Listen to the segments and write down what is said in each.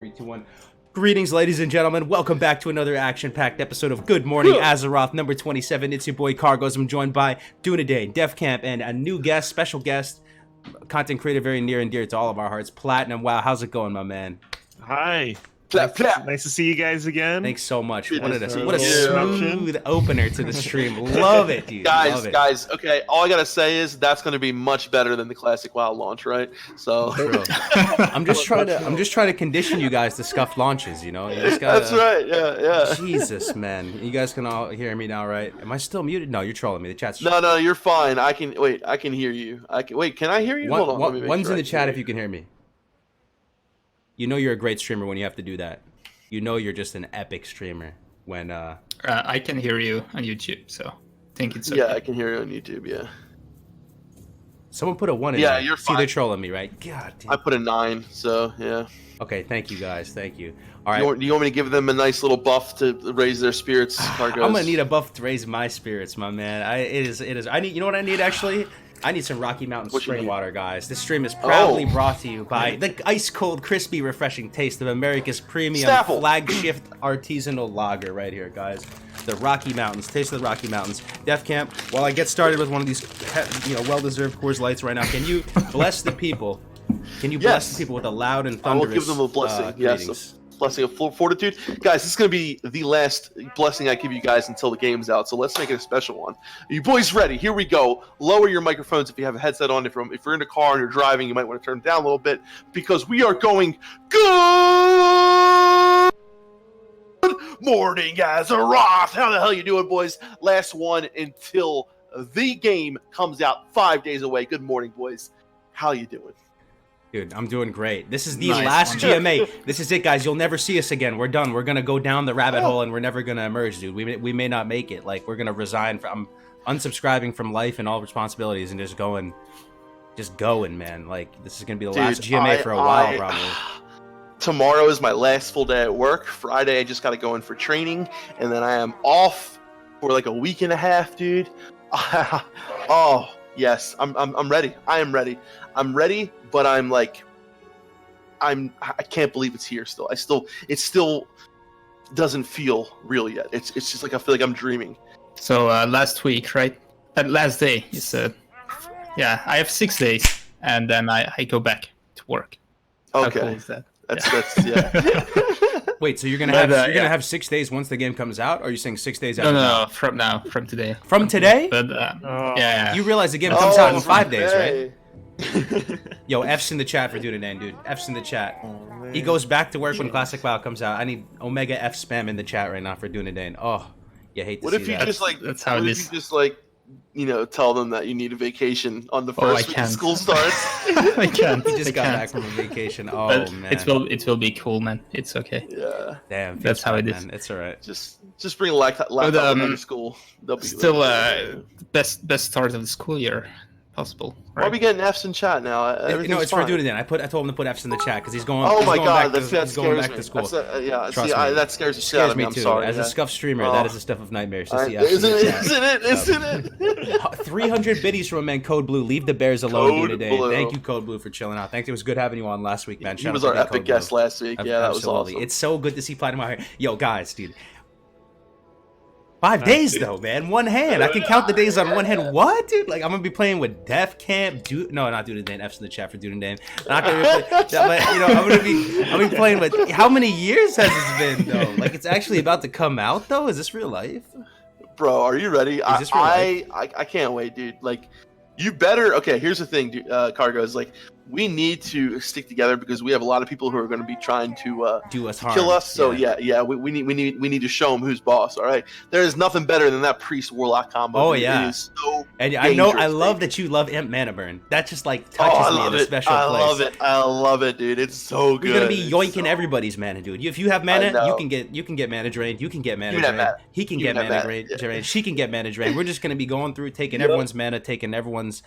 3, 2, 1. Greetings, ladies and gentlemen. Welcome back to another action-packed episode of Good Morning Azeroth, number 27. It's your boy Cargos. I'm joined by Dunaday, DefCamp, and a new guest, special guest, content creator very near and dear to all of our hearts, PlatinumWoW. How's it going, my man? Hi. Nice to see you guys again. Thanks so much. What a smooth opener to the stream. Love it, dude. Love it. Guys. Okay, all I gotta say is that's gonna be much better than the classic WoW launch, right? So I'm just trying to condition you guys to scuffed launches. You know, you just gotta, that's right. Yeah. Jesus, man. You guys can all hear me now, right? Am I still muted? No, you're trolling me. The chat's No, you're fine. I can hear you. Can I hear you? Hold on. One's in the chat if you can hear me. You know you're a great streamer when you have to do that. You know you're just an epic streamer when I can hear you on YouTube, so I think it's okay. Yeah, I can hear you on YouTube, yeah. Someone put a 1 in there. Yeah, you're fine. See, they're trolling me, right? God damn. I put a 9, so yeah. Okay, thank you guys. Thank you. All right. Do you want me to give them a nice little buff to raise their spirits, Cargos? I'm gonna need a buff to raise my spirits, my man. It is. I need. You know what I need actually? I need some Rocky Mountain spring water, guys. This stream is proudly brought to you by the ice-cold, crispy, refreshing taste of America's premium flagship artisanal lager right here, guys. The Rocky Mountains. Taste of the Rocky Mountains. DefCamp, while I get started with one of these, well-deserved Coors Lights right now, can you bless the people? Can you bless the people with a loud and thunderous I will give them a blessing, yes. Blessing of fortitude. Guys, this is going to be the last blessing I give you guys until the game's out, so let's make it a special one. Are you boys ready? Here we go. Lower your microphones if you have a headset on. If you're in a car and you're driving, you might want to turn it down a little bit, because we are going good morning, Azeroth. How the hell you doing, boys? Last one until the game comes out 5 days away. Good morning, boys. How you doing? Dude, I'm doing great. This is the last GMA. This is it, guys. You'll never see us again. We're done. We're gonna go down the rabbit hole, and we're never gonna emerge, dude. We may not make it. Like, we're gonna resign from, I'm unsubscribing from life and all responsibilities, and just going, man. Like, this is gonna be the last GMA for a while, probably. Tomorrow is my last full day at work. Friday, I just gotta go in for training, and then I am off for like a week and a half, dude. Oh yes, I'm ready. I am ready. I'm ready, but I can't believe it's here still. It still doesn't feel real yet. It's just like I feel like I'm dreaming. So last week, right? Last day, you said. Yeah, I have 6 days, and then I go back to work. Okay. How cool is that? That's yeah. Wait, so you're gonna have 6 days once the game comes out? Or are you saying 6 days after? No, from today. From today? But, yeah. You realize the game comes out in 5 days, right? Yo, F's in the chat for Dunaday, dude. F's in the chat. He goes back to work when Classic WoW comes out. I need Omega F spam in the chat right now for Dunaday. Oh, you hate to see that. What if you just like? That's how it is. You just like, tell them that you need a vacation on the first week school starts. I can't. He just got back from a vacation. Oh, but man. It will be cool, man. It's okay. Yeah. Damn. That's how it is. Man. It's all right. Just bring a laptop to school. Still, best start of the school year possible. Right? Why are we getting F's in chat now? It's for Dunaday. I told him to put F's in the chat because he's going. Oh my god, that scares me. School. That scares the shit out of me. I'm sorry. As a scuff streamer, that is the stuff of nightmares. To see Isn't it? 300 biddies from a man, Code Blue. Leave the Bears alone, Dunaday. Thank you, Code Blue, for chilling out. Thanks. It was good having you on last week, man. He was our epic guest last week. Yeah, that was awesome. It's so good to see Platinum out here. Yo, guys, dude. 5 days though, man. One hand. I can count the days on one hand. What, dude? Like, I'm gonna be playing with DefCamp. No, not Dunaday. F's in the chat for Dunaday. Not gonna be I'm gonna be playing with. How many years has this been though? Like, it's actually about to come out though. Is this real life? Bro, are you ready? Is this real life? I can't wait, dude. Like, you better. Okay, here's the thing, dude. Cargo is like, we need to stick together because we have a lot of people who are going to be trying to do us harm. Kill us. So yeah, we need to show them who's boss. All right, there is nothing better than that priest warlock combo. Oh yeah, it is so and I love that you love Imp Mana Burn. That just like touches me in a special place. I love it, dude. It's so good. You're gonna be yoinking everybody's mana, dude. If you have mana, you can get mana drained. You can get mana drained. He can get mana drained. She can get mana drained. We're just gonna be going through, taking everyone's mana, taking everyone's.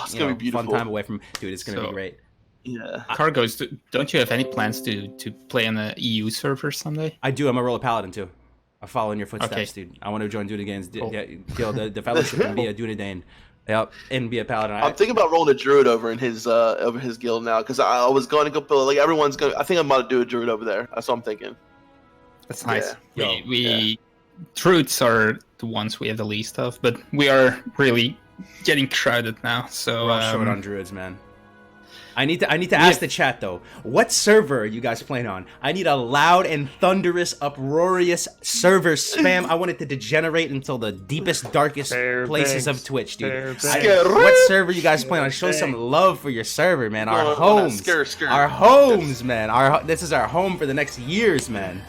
It's gonna be beautiful. Fun time away from, dude. It's gonna be great. Yeah. Cargos, don't you have any plans to play on the EU server someday? I do. I'm a roller paladin too. I follow in your footsteps, dude. I want to join Dunadan's the fellowship and be a Dunadan. Yep, and be a paladin. I'm thinking about rolling a druid over in his guild now because I was going to go build like everyone's going. I think I'm about to do a druid over there. That's what I'm thinking. That's nice. Yeah. We druids are the ones we have the least of, but we are really getting crowded now. So we're all short on druids, man. I need to ask the chat though. What server are you guys playing on? I need a loud and thunderous, uproarious server spam. I want it to degenerate until the deepest, darkest places of Twitch, dude. What server you guys playing on? Show some love for your server, man. Our homes, our homes, man. This is our home for the next years, man.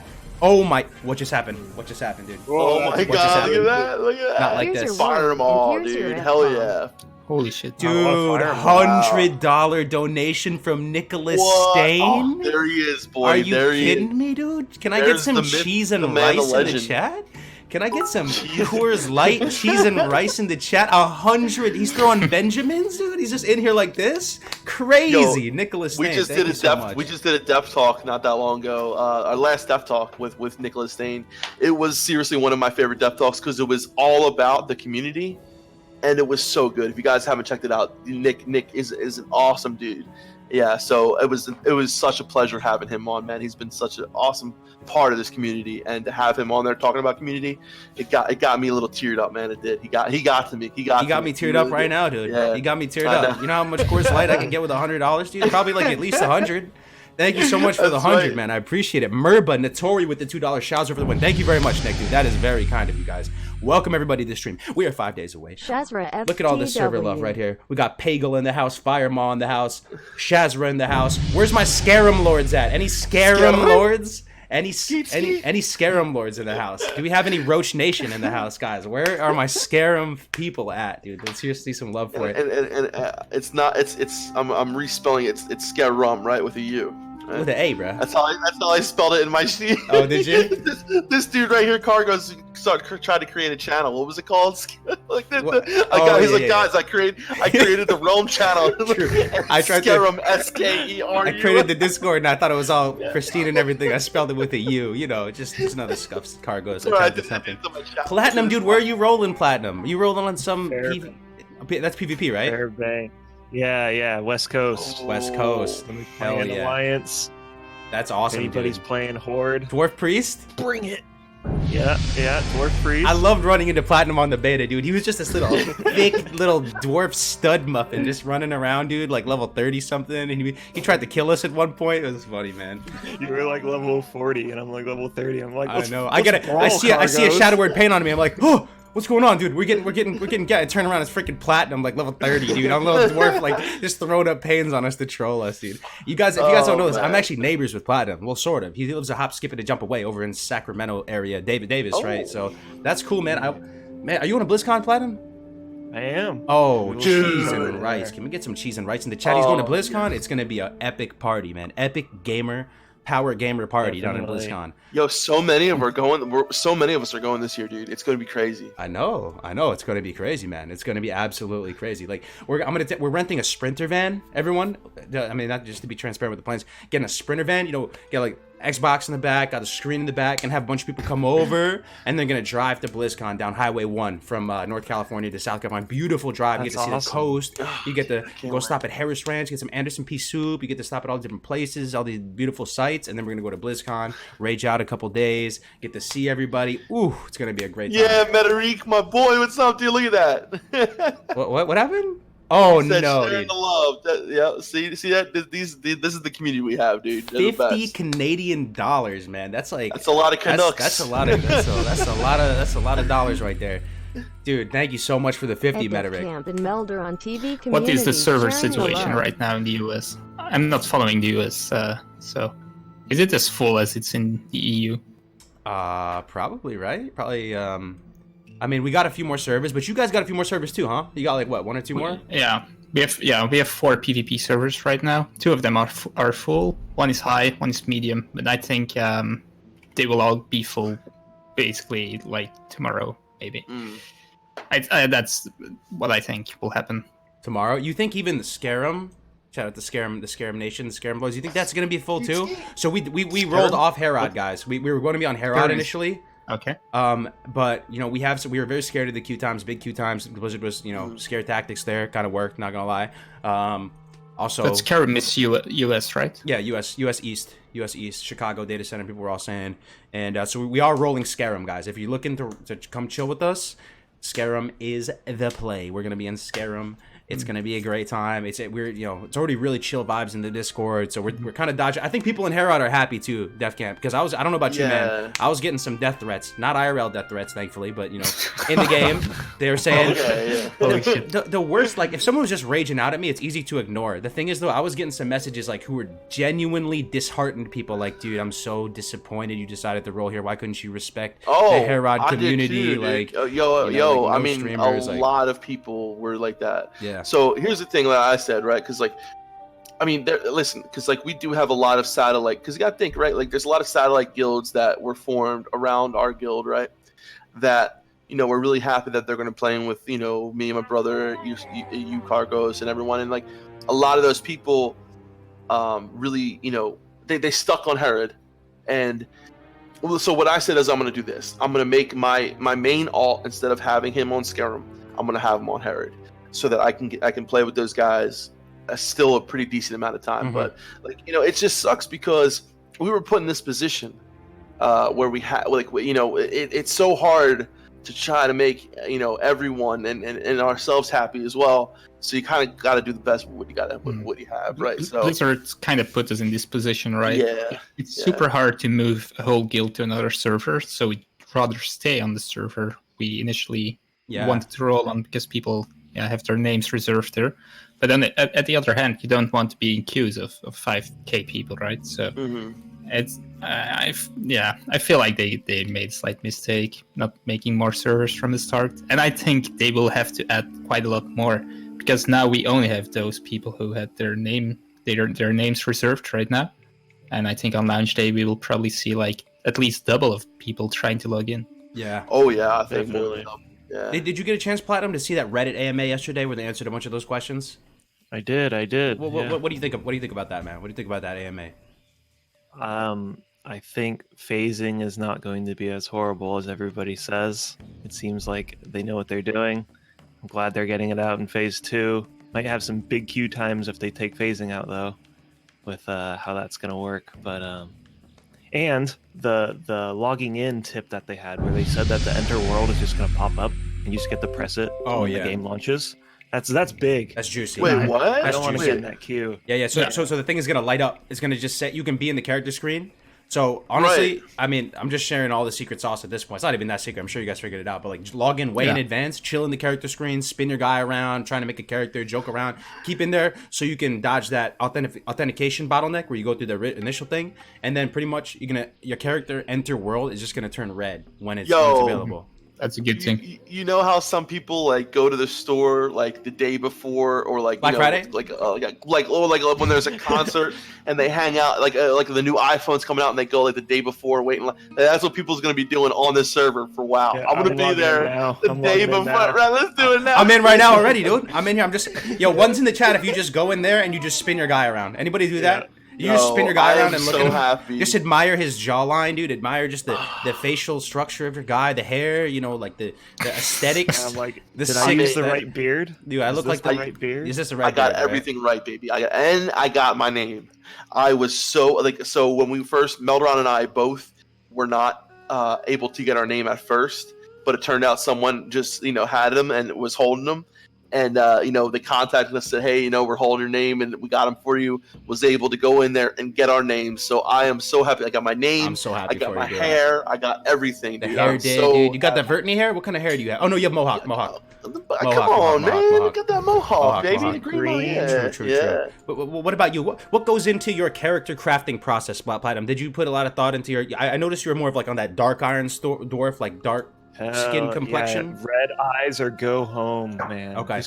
Oh my! What just happened? What just happened, dude? Oh my God! Look at that! Look at that! Not like this. Fire them all, dude! Hell yeah! Holy shit, dude! $100 donation from Nicholas Stain. Oh, there he is, boy. Are you kidding me, dude? Can I get some cheese and rice in the chat? Can I get some Coors Light cheese and rice in the chat? 100. He's throwing Benjamins, dude. He's just in here like this. Crazy, yo, Nicholas Stain. We just did a Def Talk not that long ago. Our last Def Talk with Nicholas Stain. It was seriously one of my favorite Def Talks because it was all about the community. And it was so good. If you guys haven't checked it out, Nick is an awesome dude. Yeah, so it was such a pleasure having him on, man. He's been such an awesome part of this community, and to have him on there talking about community, it got me a little teared up, man. It did. He got to me. He got me teared up right now, dude. Yeah. He got me teared up. You know how much Coors Light I can get with $100, dude? Probably like at least 100. Thank you so much for the 100, man. I appreciate it. Merba Notori with the $2 shouts over the win. Thank you very much, Nick, dude. That is very kind of you guys. Welcome everybody to the stream. We are 5 days away. Shazra Look at all this server love right here. We got Pagel in the house, Firemaw in the house, Shazra in the house. Where's my Scarum Lords at? Any Scarum Lords? Any Scarum Lords in the house? Do we have any Roach Nation in the house, guys? Where are my Scarum people at, dude? Let's seriously some love for it. And it's not. I'm respelling it. It's Scarum, right, with a U. With an A, bro. That's how I spelled it in my sheet. Oh, did you? this dude right here, Cargo's tried to create a channel. What was it called? Guys, I created the Rome channel. I tried Scarum, SKERU. I created the Discord and I thought it was all pristine and everything. I spelled it with a U. You know, just another scuffs. Cargo's. Platinum, dude. Where are you rolling, Platinum? You rolling on some? That's PvP, right? Fairbank. Yeah, West Coast. West Coast. Hell yeah. Alliance. That's awesome, anybody's dude. Playing Horde. Dwarf Priest? Bring it. Yeah, Dwarf Priest. I loved running into Platinum on the beta, dude. He was just this little thick little dwarf stud muffin just running around, dude, like level 30 something. And he tried to kill us at one point. It was funny, man. You were like level 40 and I'm like level 30. I'm like, I know. I see a shadow word paint on me. I'm like, oh, what's going on, dude? We're getting turn around. It's freaking Platinum, like level 30, dude. I'm a little dwarf, like just throwing up pains on us to troll us, dude. If you guys don't know this, I'm actually neighbors with Platinum. Well, sort of. He lives a hop, skip, and a jump away over in Sacramento area, Davis, right? So that's cool, man. Man, are you on a BlizzCon, Platinum? I am. Oh, cheese and rice. Can we get some cheese and rice in the chat? He's going to BlizzCon. It's gonna be an epic party, man. Epic power gamer party down in BlizzCon. Yo, so many of us are going this year, dude. It's gonna be crazy. I know. It's gonna be crazy, man. It's gonna be absolutely crazy. Like we're renting a Sprinter van. Everyone, I mean, not just to be transparent with the plans, getting a Sprinter van. You know, get like Xbox in the back, got a screen in the back, and have a bunch of people come over, and they're gonna drive to BlizzCon down Highway 1 from North California to South Carolina. Beautiful drive. You get to see the coast. You get to go stop at Harris Ranch, get some Anderson Pea soup. You get to stop at all the different places, all these beautiful sites, and then we're gonna go to BlizzCon, rage out a couple days, get to see everybody. Ooh, it's gonna be a great time. Yeah, Metarique, my boy, what's up, dude? Look at that. What happened? Oh no, sharing the love. See that? This is the community we have, dude. They're $50 Canadian, man. That's a lot of Canucks. That's a lot of dollars right there. Dude, thank you so much for the 50, Metaric. What is the server situation right now in the US? I'm not following the US, so is it as full as it's in the EU? Probably, right? Probably, I mean, we got a few more servers, but you guys got a few more servers too, huh? You got like what, 1 or 2 more? Yeah, we have 4 PvP servers right now. 2 of them are full. 1 is high, 1 is medium, but I think they will all be full basically like tomorrow, maybe. That's what I think will happen tomorrow. You think even the Scarum? Shout out to Scarum Nation, the Scarum Boys. You think that's gonna be full too? So we rolled off Herod, guys. We were going to be on Herod initially. Okay. But you know, we were very scared of the Q times, big Q times. Blizzard was, you know, scare tactics there, kind of worked. Not gonna lie. Also, That's Skyrim is US, right? yeah, US East, Chicago data center. People were all saying, and so we are rolling Skyrim, guys. If you're looking to come chill with us, Skyrim is the play. We're gonna be in Skyrim. It's gonna be a great time. It's already really chill vibes in the Discord, so we're kind of dodging. I think people in Herod are happy too, Def Camp, because I don't know about you, man. I was getting some death threats, not IRL death threats, thankfully, but you know, in the game, they were saying the worst. Like if someone was just raging out at me, it's easy to ignore. The thing is though, I was getting some messages like who were genuinely disheartened people, like, dude, I'm so disappointed you decided to roll here. Why couldn't you respect the Herod community? Too, like, I mean, a lot of people were like that. Yeah. So here's the thing that I said, right? Because like, I mean, listen, because like we do have a lot of satellite. Because you got to think, right? Like, there's a lot of satellite guilds that were formed around our guild, right? That we're really happy that they're going to play with me and my brother, you Cargos, and everyone. And like, a lot of those people, really, they stuck on Herod. And so what I said is, I'm going to do this. I'm going to make my main alt, instead of having him on Skyrim, I'm going to have him on Herod, so that I can play with those guys still a pretty decent amount of time. But like, it just sucks because we were put in this position where we had it's so hard to try to make everyone and ourselves happy as well. So you kind of got to do the best with what you got with what you have, right? So Blizzard kind of put us in this position, right? Yeah, it's super hard to move a whole guild to another server, so we'd rather stay on the server we initially wanted to roll on, because people have their names reserved there. But then at the other hand, you don't want to be in queues of 5k people, right? So it's I feel like they made a slight mistake not making more servers from the start, and I think they will have to add quite a lot more, because now we only have those people who had their names reserved right now, and I think on launch day we will probably see like at least double of people trying to log in. Yeah. Oh yeah, I think definitely. Yeah. Did you get a chance, Platinum, to see that Reddit AMA yesterday where they answered a bunch of those questions? I did. What do you think about that, man? What do you think about that AMA? I think phasing is not going to be as horrible as everybody says. It seems like they know what they're doing. I'm glad they're getting it out in phase 2. Might have some big queue times if they take phasing out though, with how that's gonna work. But and the logging in tip that they had, where they said that the enter world is just gonna pop up and you just get to press it when the game launches. That's big. That's juicy. Wait, what? I don't want to get in that queue. Yeah. So the thing is gonna light up. It's gonna just set. You can be in the character screen. So honestly, I mean, I'm just sharing all the secret sauce at this point. It's not even that secret. I'm sure you guys figured it out. But like, just log in way in advance, chill in the character screen, spin your guy around, trying to make a character, joke around, keep in there so you can dodge that authentication bottleneck where you go through the initial thing, and then pretty much your character enter world is just gonna turn red when it's available. That's a good thing. You know how some people like go to the store like the day before, or like Black Friday, like when there's a concert and they hang out like the new iPhone's coming out and they go like the day before waiting. That's what people's gonna be doing on this server for WoW. Yeah, I'm gonna be there the day before. Right, let's do it now. I'm in right now already, dude. I'm in here. I'm just one's in the chat. If you just go in there and you just spin your guy around. Anybody do that? You just spin your guy around and look at him. Happy. Just admire his jawline, dude. Admire just the facial structure of your guy, the hair, like the aesthetics. I'm like, did I use the right beard? Dude, I look like the right beard. Is this the right beard? I got beard, everything right, baby. I got my name. I was so when we first, Meldron and I both were not able to get our name at first, but it turned out someone just had them and was holding them. And, they contacted us, said, hey, we're holding your name and we got them for you. Was able to go in there and get our names. So I am so happy. I got my name. I'm so happy. I got my hair. I got everything. The dude. hair did, dude. You got the Vertney hair? What kind of hair do you have? Oh, no, you have Mohawk. Come on, man. Look at that Mohawk, baby. Mohawk. Green. True. But what about you? What goes into your character crafting process, Platinum? Did you put a lot of thought into your... I noticed you were more of like on that dark iron dwarf, like dark... skin complexion, red eyes, or go home, man. Okay,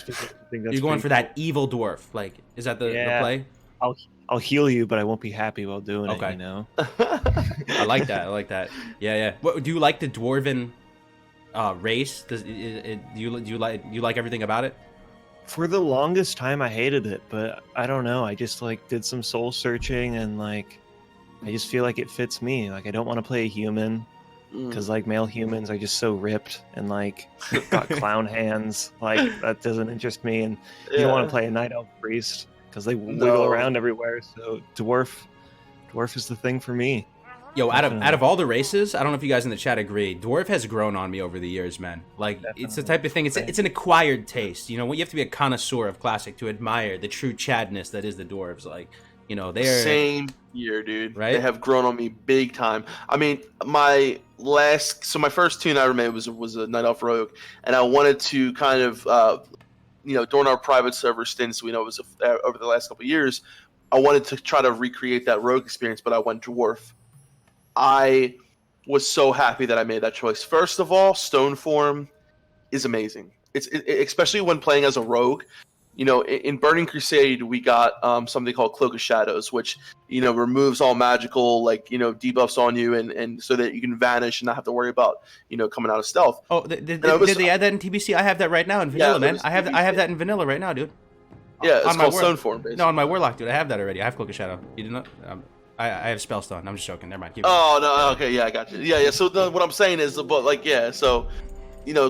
you're going for that evil dwarf. Like, is that the play? I'll heal you, but I won't be happy while doing it. I like that. Yeah. What do you like the dwarven race? Do you like everything about it? For the longest time, I hated it, but I don't know. I just did some soul searching, and I just feel like it fits me. I don't want to play a human. because like male humans are just so ripped and like got clown hands. Like that doesn't interest me, and you don't want to play a night elf priest because they wiggle around everywhere. So dwarf is the thing for me. Yo, out of all the races, I don't know if you guys in the chat agree, dwarf has grown on me over the years, man. Like, it's the type of thing, it's an acquired taste, you know? You have to be a connoisseur of classic to admire the true Chadness that is the dwarves. Like, you know, they're... Same here, dude. Right? They have grown on me big time. I mean, my first tune I ever made was a Night Elf Rogue, and I wanted to kind of, during our private server stints, we know it was over the last couple of years, I wanted to try to recreate that Rogue experience, but I went dwarf. I was so happy that I made that choice. First of all, stone form is amazing. It's especially when playing as a rogue. You know, in Burning Crusade, we got something called Cloak of Shadows, which, removes all magical, debuffs on you, and so that you can vanish and not have to worry about, coming out of stealth. Oh, did they add that in TBC? I have that right now in vanilla, man. I have that in vanilla right now, dude. Yeah, it's called stone form, basically. No, on my Warlock, dude. I have that already. I have Cloak of Shadow. You did not? I have Spellstone. I'm just joking. Never mind. No, okay, yeah, I got you. Yeah. So what I'm saying is, so,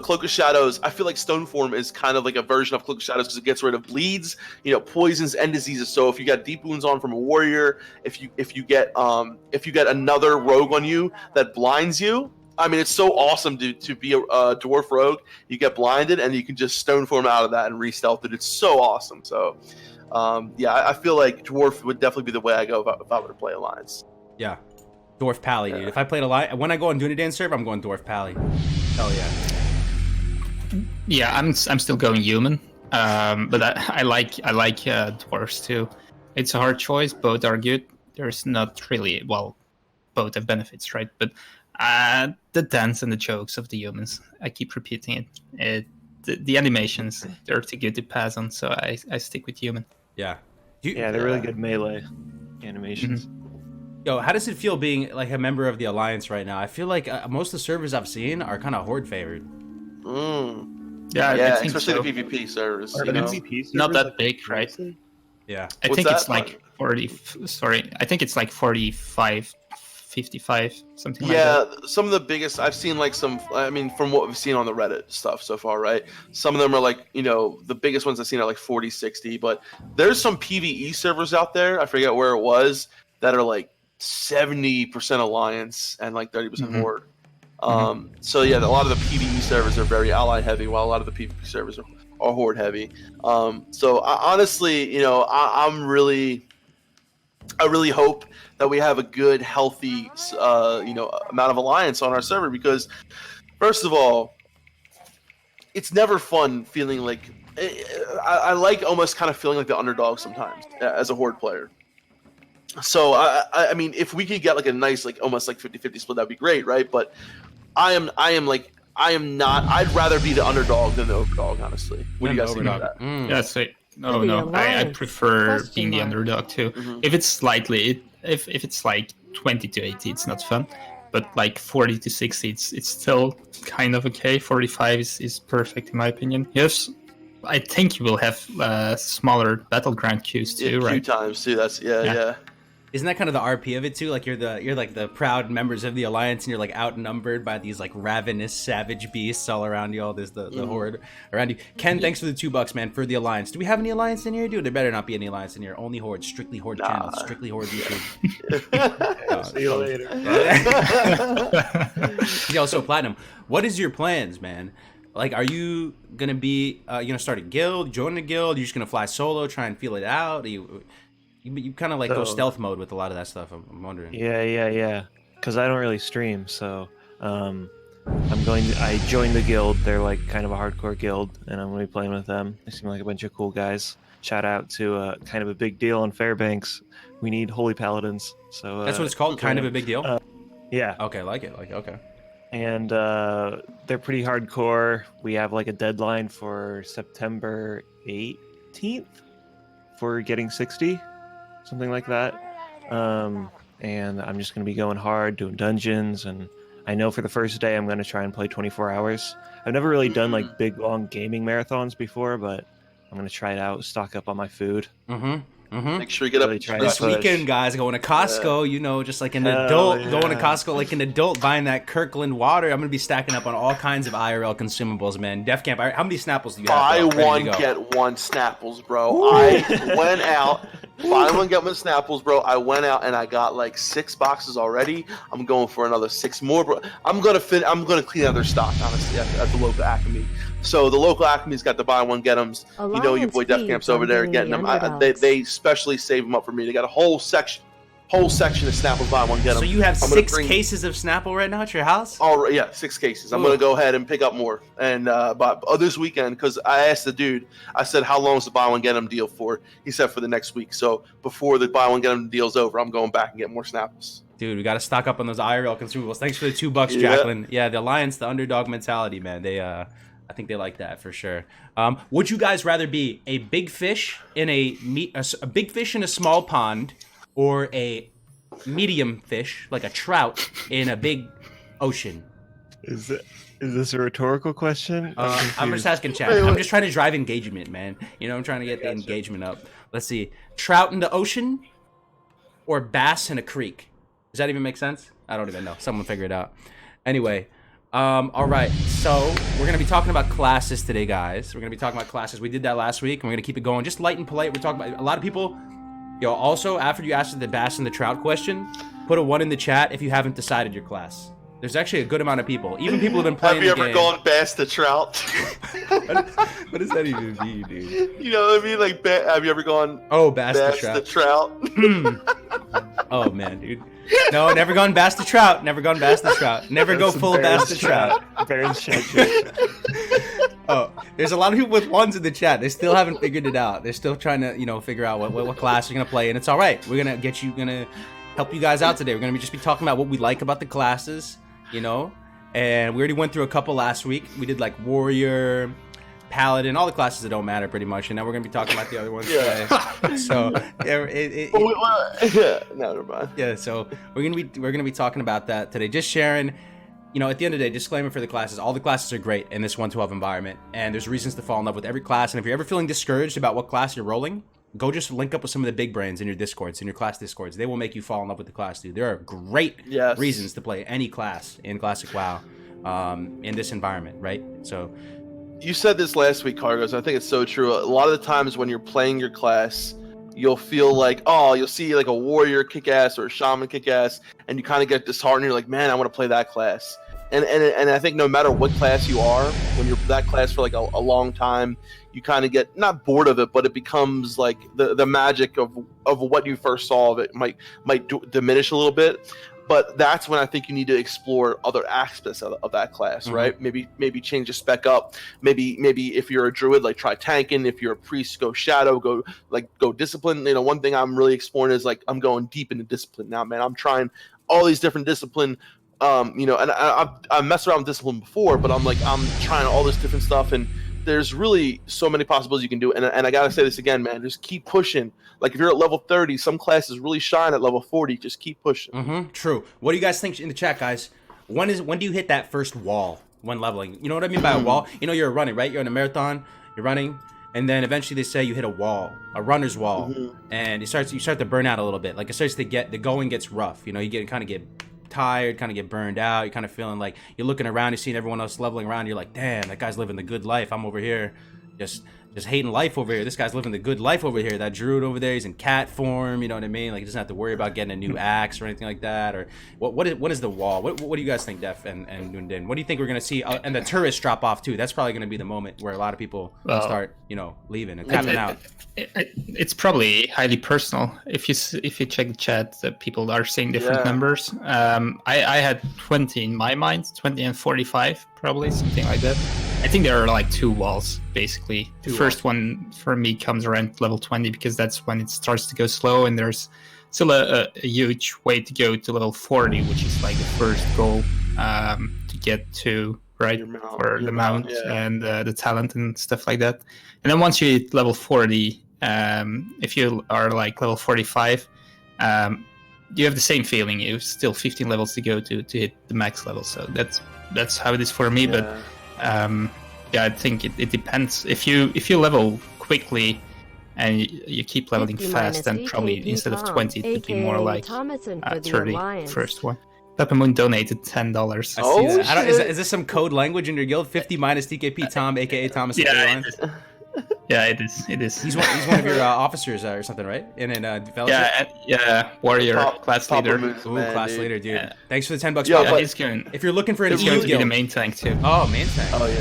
Cloak of Shadows, I feel like Stone Form is kind of like a version of Cloak of Shadows because it gets rid of bleeds, poisons and diseases. So if you got deep wounds on from a warrior, if you get another rogue on you that blinds you, I mean, it's so awesome to be a dwarf rogue. You get blinded and you can just Stone Form out of that and re-stealth it. It's so awesome. So. I feel like dwarf would definitely be the way I go if I were to play Alliance. Yeah, dwarf pally, dude. If I played Alliance, when I go on Dunedain server, I'm going dwarf pally. Hell yeah. Yeah, I'm still going human, but I like dwarves too. It's a hard choice. Both are good. There's not really both have benefits, right? But the dance and the jokes of the humans, I keep repeating it. The animations, they're too good to pass on, so I stick with human. Yeah. They're really good melee animations. Mm-hmm. Yo, how does it feel being like a member of the Alliance right now? I feel like most of the servers I've seen are kind of horde favored. Yeah, especially the PvP servers. PvP not that big, right? Yeah. I think it's like 40. Sorry, I think it's like 45, 55, something like that. Yeah, some of the biggest I've seen, from what we've seen on the Reddit stuff so far, right? Some of them are the biggest ones I've seen are like 40, 60, but there's some PvE servers out there, I forget where it was, that are like 70% Alliance and like 30% Horde. So yeah, a lot of the PvE servers are very ally heavy, while a lot of the PvP servers are Horde heavy. So honestly, I really hope that we have a good, healthy, amount of Alliance on our server because, first of all, it's never fun feeling like I like almost kind of feeling like the underdog sometimes as a Horde player. So I mean, if we could get like a nice almost 50-50 split, that'd be great, right? But I am not. I'd rather be the underdog than the overdog, honestly. What do you guys think about that? Yeah, sweet. No, I prefer being the underdog too. If it's slightly, if it's like 20 to 80, it's not fun. But like 40 to 60, it's still kind of okay. 45 is perfect in my opinion. Yes, I think you will have smaller battleground queues too, right? Queue times too. That's yeah. Isn't that kind of the RP of it too? Like you're like the proud members of the Alliance, and you're like outnumbered by these like ravenous savage beasts all around you. All this the horde around you. Ken, thanks for the $2, man, for the Alliance. Do we have any Alliance in here, dude? There better not be any Alliance in here. Only Horde, strictly Horde channel, strictly Horde YouTube. See you later. Yo, so Platinum, what is your plans, man? Like, are you gonna be start a guild, join a guild? You're just gonna fly solo, try and feel it out? You kind of go stealth mode with a lot of that stuff. I'm wondering. Yeah. Because I don't really stream, so I joined the guild. They're like kind of a hardcore guild, and I'm gonna be playing with them. They seem like a bunch of cool guys. Shout out to kind of a big deal on Fairbanks. We need holy paladins. So that's what it's called. Kind of a big deal. Yeah. Okay, like it. Okay. And they're pretty hardcore. We have like a deadline for September 18th for getting 60. Something like that. And I'm just going to be going hard, doing dungeons. And I know for the first day, I'm going to try and play 24 hours. I've never really done big, long gaming marathons before, but I'm going to try it out, stock up on my food. Make sure you get Really up try This to push. weekend, guys, going to Costco, you know, just like an Hell adult, yeah. going to Costco like an adult, buying that Kirkland water. I'm going to be stacking up on all kinds of IRL consumables, man. Def Camp, how many Snapples do you have? buy bro, ready to one, go? get one Snapples, bro. I went out, buy one, get one Snapples, bro. I went out and I got like 6 boxes already. I'm going for another 6 more, bro. I'm gonna clean out their stock, honestly, at the local Acme. So the local Acme's got the buy one, get 'ems. You know your boy Def Camp's over there getting them. They specially save them up for me. They got a whole section of Snapples, buy one, get them. So you have 6 cases of Snapple right now at your house? All right, yeah, 6 cases. I'm gonna go ahead and pick up more, and but this weekend, because I asked the dude, I said, "How long is the buy one get 'em deal for?" He said for the next week. So before the buy one get 'em deal's over, I'm going back and get more Snapples. Dude, we got to stock up on those IRL consumables. Thanks for the $2, Yeah. Jacqueline. Yeah, the Alliance, the underdog mentality, man. They, I think they like that for sure. Would you guys rather be a big fish in a big fish in a small pond, or a medium fish like a trout in a big ocean? Is this a rhetorical question? I'm just asking chat. I'm just trying to drive engagement, man. You know, I'm trying to get the engagement up. Let's see. Trout in the ocean or bass in a creek? Does that even make sense? I don't even know. Someone figure it out. Anyway, all right. So we're going to be talking about classes today, guys. We're going to be talking about classes. We did that last week, and we're going to keep it going. Just light and polite. We're talking about a lot of people. Yo, also, after you answered the bass and the trout question, put a 1 in the chat if you haven't decided your class. There's actually a good amount of people. Even people who've been playing the game. Have you ever gone bass to trout? What does that even mean, dude? You know what I mean? Like, have you ever gone bass to trout? Oh, man, dude. No, never gone bass to trout. Never gone bass to trout. Never go full bass to trout. Baron's chat. Oh, there's a lot of people with 1s in the chat. They still haven't figured it out. They're still trying to, you know, figure out what class you're gonna play, and it's all right. We're gonna help you guys out today. We're gonna just be talking about what we like about the classes, you know. And we already went through a couple last week. We did like warrior, paladin, all the classes that don't matter pretty much, and now we're gonna be talking about the other ones today. So never mind. Yeah, so we're gonna be talking about that today. Just sharing, you know, at the end of the day, disclaimer for the classes: all the classes are great in this 112 environment, and there's reasons to fall in love with every class. And if you're ever feeling discouraged about what class you're rolling, go just link up with some of the big brains in your discords, in your class discords. They will make you fall in love with the class, dude. There are great reasons to play any class in Classic WoW, in this environment, right? So. You said this last week, Cargos. I think it's so true. A lot of the times when you're playing your class, you'll feel like, you'll see like a warrior kick ass or a shaman kick ass, and you kind of get disheartened. You're like, man, I want to play that class. And I think no matter what class you are, when you're that class for like a long time, you kind of get not bored of it, but it becomes like the magic of what you first saw of it might diminish a little bit. But that's when I think you need to explore other aspects of that class, right? Maybe change the spec up. Maybe if you're a druid, like try tanking. If you're a priest, go shadow. Go discipline. You know, one thing I'm really exploring is like I'm going deep into discipline now, man. I'm trying all these different discipline. You know, and I've messed around with discipline before, but I'm trying all this different stuff, and there's really so many possibilities you can do. And I gotta say this again, man. Just keep pushing. Like if you're at level 30, some classes really shine at level 40. Just keep pushing. True. What do you guys think in the chat, guys? When do you hit that first wall when leveling? You know what I mean by a wall? You know, you're running, right? You're in a marathon. You're running, and then eventually they say you hit a wall, a runner's wall, and you start to burn out a little bit. Like it starts to the going gets rough. You know, you kind of get tired, kind of get burned out. You're kind of feeling like you're looking around, you're seeing everyone else leveling around. You're like, damn, that guy's living the good life. I'm over here just hating life over here. This guy's living the good life over here. That druid over there, he's in cat form. You know what I mean? Like he doesn't have to worry about getting a new axe or anything like that. Or what is the wall? What do you guys think, Def and Dundin? What do you think we're gonna see? And the tourists drop off too. That's probably gonna be the moment where a lot of people start, you know, leaving and tapping out. It's probably highly personal. If you check the chat, people are saying different numbers. I had 20 in my mind, 20 and 45, probably something like that. I think there are like 2 walls basically. The first one for me comes around level 20 because that's when it starts to go slow, and there's still a huge way to go to level 40, which is like the first goal to get to, right? For the mount and the talent and stuff like that. And then once you hit level 40, if you are like level 45, you have the same feeling. You have still 15 levels to go to hit the max level. So that's how it is for me. But I think it depends. If you level quickly, and you keep leveling 50 fast, and minus probably DKP instead of Tom, 20, it would be more aka like Thomason for the 30 Alliance. first one. Pepper Moon donated $10. I see Oh, that. I don't, shit. is this some code language in your guild? 50 minus DKP Tom, aka Thomas. Yeah, it is. Yeah, it is. It is. He's one of your officers or something, right? In Fellowship? Yeah, warrior, class Papa leader. Moon's Ooh, man, class dude. leader, dude. Yeah. Thanks for the $10, Yo, Papa. Yeah, but- he's going. If you're looking for an He's EU going to be the guild, main tank too. oh, main tank. Oh yeah.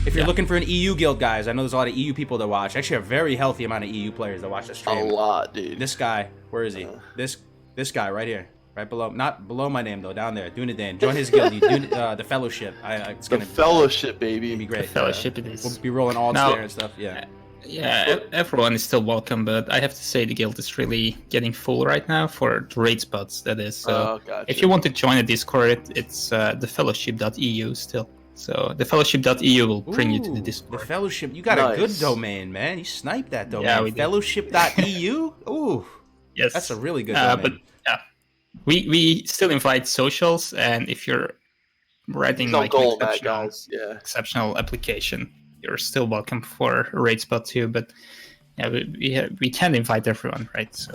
If you're Yeah. looking for an EU guild, guys, I know there's a lot of EU people that watch. Actually, a very healthy amount of EU players that watch the A stream. lot, dude. This guy, where is he? This guy right here, right below, not below my name though, down there. Dunedain, join his guild. The Fellowship. It's The gonna fellowship, baby. be great. Fellowship it is. We'll be rolling alts Now- there and stuff. Yeah. Yeah, everyone is still welcome, but I have to say the guild is really getting full right now for the raid spots, that is. So Oh, gotcha. if you want to join a Discord, it's thefellowship.eu still. So thefellowship.eu will bring you to the Ooh, Discord. The Fellowship. You got a good Nice. domain, man. You sniped that domain. Yeah, we did. Fellowship.eu. Ooh, Yes, that's a really good domain. But yeah, we still invite socials, and if you're writing No like an goal, that exceptional, guys. Yeah. exceptional application, you're still welcome for a raid spot too. But yeah, we can't invite everyone, right? So.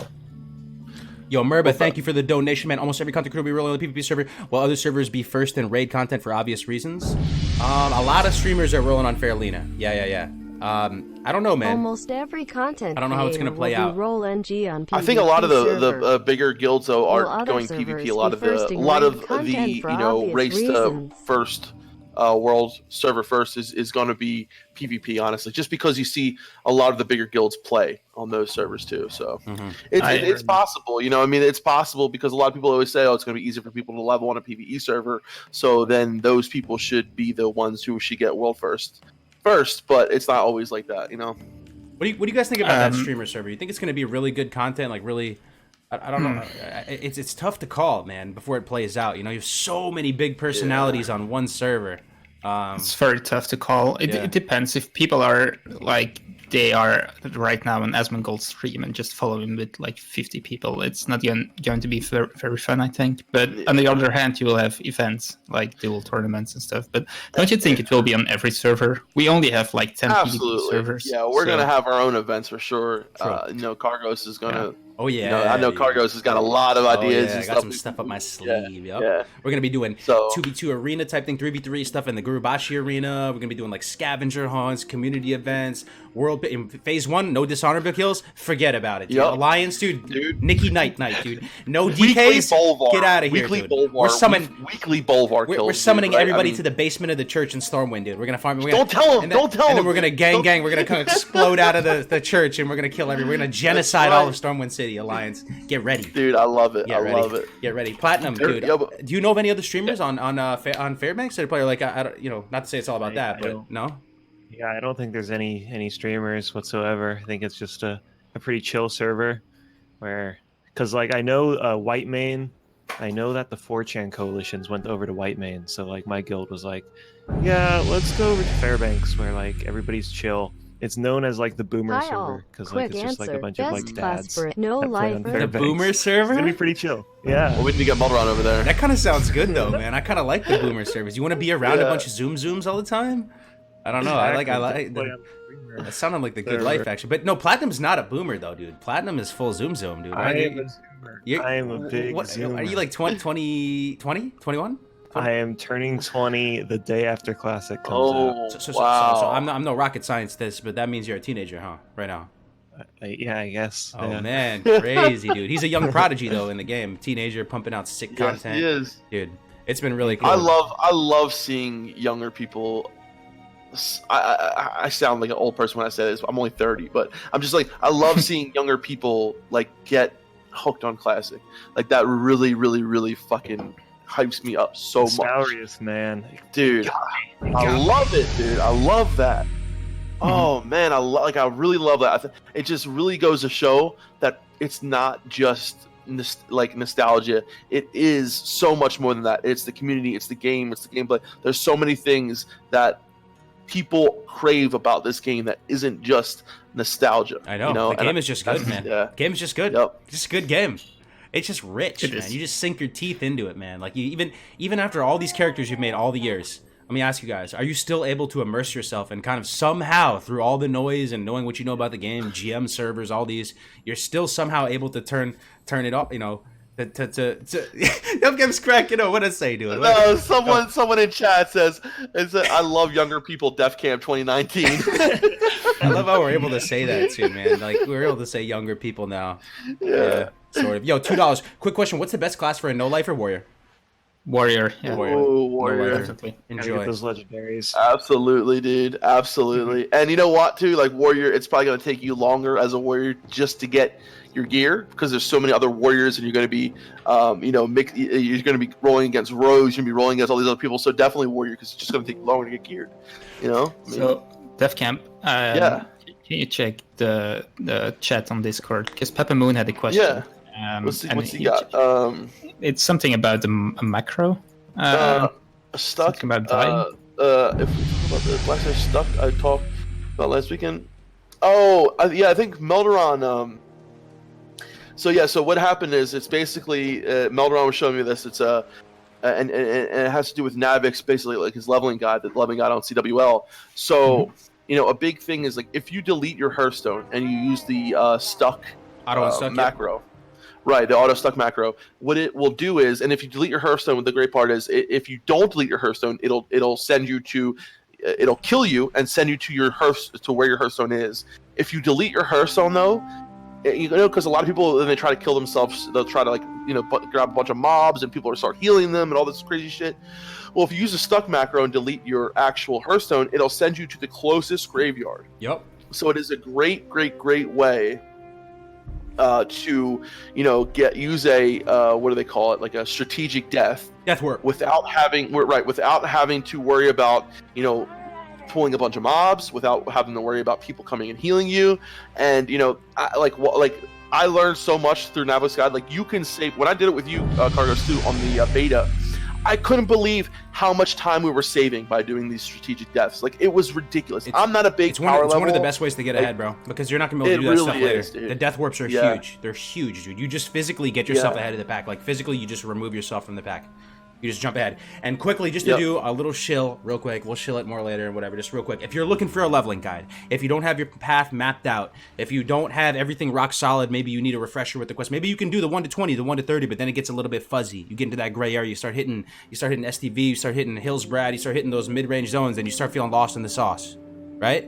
Yo, Merba, thank you for the donation, man. Almost every content crew will be rolling on the PvP server, while other servers be first in raid content for obvious reasons. A lot of streamers are rolling on Fairlina. Yeah. I don't know, man. Almost every content I don't know how it's gonna creator play will out. be roll NG on PvP I think a lot of the server. bigger guilds though Will are other going servers PvP. be A lot of first in raid content the for you know obvious race to reasons? first world server first is going to be PvP. Honestly, just because you see a lot of the bigger guilds play on those servers too. So it's possible. You know, I mean, it's possible because a lot of people always say, "Oh, it's going to be easier for people to level on a PvE server." So then those people should be the ones who should get world first. But it's not always like that. You know. What do you guys think about that streamer server? You think it's going to be really good content, like really? I don't know. It's tough to call, man, before it plays out. You know, you have so many big personalities on one server. It's very tough to call. It depends if people are like they are right now on Asmongold stream and just follow him with like 50 people. It's not going to be very, very fun, I think. But on the other hand, you will have events like dual tournaments and stuff. But don't you think it will be on every server? We only have like 10 PvP servers. Yeah, we're so- gonna have our own events for sure. You know, Cargos is gonna. Oh yeah, You know, I know Cargos has got a lot of ideas. I and got stuff. some stuff up my sleeve. Yep. yeah. We're gonna be doing So- 2v2 arena type thing, 3v3 stuff in the Gurubashi arena. We're gonna be doing like scavenger hunts, community events, world in phase 1, no dishonorable kills. Forget about it, dude. Yep. Alliance, dude. Nikki Night, dude. No Weekly DKs. Bolvar. Get out of here, Weekly dude. Bolvar. We're Weekly Bolvar kills. We're summoning dude, right? everybody I mean, to the basement of the church in Stormwind, dude. We're gonna find. Don't tell him. Don't tell And then him. we're gonna gang. We're gonna come explode out of the church, and we're gonna kill everyone. We're gonna genocide all of Stormwind City. Alliance, get ready. Dude, I love it. Get I ready. love it. Get ready. Platinum, There- dude. yeah, but- Do you know of any other streamers on Fairbanks that are probably like I don't, you know, not to say it's all about that, I but don't. no. Yeah, I don't think there's any streamers whatsoever. I think it's just a pretty chill server where, because like I know White Main, I know that the 4chan coalitions went over to White Main, so like my guild was like, yeah, let's go over to Fairbanks where like everybody's chill. It's known as like the boomer Kyle, server because like quick it's just like a answer. bunch of like Best class dads. for no that play on lifer. The Fairbanks. boomer It's gonna be server. pretty chill. Yeah. Well, we need to get Mother on over there. That kind of sounds good though, man. I kind of like the boomer servers. You want to be around a Yeah. bunch of zooms all the time? I don't know. I like. Play on the boomer. That sounded like the good Server. life actually. But no, Platinum's not a boomer though, dude. Platinum is full zoom, dude. I Right? am a zoomer. You're- I am a big What, zoomer. are you like 20, 21? I am turning 20 the day after Classic comes Oh, So wow. I'm no rocket science this, but that means you're a teenager, huh? Right now. out. Yeah, I guess. Oh yeah. man, crazy dude. He's a young prodigy though in the game. Teenager pumping out sick Yes, content. he is. Dude, it's been really cool. I love seeing younger people. I sound like an old person when I say this. I'm only 30, but I'm just like I love seeing younger people like get hooked on Classic. Like that really fucking hypes me up so much, Nostalgious, man. dude. I love it, dude. I love that. Oh man, I really love that. It just really goes to show that it's not just like nostalgia. It is so much more than that. It's the community, it's the game, it's the gameplay. There's so many things that people crave about this game that isn't just nostalgia. I know. You know? The game is just good, that's- man. Yeah. Game is just good. Yep. Just a good game. It's just rich, It man. is. You just sink your teeth into it, man. Like you even after all these characters you've made all the years, let me ask you guys: are you still able to immerse yourself and kind of somehow, through all the noise and knowing what you know about the game, GM servers, all these, you're still somehow able to turn it up? You know, Yum's cracking up. What did I say, dude? No, someone in chat says, "I love younger people." Def Camp 2019. I love how we're able to say that too, man. Like we're able to say younger people now. Yeah. Sort of. Yo, $2. Quick question: what's the best class for a no life or warrior? Warrior. Yeah. Ooh, warrior. Definitely. Gotta Enjoy. get those legendaries. Absolutely, dude. Absolutely. And you know what, too? Like warrior, it's probably going to take you longer as a warrior just to get your gear because there's so many other warriors, and you're going to be, you're going to be rolling against rogues, you're going to be rolling against all these other people. So definitely warrior because it's just going to take longer to get geared. You know. So Def Camp. Yeah. Can you check the chat on Discord? Because Peppa Moon had a question. Yeah. And What's he got? It's something about a macro. Stuck. Something about dying. If about the last I stuck, I talked about last weekend. Oh, I think Melderon. So what happened is it's basically Melderon was showing me this. It's and it has to do with Navix, basically like his leveling guide on CWL. So a big thing is like if you delete your Hearthstone and you use the stuck macro. Right, the auto stuck macro. What it will do is, and if you delete your Hearthstone, the great part is, if you don't delete your Hearthstone, it'll send you to, it'll kill you and send you to your to where your Hearthstone is. If you delete your Hearthstone though, because a lot of people when they try to kill themselves, they'll try to grab a bunch of mobs and people will start healing them and all this crazy shit. Well, if you use a stuck macro and delete your actual Hearthstone, it'll send you to the closest graveyard. Yep. So it is a great way to use a what do they call it, like a strategic death work without having to worry about pulling a bunch of mobs, without having to worry about people coming and healing you. And I learned so much through Navix Guide. Like you can save, when I did it with you, Cargos too, on the beta, I couldn't believe how much time we were saving by doing these strategic deaths. Like it was ridiculous. I'm not a big power level. It's one of the best ways to get ahead, bro, because you're not gonna be able to do that stuff later. Dude. The death warps are huge. They're huge, dude. You just physically get yourself ahead of the pack. Like physically, you just remove yourself from the pack. You just jump ahead. And quickly, just to do a little shill real quick, we'll shill it more later and whatever, just real quick. If you're looking for a leveling guide, if you don't have your path mapped out, if you don't have everything rock solid, maybe you need a refresher with the quest. Maybe you can do the 1 to 20, the 1 to 30, but then it gets a little bit fuzzy. You get into that gray area, you start hitting STV, you start hitting Hillsbrad, you start hitting those mid-range zones, and you start feeling lost in the sauce, right?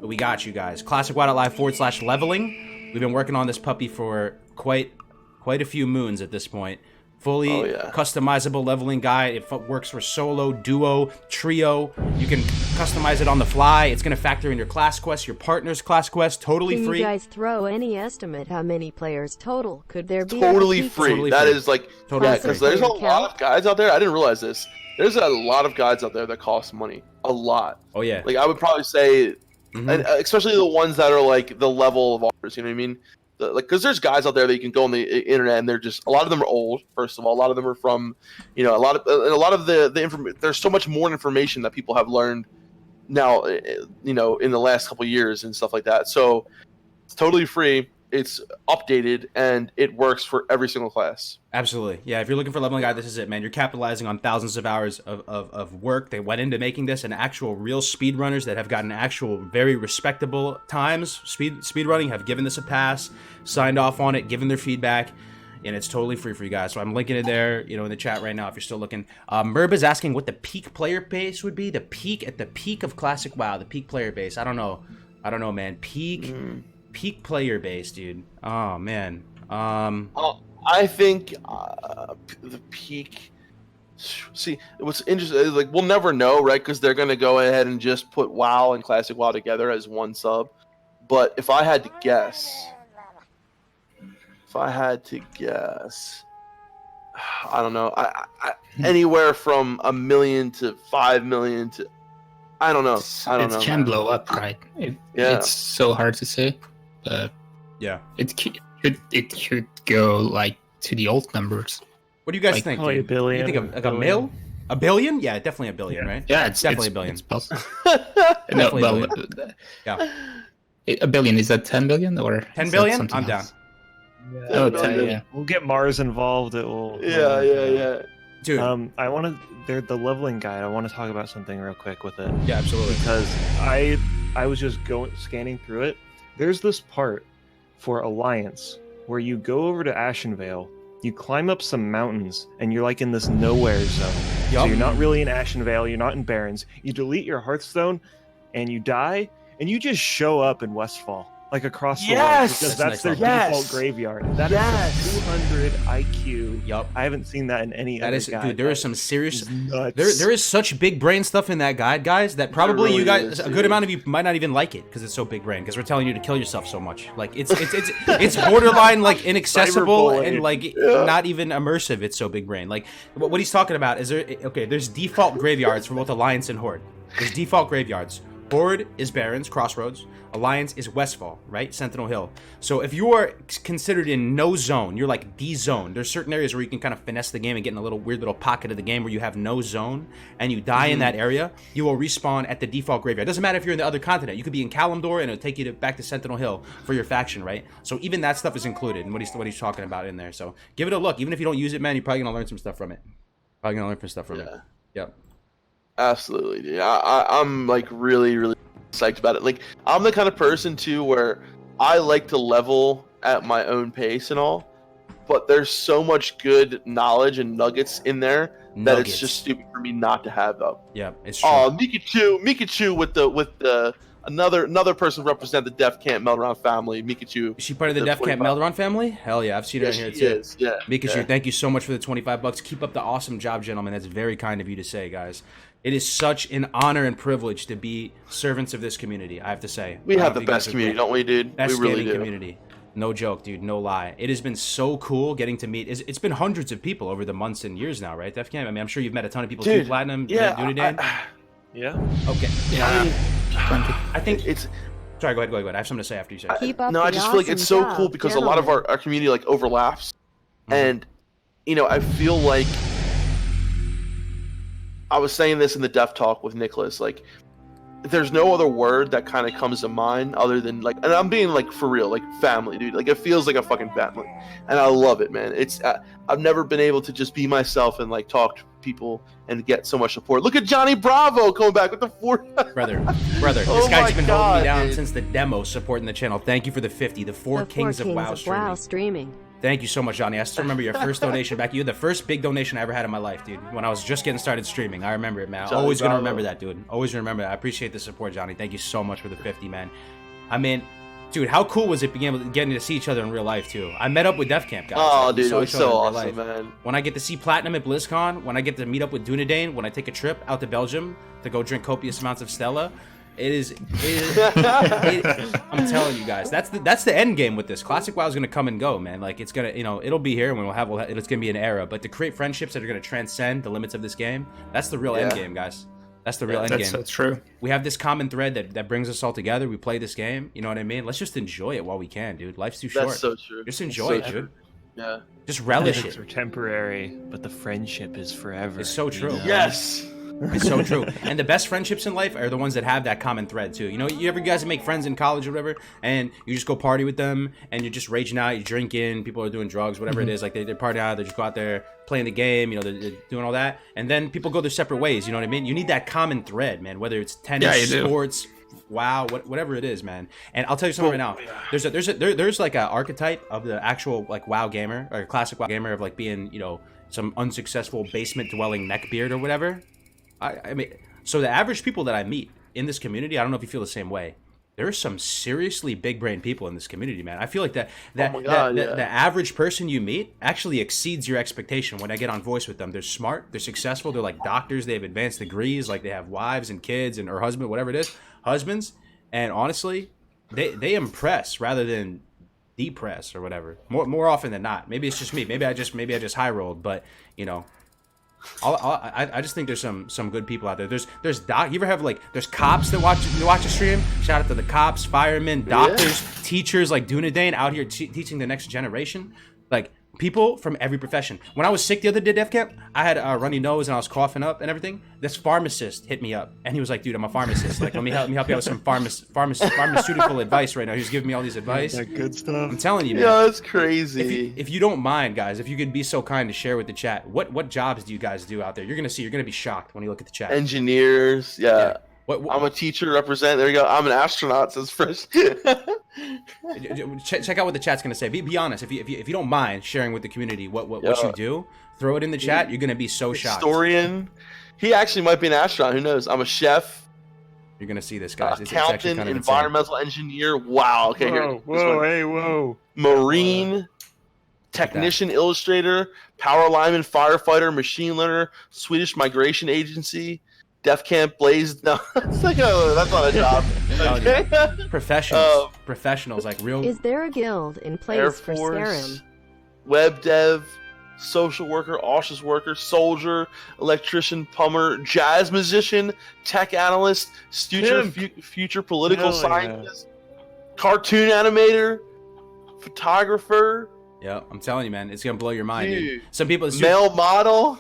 But we got you guys. classicwow.live/leveling. We've been working on this puppy for quite a few moons at this point. Fully customizable leveling guide. It works for solo, duo, trio. You can customize it on the fly. It's going to factor in your class quest, your partner's class quest, totally free. Can you guys throw any estimate how many players total could there be? Totally free. Totally that free. is like, Totally because free. there's a lot of guides out there. I didn't realize this. There's a lot of guides out there that cost money. A lot. Oh, yeah. Like I would probably say, and especially the ones that are like the level of ours, you know what I mean? Because there's guys out there that you can go on the internet and they're just, a lot of them are old. First of all, a lot of them are from, a lot of the information. There's so much more information that people have learned now, in the last couple of years and stuff like that. So it's totally free. It's updated and it works for every single class. Absolutely. Yeah, if you're looking for a leveling guide, this is it, man. You're capitalizing on thousands of hours of work. They went into making this, and actual real speedrunners that have gotten actual very respectable times speedrunning have given this a pass, signed off on it, given their feedback, and it's totally free for you guys. So I'm linking it there, in the chat right now if you're still looking. Merb is asking what the peak player base would be. At the peak of Classic WoW, the peak player base. I don't know, man. Peak player base, dude. Oh man. I think the peak. See, what's interesting is like we'll never know, right? Because they're gonna go ahead and just put WoW and Classic WoW together as one sub. But if I had to guess, I don't know. I anywhere from 1 million to 5 million to, I don't know. It can blow up, right? It's so hard to say. It could go like to the old numbers. What do you guys like think? Probably a billion. You think like a mil? A billion? Yeah, definitely a billion, right? Yeah, it's definitely a billion. It's possible. Definitely no, a billion. Yeah. A billion, is that 10 billion or 10 is billion? that I'm something down. else? Yeah. Oh, 10, yeah. We'll get Mars involved. It will. Yeah. Dude. I want to. They're the leveling guide. I want to talk about something real quick with it. Yeah, absolutely. Because I was just scanning through it. There's this part for Alliance where you go over to Ashenvale, you climb up some mountains, and you're like in this nowhere zone. So you're not really in Ashenvale, you're not in Barrens. You delete your Hearthstone, and you die, and you just show up in Westfall. Like across the world, because that's their default graveyard. That is 200 IQ. Yup. I haven't seen that in any other guide. Dude, there is some serious... nuts. There is such big brain stuff in that guide, guys, that probably really you guys, is, a dude. good amount of you might not even like it, because it's so big brain, because we're telling you to kill yourself so much. Like, it's borderline, like, inaccessible and, like, not even immersive. It's so big brain. Like, what he's talking about is, there's default graveyards for both Alliance and Horde. There's default graveyards. Horde is Barrens, Crossroads. Alliance is Westfall, right? Sentinel Hill. So if you are considered in no zone, you're like D-zone. There's certain areas where you can kind of finesse the game and get in a little weird little pocket of the game where you have no zone and you die in that area, you will respawn at the default graveyard. It doesn't matter if you're in the other continent. You could be in Kalimdor and it'll take you back to Sentinel Hill for your faction, right? So even that stuff is included in what he's talking about in there. So give it a look. Even if you don't use it, man, you're probably going to learn some stuff from it. Yep. Absolutely, dude. I'm like really, really psyched about it. Like, I'm the kind of person too where I like to level at my own pace and all, but there's so much good knowledge and nuggets in there that it's just stupid for me not to have them. Yeah, it's true. Oh, Mikachu with the another person represent the Def Camp Meldoron family. Mikachu. Is she part of the Def Camp Meldoron family? Hell yeah, I've seen her in here too. Yeah. Mikachu, thank you so much for the $25. Keep up the awesome job, gentlemen. That's very kind of you to say, guys. It is such an honor and privilege to be servants of this community, I have to say. We have the best community, don't we, dude? Best we really gaming do. community. No joke, dude. No lie. It has been so cool getting to meet. It's been hundreds of people over the months and years now, right, Def Camp? I mean, I'm sure you've met a ton of people too. Platinum, Dunedain. Yeah. Okay. Yeah. I think it's. Sorry, go ahead. I have something to say after you say it. Keep up No, I the just feel like it's so awesome cool job, because a lot of gentlemen. our community like overlaps, and I feel like I was saying this in the Def Talk with Nicholas. Like, there's no other word that kind of comes to mind other than like, and I'm being like for real, like family, dude. Like, it feels like a fucking family, and I love it, man. It's I've never been able to just be myself and like talk to people and get so much support. Look at Johnny Bravo coming back with the 4. Brother, Oh this guy's my been holding God, me down dude. since the demo supporting the channel. Thank you for the 50. The four Kings of WoW streaming. Thank you so much, Johnny. I still remember your first donation back. You had the first big donation I ever had in my life, dude. When I was just getting started streaming. I remember it, man. I'm always going to remember that, dude. Always remember that. I appreciate the support, Johnny. Thank you so much for the 50, man. I mean, dude, how cool was it getting to see each other in real life, too? I met up with Def Camp, guys. Oh, Like, we dude, saw it was each other so in real awesome, life. man. When I get to see Platinum at BlizzCon, when I get to meet up with Dunedain, when I take a trip out to Belgium to go drink copious amounts of Stella, I'm telling you guys, that's the end game with this. Classic WoW is gonna come and go, man. Like, it's gonna, it'll be here, and it's gonna be an era. But to create friendships that are gonna transcend the limits of this game, that's the real end game, guys. That's the real end game. That's true. We have this common thread that brings us all together. We play this game. You know what I mean? Let's just enjoy it while we can, dude. Life's too short. That's so true. Just enjoy it, dude. Yeah. Just relish Things it. are temporary, but the friendship is forever. It's so true. Yes. It's so true. And the best friendships in life are the ones that have that common thread too. You guys make friends in college or whatever, and you just go party with them, and you're just raging out, you're drinking, people are doing drugs, whatever it is. Like, they're partying out, they just go out there playing the game, they're doing all that, and then people go their separate ways. You know what I mean? You need that common thread, man. Whether it's tennis, sports, WoW, whatever it is, man. And I'll tell you something right now. There's like an archetype of the actual like WoW gamer or classic WoW gamer of like being some unsuccessful basement dwelling neckbeard or whatever. I mean, so the average people that I meet in this community, I don't know if you feel the same way. There are some seriously big-brained people in this community, man. I feel like the average person you meet actually exceeds your expectation when I get on voice with them. They're smart, they're successful, they're like doctors, they have advanced degrees, like they have wives and kids or husband, whatever it is, husbands. And honestly, they impress rather than depress or whatever. More often than not. Maybe it's just me. Maybe I just high rolled, but I just think there's some good people out there. There's you ever have there's cops that watch a stream? Shout out to the cops, firemen, doctors, teachers like Dunedain out here teaching the next generation. Like, people from every profession. When I was sick the other day, Def Camp, I had a runny nose and I was coughing up and everything. This pharmacist hit me up and he was like, "Dude, I'm a pharmacist. Like, let me help you out with some pharmaceutical advice right now." He was giving me all these advice. That good stuff. I'm telling you, man. Yeah, that's crazy. If you don't mind, guys, if you could be so kind to share with the chat, what jobs do you guys do out there? You're gonna be shocked when you look at the chat. Engineers, yeah. What, I'm a teacher to represent. There you go. I'm an astronaut, says Frisk. check out what the chat's gonna say. Be honest. If you don't mind sharing with the community what you do, throw it in the chat. You're gonna be so shocked. Historian. He actually might be an astronaut. Who knows? I'm a chef. You're gonna see this, guys. It's Accountant, actually kind of environmental engineer. Wow. Okay. Whoa. Marine. Technician, illustrator, power lineman, firefighter, machine learner, Swedish migration agency, Def Camp Blaze. No, that's not a job. Okay. Professionals, like real. Is there a guild in Air place for Force, Skyrim? web dev, social worker, office worker, soldier, electrician, plumber, jazz musician, tech analyst, future political scientist, cartoon animator, photographer. Yeah, I'm telling you, man, it's gonna blow your mind, dude. Dude. Some people Male model,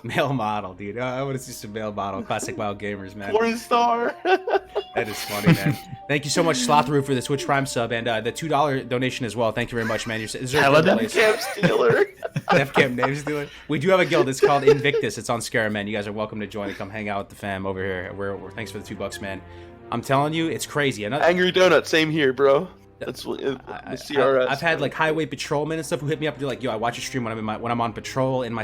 dude. I want to see some male model, classic WoW gamers, man. porn star. That is funny, man. Thank you so much, Slothroot, for the Twitch Prime sub and the $2 donation as well. Thank you very much, man. Is there a Def Camp Stealer. Def Camp name stealer. We do have a guild. It's called Invictus. It's on Skyrim, man. You guys are welcome to join and come hang out with the fam over here. We're thanks for the $2, man. I'm telling you, it's crazy. Angry Donut, same here, bro. That's what the CRS. I've had like highway patrolmen and stuff who hit me up and be like, "Yo, I watch your stream when I'm on patrol in my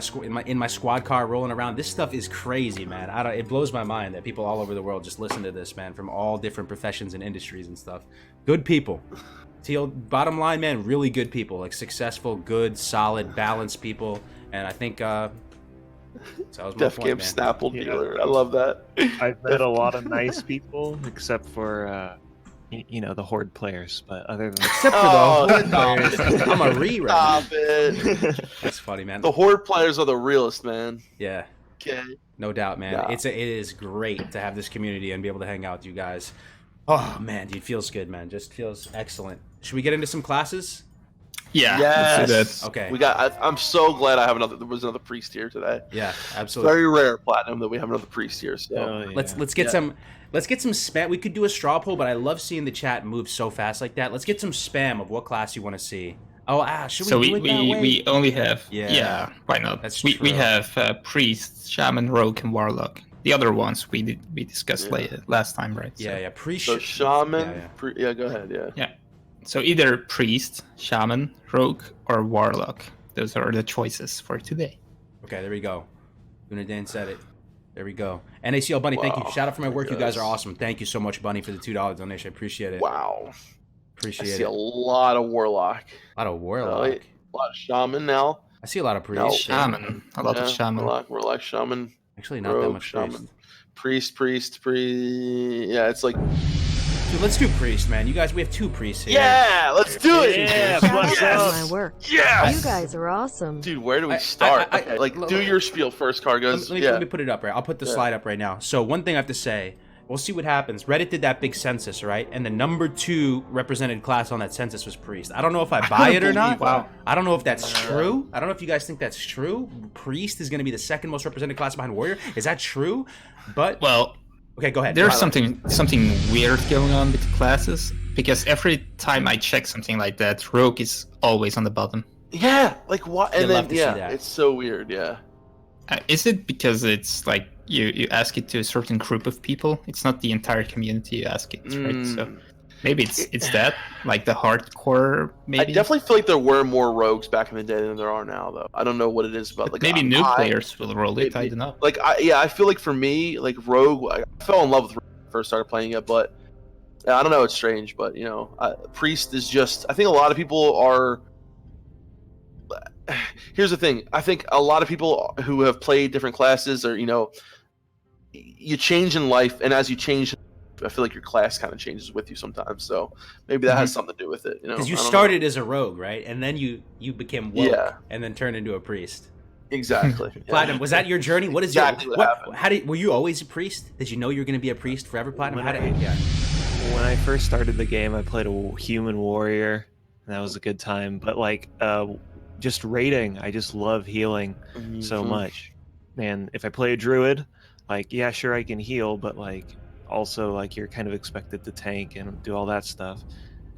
squad car rolling around." This stuff is crazy, man. It blows my mind that people all over the world just listen to this, man, from all different professions and industries and stuff. Good people. Bottom line, man, really good people, like successful, good, solid, balanced people, and I think. So that was my Def point, Camp man. Snapple dealer. I love that. I've met a lot of nice people, except for the Horde players. But other than Except for the Horde players, I'm a re-run. Stop it. That's funny, man. The Horde players are the realest, man. Yeah. Okay. No doubt, man. Yeah. It is great to have this community and be able to hang out with you guys. Oh man, dude, feels good, man. Just feels excellent. Should we get into some classes? Yeah. Yes. Let's do that. Okay. I'm so glad there was another priest here today. Yeah, absolutely. Very rare, Platinum, that we have another priest here. So Let's get some spam. We could do a straw poll, but I love seeing the chat move so fast like that. Let's get some spam of what class you want to see. Oh, should we do it that way? We only have Yeah. why not? That's we true. have priest, shaman, rogue, and warlock. The other ones we discussed last time, right? Yeah. So shaman. Yeah. Go ahead. Yeah. So either priest, shaman, rogue, or warlock. Those are the choices for today. Okay, there we go. Unadan said it. There we go. NACL Bunny, thank you. Shout out for my work. You guys are awesome. Thank you so much, Bunny, for the $2 donation. I appreciate it. Wow. Appreciate I see it. a lot of warlock. A lot of warlock. A lot of shaman now. I see a lot of priest. No. Shaman, a lot of shaman. Warlock, shaman. Actually, not that Rogue, much shaman. priest. Priest. Yeah, it's like. Dude, let's do priest, man. You guys, we have 2 priests here. Yeah, let's do it. Yeah, Shout out what's to up? my work. Yes. You guys are awesome. Dude, where do we start? I- do your spiel first, Cargos. Let me put it up right. I'll put the slide up right now. So one thing I have to say, we'll see what happens. Reddit did that big census, right? And the number 2 represented class on that census was priest. I don't know if I buy it or not. Wow. I don't know if that's true. I don't know if you guys think that's true. Priest is going to be the second most represented class behind warrior. Is that true? But Well, okay, go ahead. there's something weird going on with the classes, because every time I check something like that, rogue is always on the bottom. Yeah, like what? And You'd then love to see that. it's so weird. Yeah. Is it because it's like you ask it to a certain group of people? It's not the entire community you ask it, right? So maybe it's that, like the hardcore. Maybe I definitely feel like there were more rogues back in the day than there are now, though. I don't know what it is about. Like maybe new players will roll it. I don't know. Like I feel like for me, like rogue, I fell in love with rogue when I first started playing it, but I don't know. It's strange, but priest is just. I think a lot of people are. Here's the thing. I think a lot of people who have played different classes are, you change in life, and as you change, I feel like your class kind of changes with you sometimes. So maybe that has something to do with it. Because you started as a rogue, right? And then you became woke, and then turned into a priest. Exactly. Platinum, was that your journey? What is Exactly what happened. were you always a priest? Did you know you were going to be a priest forever, Platinum? When I first started the game, I played a human warrior, and that was a good time. But like just raiding. I just love healing so Mhm. much. Man, if I play a druid, like, yeah, sure, I can heal, but like also like you're kind of expected to tank and do all that stuff.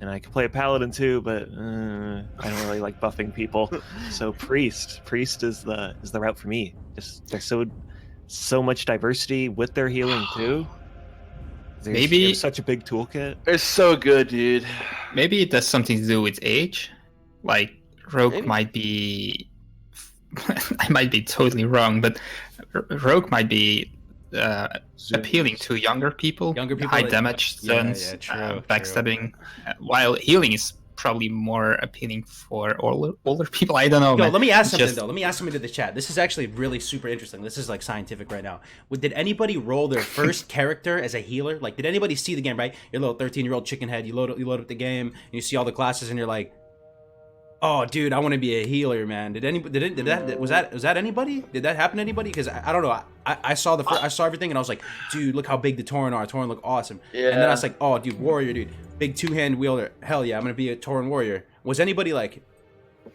And I can play a paladin too, but I don't really like buffing people. So priest is the route for me. Just there's so much diversity with their healing too. They have Maybe such a big toolkit. It's so good, dude. maybe it has something to do with age. Like rogue Maybe. might be, I might be totally wrong, but rogue might be appealing to younger people. Younger people, high like- damage yeah, stuns, true. backstabbing, while healing is probably more appealing for older people. I don't know, Yo, man. let me ask something Just- though. Let me ask something to the chat. This is actually really super interesting. This is like scientific right now. Did anybody roll their first character as a healer? Like, did anybody see the game? Right, your little 13-year-old chicken head. You load up the game and you see all the classes and you're like, oh, dude, I want to be a healer, man. Was that anybody? Did that happen to anybody? Because I don't know. I saw I saw everything and I was like, dude, look how big the Tauren are. Tauren look awesome. Yeah. And then I was like, oh, dude, warrior, dude, big 2-hand wielder. Hell yeah, I'm gonna be a Tauren warrior. Was anybody like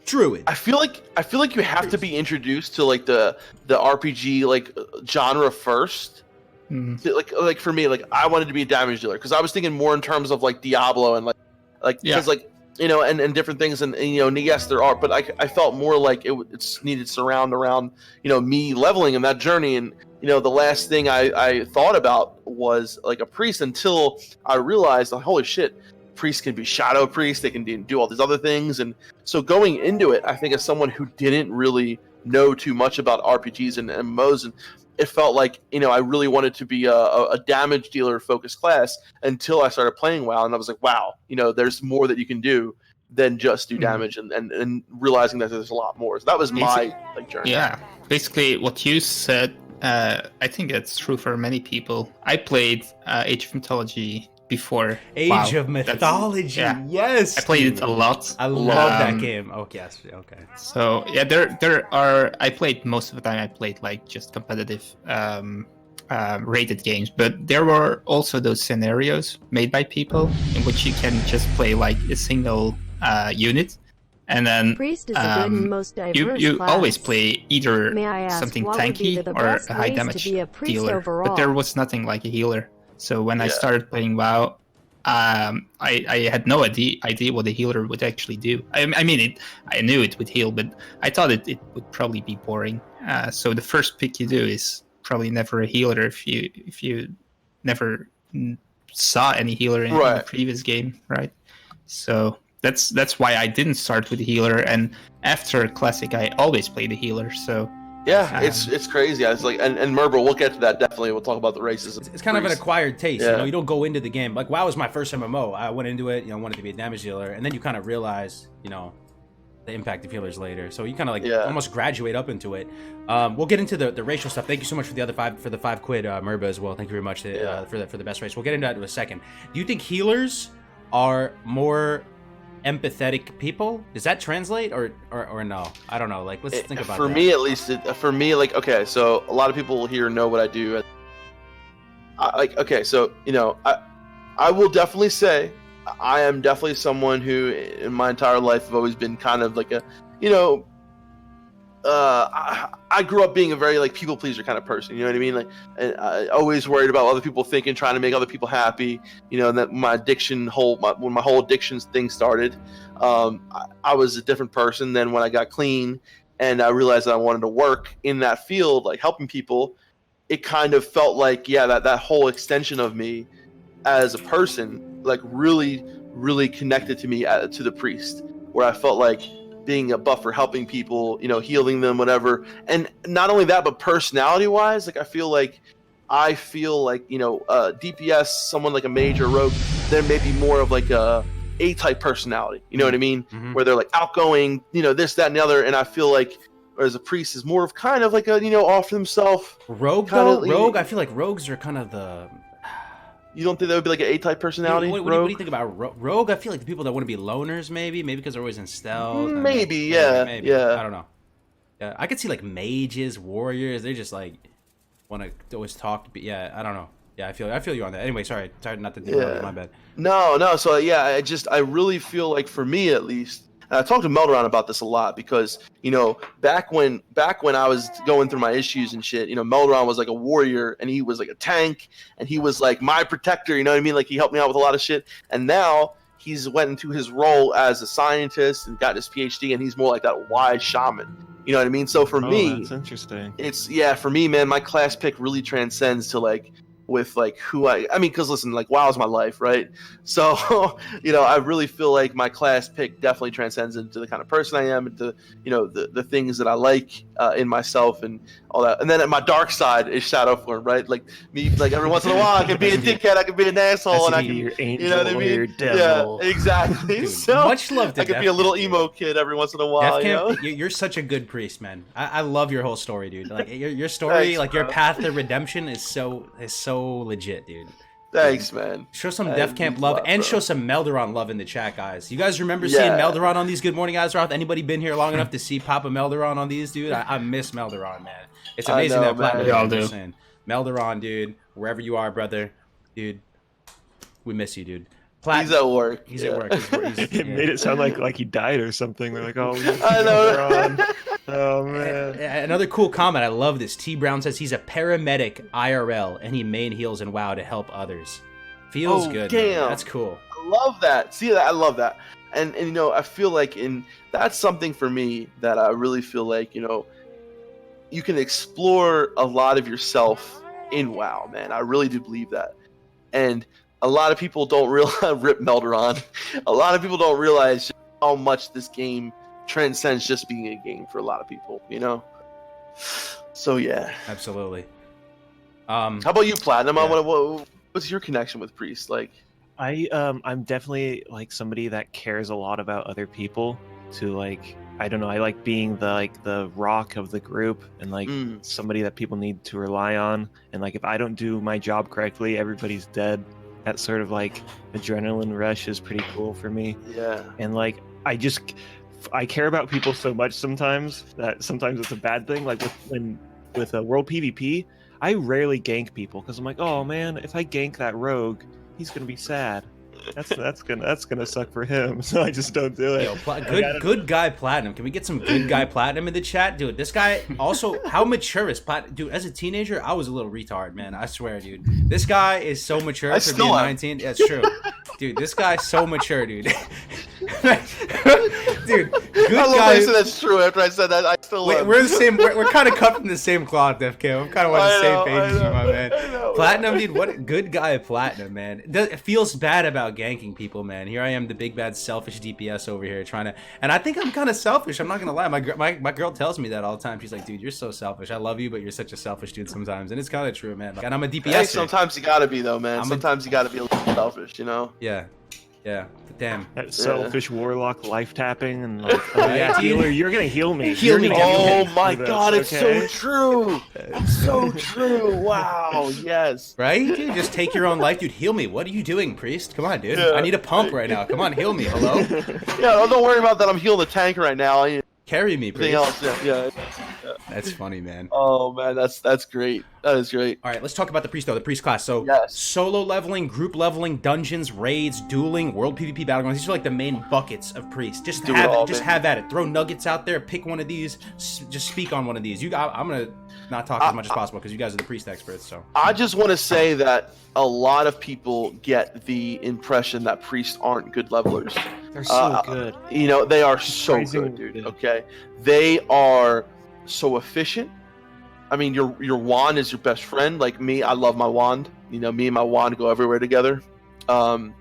druid? I feel like you have to be introduced to like the RPG like genre first. Mhm. Like for me, like I wanted to be a damage dealer because I was thinking more in terms of like Diablo and like Yeah. because like you know and different things and you know yes there are, but I felt more like it's needed to surround around you know me leveling in that journey. And you know the last thing I thought about was like a priest until I realized like, holy shit, priests can be shadow priests, they can do all these other things. And so going into it, I think as someone who didn't really know too much about RPGs and MMOs, and it felt like you know I really wanted to be a damage dealer focused class until I started playing WoW, and I was like, wow, you know, there's more that you can do than just do damage, and realizing that there's a lot more. So that was my like journey. Yeah, basically what you said, I think that's true for many people. I played Age of Mythology before Age WoW. of That's- Mythology. yeah. Yes, I played it dude. a lot. I love that Um, game. Oh yes, okay. So yeah, there are. I played most of the time. I played like just competitive rated games, but there were also those scenarios made by people in which you can just play like a single unit, and then Priest is a good and most diverse you class. always play either May I ask, something what would be tanky the or best a high ways to damage be a priest dealer, overall? but there was nothing like a healer. So when I Yeah. started playing WoW, I had no idea what a healer would actually do. I mean, I knew it would heal, but I thought it would probably be boring. So the first pick you do is probably never a healer if you never saw any healer in the Right. previous game, right? So that's why I didn't start with a healer, and after Classic, I always played a healer. So Yeah, it's crazy. It's like and Merber, we'll get to that definitely. We'll talk about the races. It's kind of an acquired taste. Yeah. You know, you don't go into the game like WoW was my first MMO. I went into it, you know, wanted to be a damage dealer, and then you kind of realize, you know, the impact of healers later. So you kind of like almost graduate up into it. We'll get into the racial stuff. Thank you so much for the other $5 Merba as well. Thank you very much for the best race. We'll get into that in a second. Do you think healers are more empathetic people? Does that translate or no? I don't know. Like, let's think about for that. me at least. For me, like okay, so a lot of people here know what I do. Okay, so you know, I will definitely say I am definitely someone who in my entire life have always been kind of like a, you know, I grew up being a very like people pleaser kind of person. You know what I mean? Like, and I always worried about other people thinking, trying to make other people happy. You know, and that my addiction when my whole addictions thing started, I was a different person than when I got clean, and I realized that I wanted to work in that field, like helping people. It kind of felt like that whole extension of me as a person, like really connected to me to the priest, where I felt like being a buffer, helping people, you know, healing them, whatever. And not only that, but personality wise, like I feel like you know, DPS, someone like a mage or rogue, there may be more of like a type personality, you know what I mean? Mm-hmm. Where they're like outgoing, you know, this, that, and the other. And I feel like whereas a priest is more of kind of like a, you know, off himself. Rogue kinda, though? Rogue, I feel like rogues are kind of the. You don't think that would be like an A-type personality? What do you think about rogue? I feel like the people that want to be loners, maybe because they're always in stealth. Maybe, yeah. I don't know. Yeah, I could see like mages, warriors. They just like want to always talk. Yeah, I don't know. Yeah, I feel you on that. Anyway, sorry not to derail you. My bad. No. So yeah, I really feel like for me at least, And I talked to Melderon about this a lot because, you know, back when I was going through my issues and shit, you know, Melderon was like a warrior and he was like a tank and he was like my protector, you know what I mean? Like he helped me out with a lot of shit. And now he's went into his role as a scientist and got his PhD and he's more like that wise shaman. You know what I mean? So for me, that's interesting. It's for me, man, my class pick really transcends to like with like who I mean, because listen, like WoW's my life, right? So you know, I really feel like my class pick definitely transcends into the kind of person I am, into, you know, the things that I like in myself and all that. And then at my dark side is Shadowform, right? Like me, like every once in a while I can be a dickhead, I can be an asshole, and I can, your angel, you know what I mean? your devil. Yeah, exactly. Dude, So much love to I could be a little emo kid every once in a while. Def You know? Camp, you're such a good priest, man. I love your whole story, dude. Like your story, Thanks, like bro. your path to redemption is so legit, dude. Thanks, man. Show some Hey, Def Camp means a love lot, and bro. show some Melderon love in the chat, guys. You guys remember seeing Yeah. Melderon on these Good Morning Azeroth? Anybody been here long enough to see Papa Melderon on these, dude? I miss Melderon, man. It's I amazing know, that man. Platinum We all is do. saying. Melderon, dude, wherever you are, brother, dude, we miss you, dude. He's at work. He's Yeah. at work. He's- It made it sound like he died or something. They're like, oh, I know. Oh man. Another cool comment. I love this. T Brown says he's a paramedic IRL and he main heals in WoW to help others. Feels Oh, good. Man. damn. That's cool. I love that. See that? I love that. And you know, I feel like that's something for me that I really feel like, you know, you can explore a lot of yourself in WoW, man. I really do believe that. And a lot of people don't realize rip Melderon. A lot of people don't realize how much this game transcends just being a game for a lot of people, you know? So yeah. Absolutely. How about you, Platinum? Yeah. What's your connection with Priest like? I'm definitely like somebody that cares a lot about other people. To like, I don't know, I like being the rock of the group and like somebody that people need to rely on. And like if I don't do my job correctly, everybody's dead. That sort of like adrenaline rush is pretty cool for me. Yeah. And like I care about people so much sometimes that sometimes it's a bad thing. Like with a world PvP, I rarely gank people because I'm like, oh man, if I gank that rogue, he's gonna be sad. That's gonna suck for him. So I just don't do it. Yo, good guy Platinum. Can we get some good guy Platinum in the chat, dude? This guy also, how mature is Platinum? Dude, as a teenager, I was a little retard, man. I swear, dude. This guy is so mature for being 19. That's true, dude. This guy's so mature, dude. Dude, good I love guy. that you said that's true. After I said that, I still love. We're the same. We're kind of cut from the same cloth, Def Cam. I'm kind of on the same page as you, my man. I know. Platinum, dude, what a good guy, Platinum, man. It feels bad about ganking people, man. Here I am, the big bad selfish DPS over here trying to, and I think I'm kind of selfish. I'm not gonna lie. My girl tells me that all the time. She's like, dude, you're so selfish. I love you, but you're such a selfish dude sometimes, and it's kind of true, man. And I'm a DPS. Hey, sometimes you gotta be though, man. Sometimes you gotta be a little selfish, you know. Yeah. Damn. That selfish warlock life tapping and like, oh Right, yeah, dude. healer, you're gonna heal me. Heal You're me, gonna dude. heal Oh me my through god, this, it's okay? so true. It's so true. Wow. Yes. Right, dude? Just take your own life, dude. Heal me. What are you doing, priest? Come on, dude. Yeah. I need a pump right now. Come on, heal me. Hello? Yeah. Don't worry about that. I'm healing the tank right now. Carry me, Everything priest. else. Yeah. That's funny, man. Oh man, that's great. That is great. All right, let's talk about the priest, though. The priest class. So, Yes. solo leveling, group leveling, dungeons, raids, dueling, world PvP battlegrounds. These are like the main buckets of priest. Just Do it all, baby. have at it. Throw nuggets out there. Pick one of these. Just speak on one of these. I'm gonna not talk as much as possible because you guys are the priest experts. So I just want to say that a lot of people get the impression that priests aren't good levelers. They're so good. You know, they are so Surprisingly good, dude. good. Okay, they are so efficient. I mean, your wand is your best friend. Like me, I love my wand. You know, me and my wand go everywhere together. I'm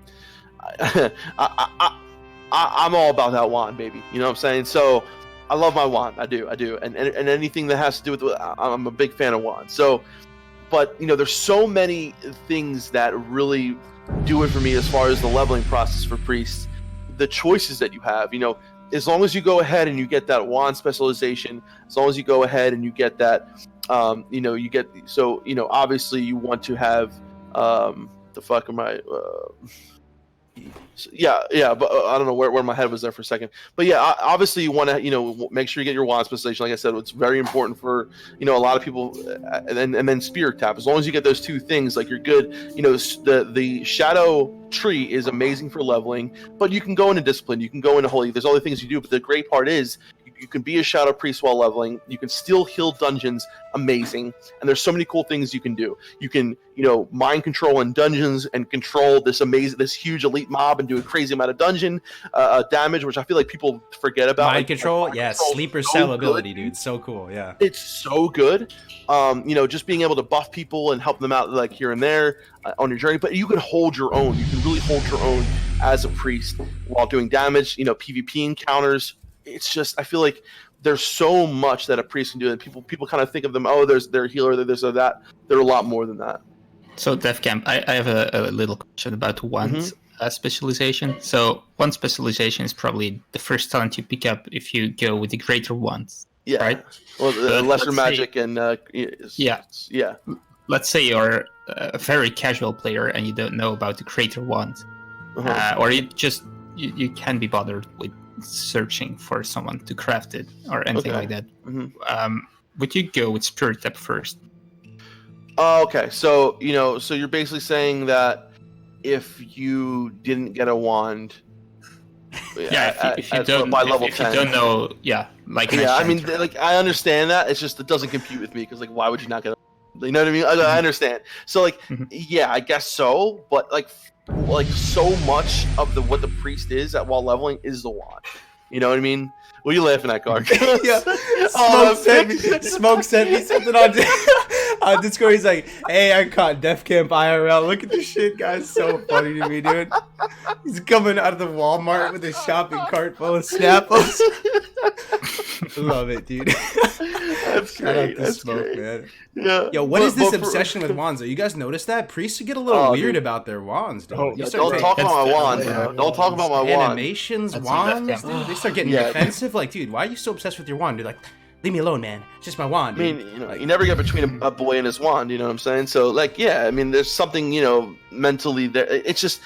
all about that wand, baby. You know what I'm saying? So I love my wand. I do. And anything that has to do with, I'm a big fan of wands. So, but you know, there's so many things that really do it for me as far as the leveling process for priests. The choices that you have, you know, as long as you go ahead and you get that wand specialization, as long as you go ahead and you get that, you know, you get, so, you know, obviously you want to have, the fuck am I, Yeah, but I don't know where my head was there for a second. But yeah, obviously you want to, make sure you get your wand specialization. Like I said, it's very important for, a lot of people, and then Spirit Tap. As long as you get those two things, like you're good. The Shadow Tree is amazing for leveling, but you can go into Discipline, you can go into Holy. There's other things you do, but the great part is you can be a Shadow Priest while leveling. You can still heal dungeons, amazing. And there's so many cool things you can do. You can, mind control in dungeons and control this huge elite mob and do a crazy amount of dungeon damage, which I feel like people forget about. Mind control, sleeper cell ability, dude. So cool, yeah. It's so good. Just being able to buff people and help them out like here and there on your journey. But you can hold your own. You can really hold your own as a priest while doing damage. PvP encounters. It's just, I feel like there's so much that a priest can do, and people kind of think of them, they're a healer, they're this or that. They're a lot more than that. So DevCamp, I have a little question about wand specialization. So one specialization is probably the first talent you pick up if you go with the greater wands. Yeah. Right? Well, lesser magic and yeah. Let's say you're a very casual player and you don't know about the greater wand, or you can't be bothered with searching for someone to craft it or anything like that. Would you go with Spirit Tap first? Okay, so so you're basically saying that if you didn't get a wand, if you don't by level if 10, you don't know, I mean, I understand that. It's just it doesn't compute with me because why would you not get a? You know what I mean? I understand. So I guess so, but so much of what the priest is at while leveling is the wand. You know what I mean? What are you laughing at, Garg? Smoke sent me something on Discord. He's like, "Hey, I caught DefCamp IRL. Look at this shit, guys. So funny to me, dude. He's coming out of the Walmart with a shopping cart full of Snapples. Love it, dude. That's great. That's Smoke, great. man. Yeah. Yo, what is this obsession with wands? Though? You guys notice that priests get a little weird about their wands, dude. Don't talk about my wand, bro. Don't talk about my wand. Animations, wands, dude. They start getting defensive. Dude, why are you so obsessed with your wand, dude? Leave me alone, man. It's just my wand, dude. I mean, you never get between a boy and his wand, you know what I'm saying? So, I mean, there's something, mentally there. It's just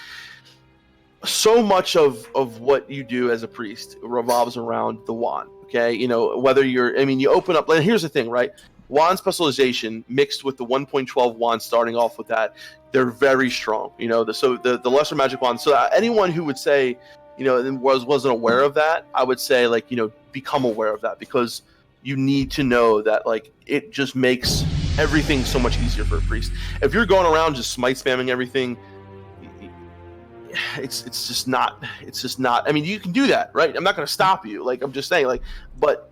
so much of what you do as a priest revolves around the wand, okay? Whether you open up, and here's the thing, right? Wand specialization mixed with the 1.12 wand starting off with that, they're very strong, the lesser magic wand. So anyone who would say, wasn't aware of that, I would say become aware of that, because you need to know that it just makes everything so much easier for a priest. If you're going around just smite spamming everything, it's just not. I mean, you can do that, right? I'm not going to stop you. I'm just saying, but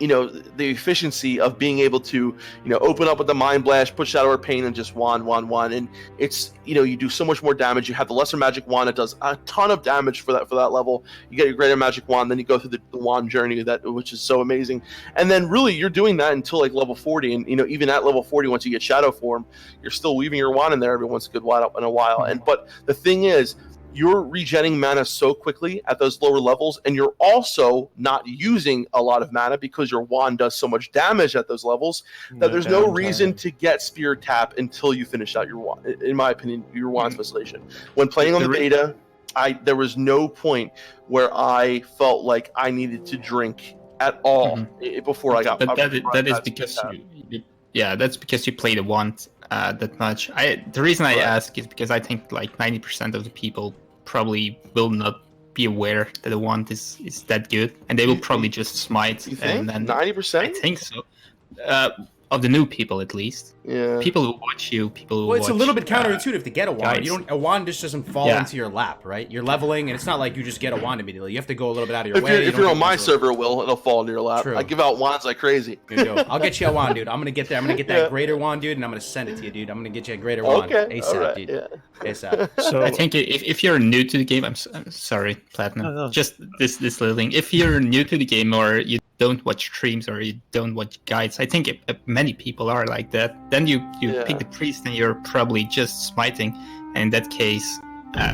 the efficiency of being able to, open up with the Mind Blast, put Shadow or Pain, and just wand, and it's, you do so much more damage. You have the lesser magic wand that does a ton of damage for that level. You get your greater magic wand, then you go through the wand journey, which is so amazing. And then really you're doing that until level 40, and even at level 40, once you get Shadow form, you're still weaving your wand in there every once in a while. And but the thing is, you're regenning mana so quickly at those lower levels, and you're also not using a lot of mana because your wand does so much damage at those levels that there's no reason to get Spirit Tap until you finish out your wand. In my opinion, your wand specialization. When playing on the beta, there was no point where I felt like I needed to drink at all before I got. But that is because that's because you play the wand that much. The reason I ask is because I think 90% of the people probably will not be aware that the wand is that good, and they will probably just smite. You think? And then 90%? I think so. Of the new people, at least. Yeah. People who watch you, it's a little bit counterintuitive to get a wand. A wand just doesn't fall into your lap, right? You're leveling, and it's not like you just get a wand immediately. You have to go a little bit out of your way. If you're on my server, it'll fall into your lap. True. I give out wands like crazy. I'll get you a wand, dude. I'm gonna get there. I'm gonna get that greater wand, dude, and I'm gonna send it to you, dude. I'm gonna get you a greater wand ASAP, dude. Yeah. ASAP. So I think if you're new to the game, I'm sorry, Platinum. No. Just this little thing. If you're new to the game, or you don't watch streams, or you don't watch guides, I think many people are like that. Then you pick the priest, and you're probably just smiting, and in that case,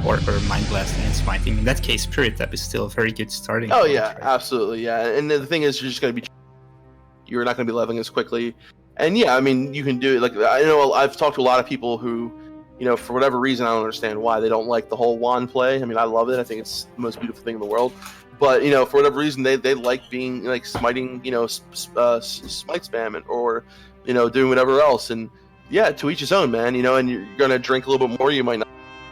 or mind blasting and smiting. In that case, Spirit Tap is still a very good starting point, right? Absolutely, yeah. And the thing is, you're not going to be leveling as quickly. And I mean, you can do it. I know I've talked to a lot of people who, for whatever reason, I don't understand why they don't like the whole wand play. I mean, I love it. I think it's the most beautiful thing in the world. But for whatever reason, they like being like smiting, smite spam or doing whatever else. And yeah, to each his own, man. And you're gonna drink a little bit more. You might not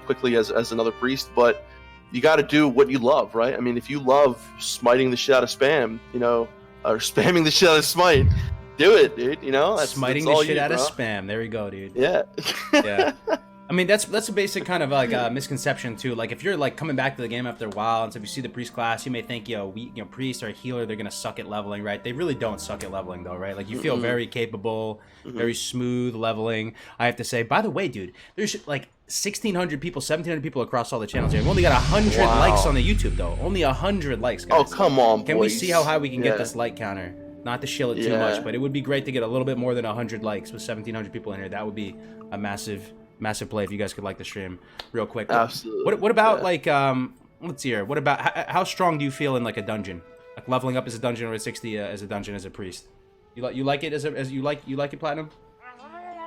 quickly as another priest, but you got to do what you love, right? I mean, if you love smiting the shit out of spam, or spamming the shit out of smite, do it, dude. Smiting the shit out of spam. There we go, dude. Yeah. Yeah. I mean, that's a basic kind of like misconception too. Like if you're like coming back to the game after a while, and so if you see the priest class, you may think, priest or healer, they're gonna suck at leveling, right? They really don't suck at leveling though, right? Like you feel very capable, very smooth leveling. I have to say, by the way, dude, there's like 1,600 people, 1,700 people across all the channels here. We've only got 100 likes on the YouTube though. Only 100 likes, guys. Oh, come on, Can boys. we see how high we can get this like counter? Not to shill it too much, but it would be great to get a little bit more than 100 likes with 1,700 people in here. That would be a massive play if you guys could like the stream real quick. Absolutely. What about like let's see here. What about how strong do you feel in like a dungeon? Like leveling up as a dungeon or a 60 as a dungeon as a priest? You like it as you like it, Platinum?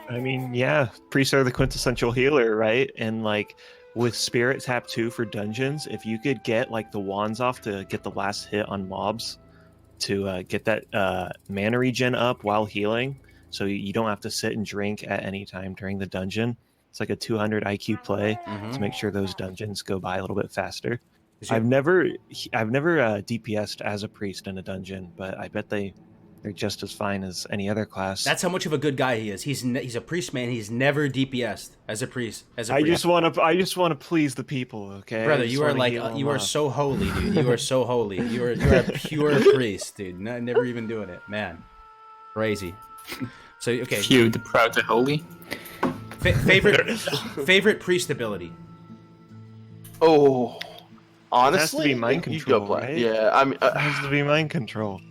I mean, yeah, priests are the quintessential healer, right? And like with Spirit Tap 2 for dungeons, if you could get like the wands off to get the last hit on mobs to get that mana regen up while healing, so you don't have to sit and drink at any time during the dungeon. It's like a 200 IQ play to make sure those dungeons go by a little bit faster. I've never DPS'd as a priest in a dungeon, but I bet they're just as fine as any other class. That's how much of a good guy he is. He's a priest, man. He's never DPS'd as a priest. I just want to please the people, okay? Brother, you are like you are so holy, dude. You are so holy. You're a pure priest, dude. Never even doing it, man. Crazy. So okay. Few, the proud, the holy. Favorite priest ability. Oh, honestly, it has to be mind control, you go play. right? Yeah, I mean, It has to be mind control.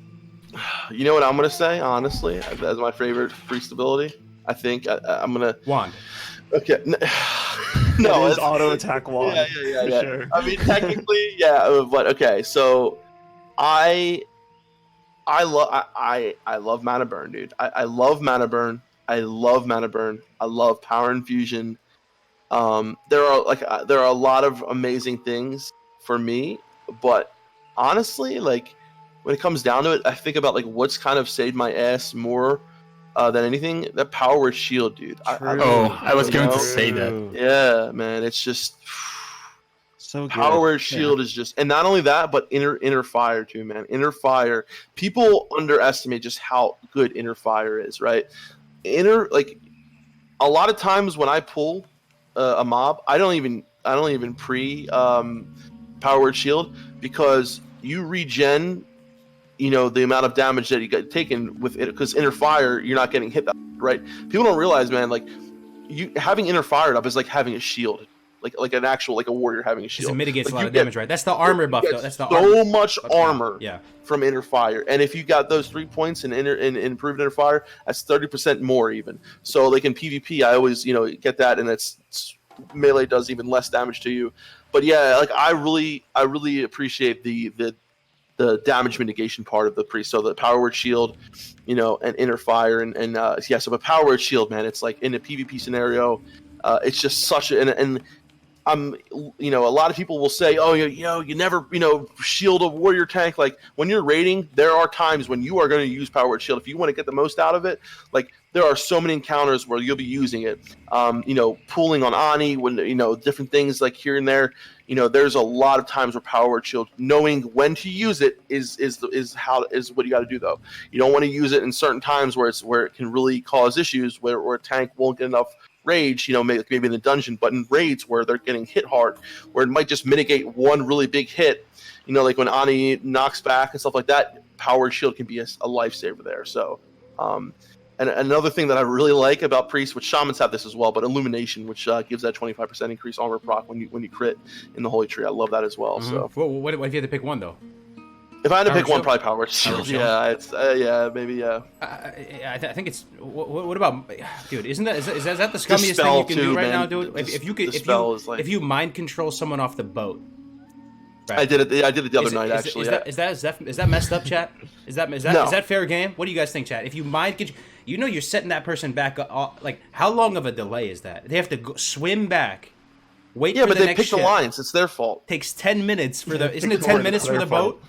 You know what I'm gonna say? Honestly, as my favorite priest ability, I think I'm gonna Wand. Okay. No, it's auto attack wand. Yeah. Sure. I mean, technically, yeah, but okay. So, I love mana burn, dude. I love mana burn. I love mana burn. I love power infusion. There are a lot of amazing things for me, but honestly, like when it comes down to it, I think about like what's kind of saved my ass more than anything. That power word shield, dude. I was going to say that. Yeah, man, it's just so good. Power word shield is just, and not only that, but inner fire too, man. Inner fire. People underestimate just how good inner fire is, right? Like a lot of times when I pull a mob, I don't even pre power word shield, because you regen, the amount of damage that you got taken with it, because inner fire, you're not getting hit that, right? People don't realize, man, like you having inner fired up is like having a shield, like an actual, like a warrior having a shield. It mitigates a lot of damage, right? That's the armor buff, though. That's the so armor. much armor, yeah, from inner fire, and if you got those 3 points in improved inner fire, that's 30% more even. So like in PvP, I always get that, and it's melee does even less damage to you. But yeah, like I really appreciate the damage mitigation part of the priest. So the power word shield, and inner fire, and yeah. So the power word shield, man, it's like in a PvP scenario, it's just such and a lot of people will say, oh, you never, shield a warrior tank. Like when you're raiding, there are times when you are going to use power word shield if you want to get the most out of it. Like there are so many encounters where you'll be using it, pulling on Ani, when different things like here and there. There's a lot of times where power word shield, knowing when to use it is what you got to do though. You don't want to use it in certain times where it can really cause issues, where a tank won't get enough rage, maybe in the dungeon, but in raids where they're getting hit hard, where it might just mitigate one really big hit, like when Ani knocks back and stuff like that, power shield can be a lifesaver there. So, and another thing that I really like about priests, which shamans have this as well, but illumination, which gives that 25% increased armor proc when you crit in the holy tree. I love that as well. Mm-hmm. So, what if you had to pick one though? If I had to Power pick one, shield? probably power shield. Yeah, it's maybe. I think it's. What about, dude? Is that the scummiest spell thing you can too, do right man. now, dude? If you mind control someone off the boat. Right. I did it the other night, actually. Is that messed up, chat? Is that fair game? What do you guys think, chat? If you mind, you know you're setting that person back like how long of a delay is that? They have to swim back, wait for but the they next picked the ship. lines. It's their fault. Takes 10 minutes for the isn't pick it the 10 line, minutes it's for their the boat?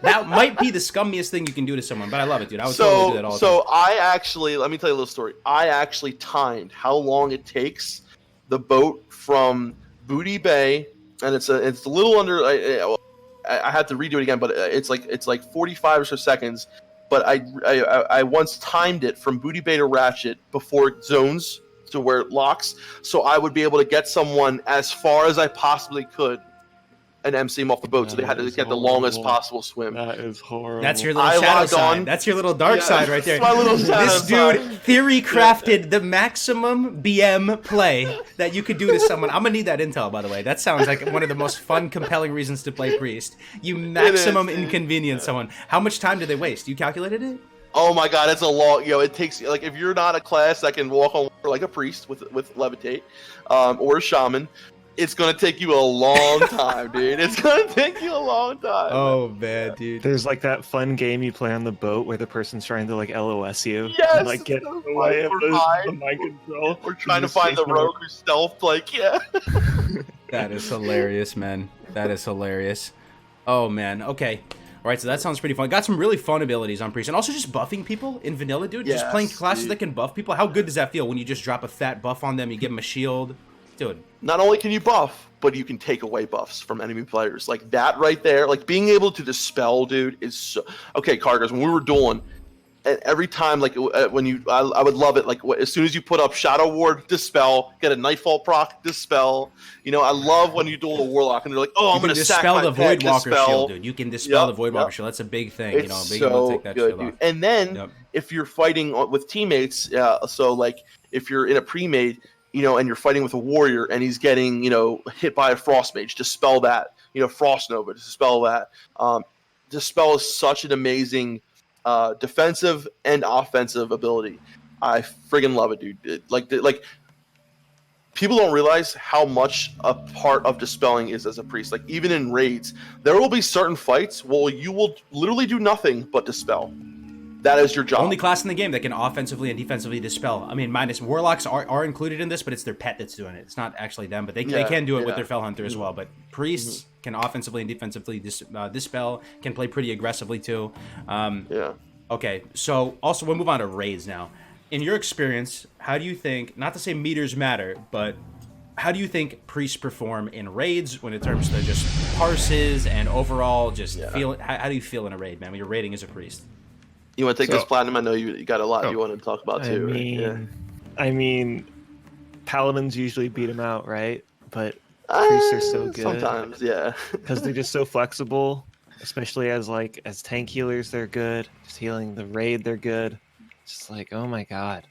That might be the scummiest thing you can do to someone, but I love it, dude. I would totally do that all the time. So I actually, let me tell you a little story. I actually timed how long it takes the boat from Booty Bay, and it's a little under. I had to redo it again, but it's like 45 or so seconds. But I once timed it from Booty Bay to Ratchet before it zones to where it locks, so I would be able to get someone as far as I possibly could and MC him off the boat. So they had to get the longest possible swim. That is horrible. That's your little shadow side. That's your little dark side right there. My little shadow this dude side. theory crafted the maximum BM play that you could do to someone. I'm gonna need that intel, by the way. That sounds like one of the most fun, compelling reasons to play Priest. You maximum inconvenience someone. How much time did they waste? You calculated it? Oh my god, it's a long. It takes like if you're not a class that can walk on water like a priest with levitate, or a shaman. It's gonna take you a long time, dude. It's gonna take you a long time. Oh man, dude. There's like that fun game you play on the boat where the person's trying to like LOS you. Yes, And, like get away of the mind control. We're trying to find the rogue who's stealthed. Like, yeah. That is hilarious, man. That is hilarious. Oh man. Okay. All right, so that sounds pretty fun. Got some really fun abilities on Priest, and also just buffing people in vanilla, dude. Just playing classes that can buff people. How good does that feel when you just drop a fat buff on them? You give them a shield. Dude. Not only can you buff, but you can take away buffs from enemy players. Like that right there, like being able to dispel, dude, is so... Okay, Cargos, when we were dueling, and every time, like when you, I would love it. Like as soon as you put up Shadow Ward, dispel, get a Nightfall proc, dispel. You know, I love when you duel a Warlock and they're like, oh, I'm going to sack my dispel the Voidwalker dispel. shield, dude. You can dispel the Voidwalker shield. That's a big thing. It's you know, big so take that good, shield dude. off. And then if you're fighting with teammates, so like if you're in a pre-made, you know, and you're fighting with a warrior and he's getting, you know, hit by a frost mage, dispel that, you know, frost nova, dispel that. Dispel is such an amazing defensive and offensive ability. I friggin' love it, dude. Like people don't realize how much a part of dispelling is as a priest. Like even in raids, there will be certain fights where you will literally do nothing but dispel. That is your job. Only class in the game that can offensively and defensively dispel. I mean, minus Warlocks are included in this, but it's their pet that's doing it. It's not actually them, but they can do it with their Fell Hunter as well. But Priests can offensively and defensively dispel, can play pretty aggressively too. Okay, so also we'll move on to raids now. In your experience, how do you think, not to say meters matter, but how do you think Priests perform in raids when it comes to just parses and overall just feel? How do you feel in a raid, man, when you're raiding as a Priest? You want to take this Platinum? I know you got a lot you want to talk about too. I mean, Paladins usually beat them out, right? But Priests are so good. Sometimes, because they're just so flexible. Especially as tank healers, they're good. Just healing the raid, they're good. Just like, oh my god,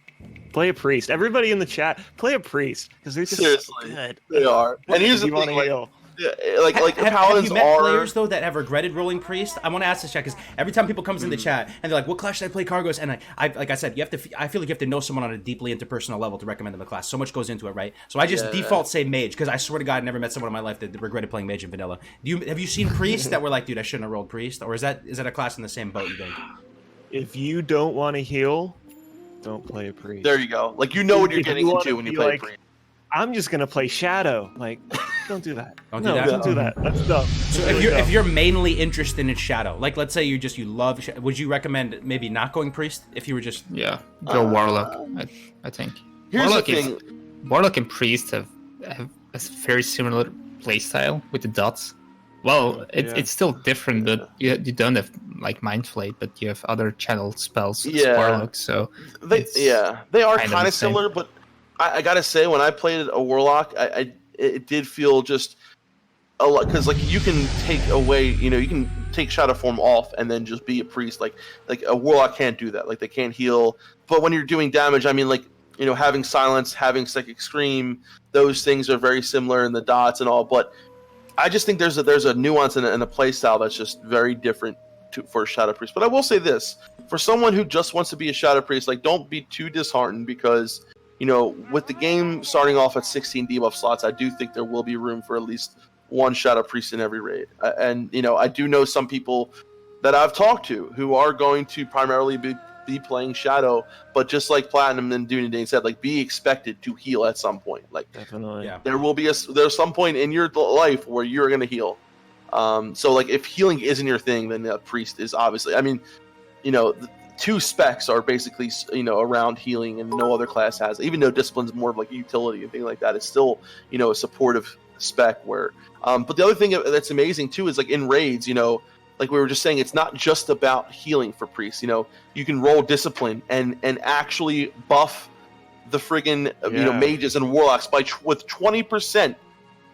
play a Priest. Everybody in the chat, play a Priest because they're just so good. They are. And here's the thing, heal. Have you met players though that have regretted rolling Priest? I want to ask this chat because every time people comes in the chat and they're like, "What class should I play, Cargos?" And like I said, I feel like you have to know someone on a deeply interpersonal level to recommend them a class. So much goes into it, right? So I just default say Mage because I swear to God, I never met someone in my life that regretted playing Mage in vanilla. Have you seen Priest that were like, "Dude, I shouldn't have rolled Priest," or is that a class in the same boat? You think? If you don't want to heal, don't play a Priest. There you go. Like you know what you're getting into when you play a Priest. I'm just gonna play Shadow. Like, don't do that. Don't do that. That's dumb. So if you're mainly interested in Shadow, like let's say you love, would you recommend maybe not going Priest if you were just go Warlock? I think Warlock and Priest have a very similar playstyle with the dots. Well, it's still different, but you don't have like Mind Flayed, but you have other channel spells as Warlock. So they are kind of similar, but. I gotta say, when I played a Warlock, it did feel just a lot because like you can take away, you know, you can take Shadow Form off and then just be a Priest. Like a Warlock can't do that. Like they can't heal. But when you're doing damage, I mean, like you know, having Silence, having Psychic Scream, those things are very similar in the dots and all. But I just think there's a nuance and a play style that's just very different for a Shadow Priest. But I will say this: for someone who just wants to be a Shadow Priest, like don't be too disheartened because. You know, with the game starting off at 16 debuff slots, I do think there will be room for at least one Shadow Priest in every raid. And, you know, I do know some people that I've talked to who are going to primarily be be playing Shadow, but just like Platinum and Duny said, like be expected to heal at some point. Like Definitely. Yeah. there's some point in your life where you're gonna heal. So like if healing isn't your thing, then Priest is obviously. I mean, the two specs are basically around healing, and no other class has. Even though Discipline's more of like utility and things like that, it's still a supportive spec. Where, but the other thing that's amazing too is like in raids, like we were just saying, it's not just about healing for Priests. You can roll Discipline and actually buff the friggin' mages and warlocks with 20%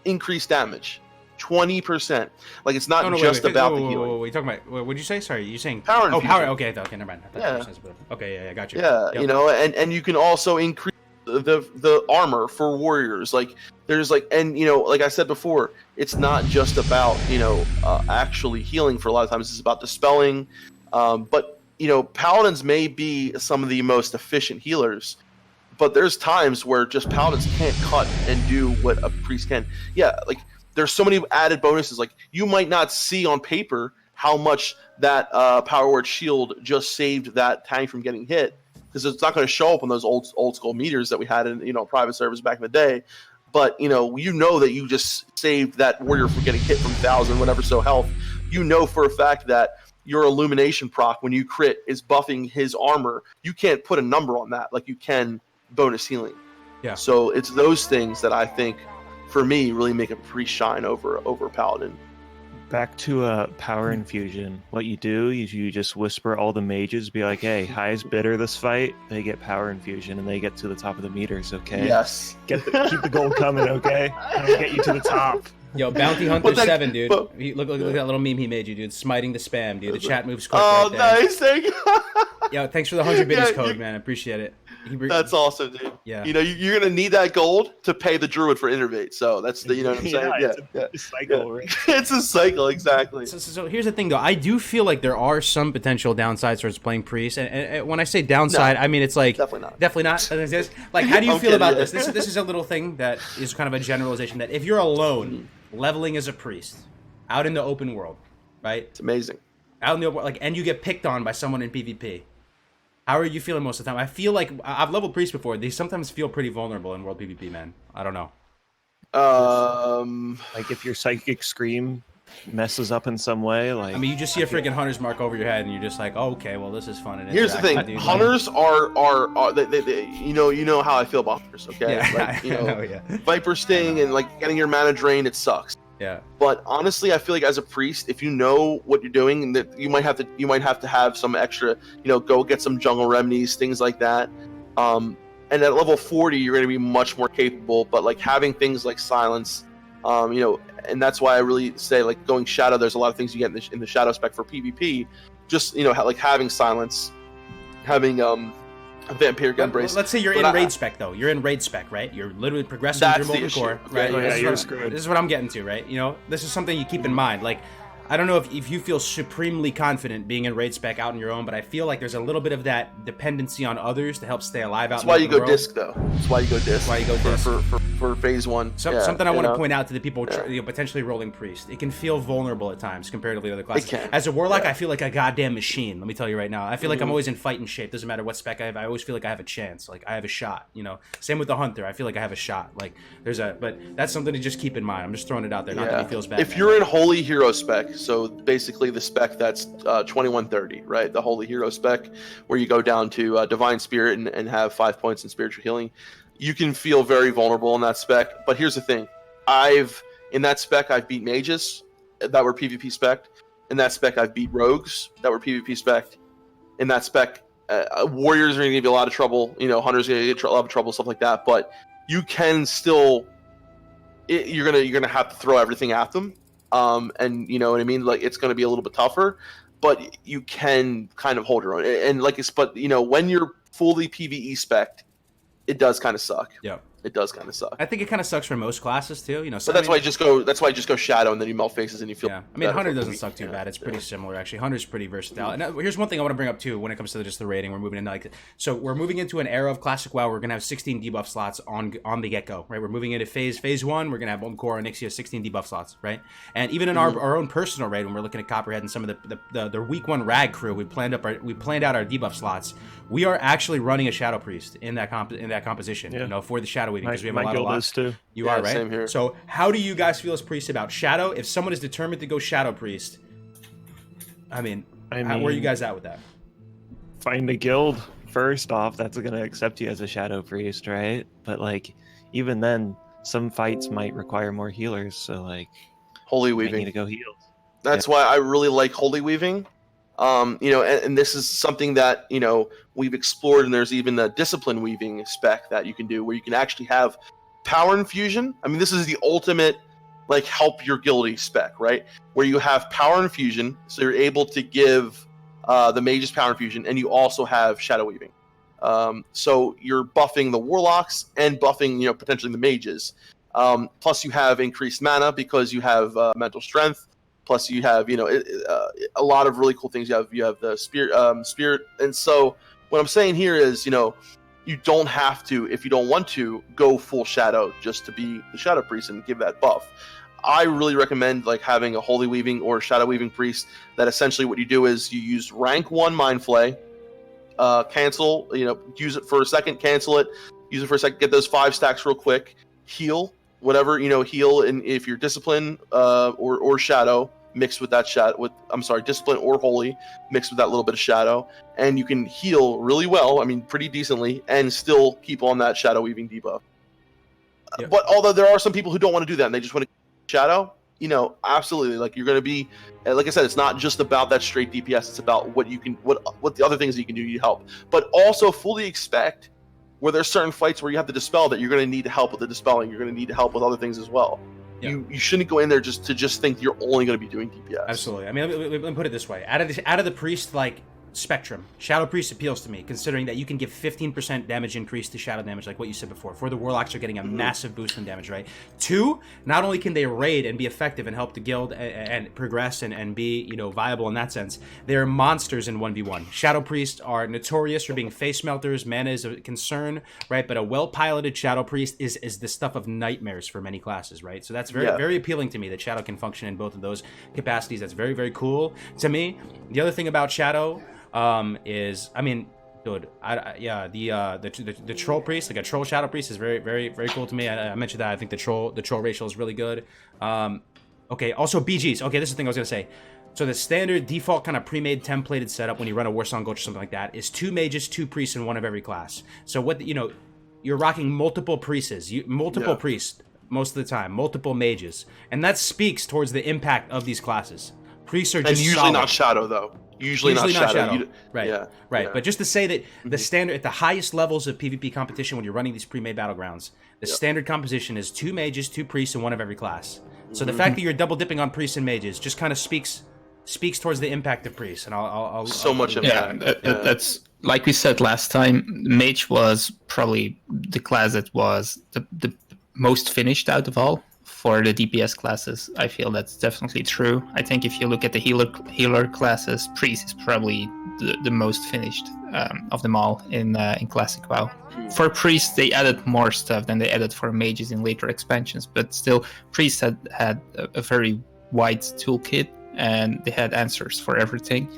increased damage. 20%. Like it's not just about the healing. Wait, talking about what did you say? Sorry, you saying power infusion. power. Okay, never mind. Okay, yeah, got you. Yeah, Yep. and you can also increase the armor for warriors. Like there's like, and like I said before, it's not just about actually healing. For a lot of times, it's about dispelling. But paladins may be some of the most efficient healers. But there's times where just paladins can't cut and do what a priest can. Yeah, like there's so many added bonuses. Like you might not see on paper how much that power word shield just saved that tank from getting hit, because it's not going to show up on those old school meters that we had in private servers back in the day. But that you just saved that warrior from getting hit from 1,000 whatever so health. For a fact that your illumination proc when you crit is buffing his armor. You can't put a number on that like you can bonus healing. Yeah. So it's those things that I think, for me, really make a priest shine over paladin. Back to power infusion. What you do is you just whisper all the mages, be like, "Hey, highest bidder this fight, they get power infusion, and they get to the top of the meters." Okay. Yes. Keep the gold coming. Okay. I'm gonna get you to the top. Yo, Bounty Hunter 7, dude. Look at that little meme he made you, dude. Smiting the spam, dude. The chat moves quick. Oh, right there. nice. Thank you. Yo, thanks for the 100 bitters code, man. I appreciate it. That's awesome, dude. Yeah. You're gonna need that gold to pay the druid for innervate. So that's the what I'm saying. It's a cycle, right? It's a cycle, exactly. So here's the thing, though. I do feel like there are some potential downsides towards playing priest, and when I say downside, I mean it's like definitely not. Like, how do you feel about this? This is a little thing that is kind of a generalization that if you're alone, leveling as a priest, out in the open world, right? It's amazing. Out in the open, and you get picked on by someone in PvP. How are you feeling most of the time? I feel like I've leveled priests before. They sometimes feel pretty vulnerable in world PvP, man. I don't know. Like if your psychic scream messes up in some way, like I mean, you just see a freaking hunter's mark over your head, and you're just like, oh, okay, well, this is fun. And here's the thing: dude. hunters are they how I feel about hunters. Okay, yeah, Viper Sting and like getting your mana drained, it sucks. Yeah. But honestly, I feel like as a priest, if you know what you're doing, that you might have to have some extra, go get some jungle remedies, things like that. And at level 40, you're going to be much more capable. But like having things like silence, and that's why I really say like going shadow. There's a lot of things you get in the shadow spec for PvP. Just like having silence, having a vampiric embrace. Let's say you're in raid spec, though. You're in raid spec, right? You're literally progressing through molten core, right? Oh, yeah, you're screwed. This is what I'm getting to, right? This is something you keep in mind. Like, I don't know if you feel supremely confident being in raid spec out on your own, but I feel like there's a little bit of that dependency on others to help stay alive out. That's why you go disc, though. That's why you go disc. Why you go disc for phase one. Something I want to point out to the people potentially rolling priest. It can feel vulnerable at times comparatively to other classes. It can. As a warlock, I feel like a goddamn machine. Let me tell you right now. I feel like I'm always in fighting shape. Doesn't matter what spec I have. I always feel like I have a chance. Like I have a shot. Same with the hunter. I feel like I have a shot. Like but that's something to just keep in mind. I'm just throwing it out there. Not that he feels bad. If you're in holy hero spec, so basically the spec that's 2130, right? The holy hero spec, where you go down to divine spirit and have 5 points in spiritual healing. You can feel very vulnerable in that spec, but here's the thing: in that spec I've beat mages that were PvP spec. In that spec I've beat rogues that were PvP spec. In that spec, warriors are going to give you a lot of trouble. Hunters are going to get a lot of trouble, stuff like that. But you can still, you're gonna have to throw everything at them. And you know what I mean? Like it's going to be a little bit tougher, but you can kind of hold your own. And when you're fully PvE spec'd, it does kind of suck. Yeah. It does kind of suck. I think it kind of sucks for most classes too. You know, But that's why I just go. That's why I just go Shadow, and then you melt faces, and you feel. Yeah, I mean, better Hunter for the doesn't week, suck too you know? bad. It's pretty similar actually. Hunter's pretty versatile. And here's one thing I want to bring up too when it comes to just the rating. We're moving into so we're moving into an era of Classic WoW. We're gonna have 16 debuff slots on the get go, right? We're moving into phase 1. We're gonna have Molten Core and Onyxia 16 debuff slots, right? And even in our own personal raid, when we're looking at Copperhead and some of the week 1 rag crew, we planned out our debuff slots. We are actually running a Shadow Priest in that composition, you know, for the Shadow Weaving because we have a lot of lots. Too. You are right. Same here. So how do you guys feel as priests about Shadow? If someone is determined to go Shadow Priest, I mean where are you guys at with that? Find a guild first off that's going to accept you as a Shadow Priest, right? But like even then, some fights might require more healers, so like Holy I Weaving. need to go heal. That's why I really like Holy Weaving. You know, and this is something that, you know, we've explored, and there's even a Discipline Weaving spec that you can do where you can actually have Power Infusion. I mean, this is the ultimate, like, help your guildy spec, right? Where you have Power Infusion, so you're able to give the mages Power Infusion, and you also have Shadow Weaving. So you're buffing the Warlocks and buffing, you know, potentially the mages. Plus you have increased mana because you have mental strength. Plus you have, you know, a lot of really cool things. You have the spirit. And so what I'm saying here is, you know, you don't have to, if you don't want to, go full Shadow just to be the Shadow Priest and give that buff. I really recommend like having a Holy Weaving or Shadow Weaving Priest that essentially what you do is you use rank 1 Mind Flay, cancel, you know, use it for a second, cancel it, use it for a second, get those 5 stacks real quick, heal, whatever, you know, heal, and if you're Discipline or Shadow, mixed with that Discipline or Holy, mixed with that little bit of Shadow, and you can heal really well, I mean, pretty decently, and still keep on that Shadow Weaving debuff. Yep. But although there are some people who don't want to do that, and they just want to Shadow, you know, absolutely, like, you're going to be, like I said, it's not just about that straight DPS, it's about what you can, what the other things that you can do to help, but also fully expect where there's certain fights where you have to dispel that you're going to need help with the dispelling, you're going to need help with other things as well. Yeah. You shouldn't go in there just think you're only going to be doing DPS. Absolutely. I mean, let me put it this way: out of the priest like spectrum, Shadow Priest appeals to me, considering that you can give 15% damage increase to shadow damage, like what you said before. For the Warlocks, are getting a massive boost in damage, right? 2, not only can they raid and be effective and help the guild and progress and be, you know, viable in that sense, they're monsters in 1v1. Shadow Priests are notorious for being face melters. Mana is a concern, right? But a well-piloted Shadow Priest is the stuff of nightmares for many classes, right? So that's very appealing to me that Shadow can function in both of those capacities. That's very, very cool to me. The other thing about Shadow is, I mean, dude, the troll priest, like a troll Shadow Priest, is very, very, very cool to me. I mentioned that. I think the troll racial is really good. Okay, also BGs. Okay, this is the thing I was gonna say. So the standard default kind of pre-made templated setup when you run a Warsong Gulch or something like that is 2 mages, 2 priests, and 1 of every class. So what, you know, you're rocking multiple priests, priests most of the time, multiple mages, and that speaks towards the impact of these classes. Priests are just and usually solid. not Shadow though. Usually not Shadow. Right. Yeah. Right. Yeah. But just to say that the standard at the highest levels of PvP competition, when you're running these pre-made battlegrounds, the standard composition is 2 mages, 2 priests, and 1 of every class. So the fact that you're double dipping on priests and mages just kind of speaks towards the impact of priests. And I'll much impact. That's like we said last time. Mage was probably the class that was the most finished out of all. For the DPS classes, I feel that's definitely true. I think if you look at the healer classes, Priest is probably the most finished of them all in Classic WoW. For Priest, they added more stuff than they added for Mages in later expansions, but still, Priest had a very wide toolkit, and they had answers for everything,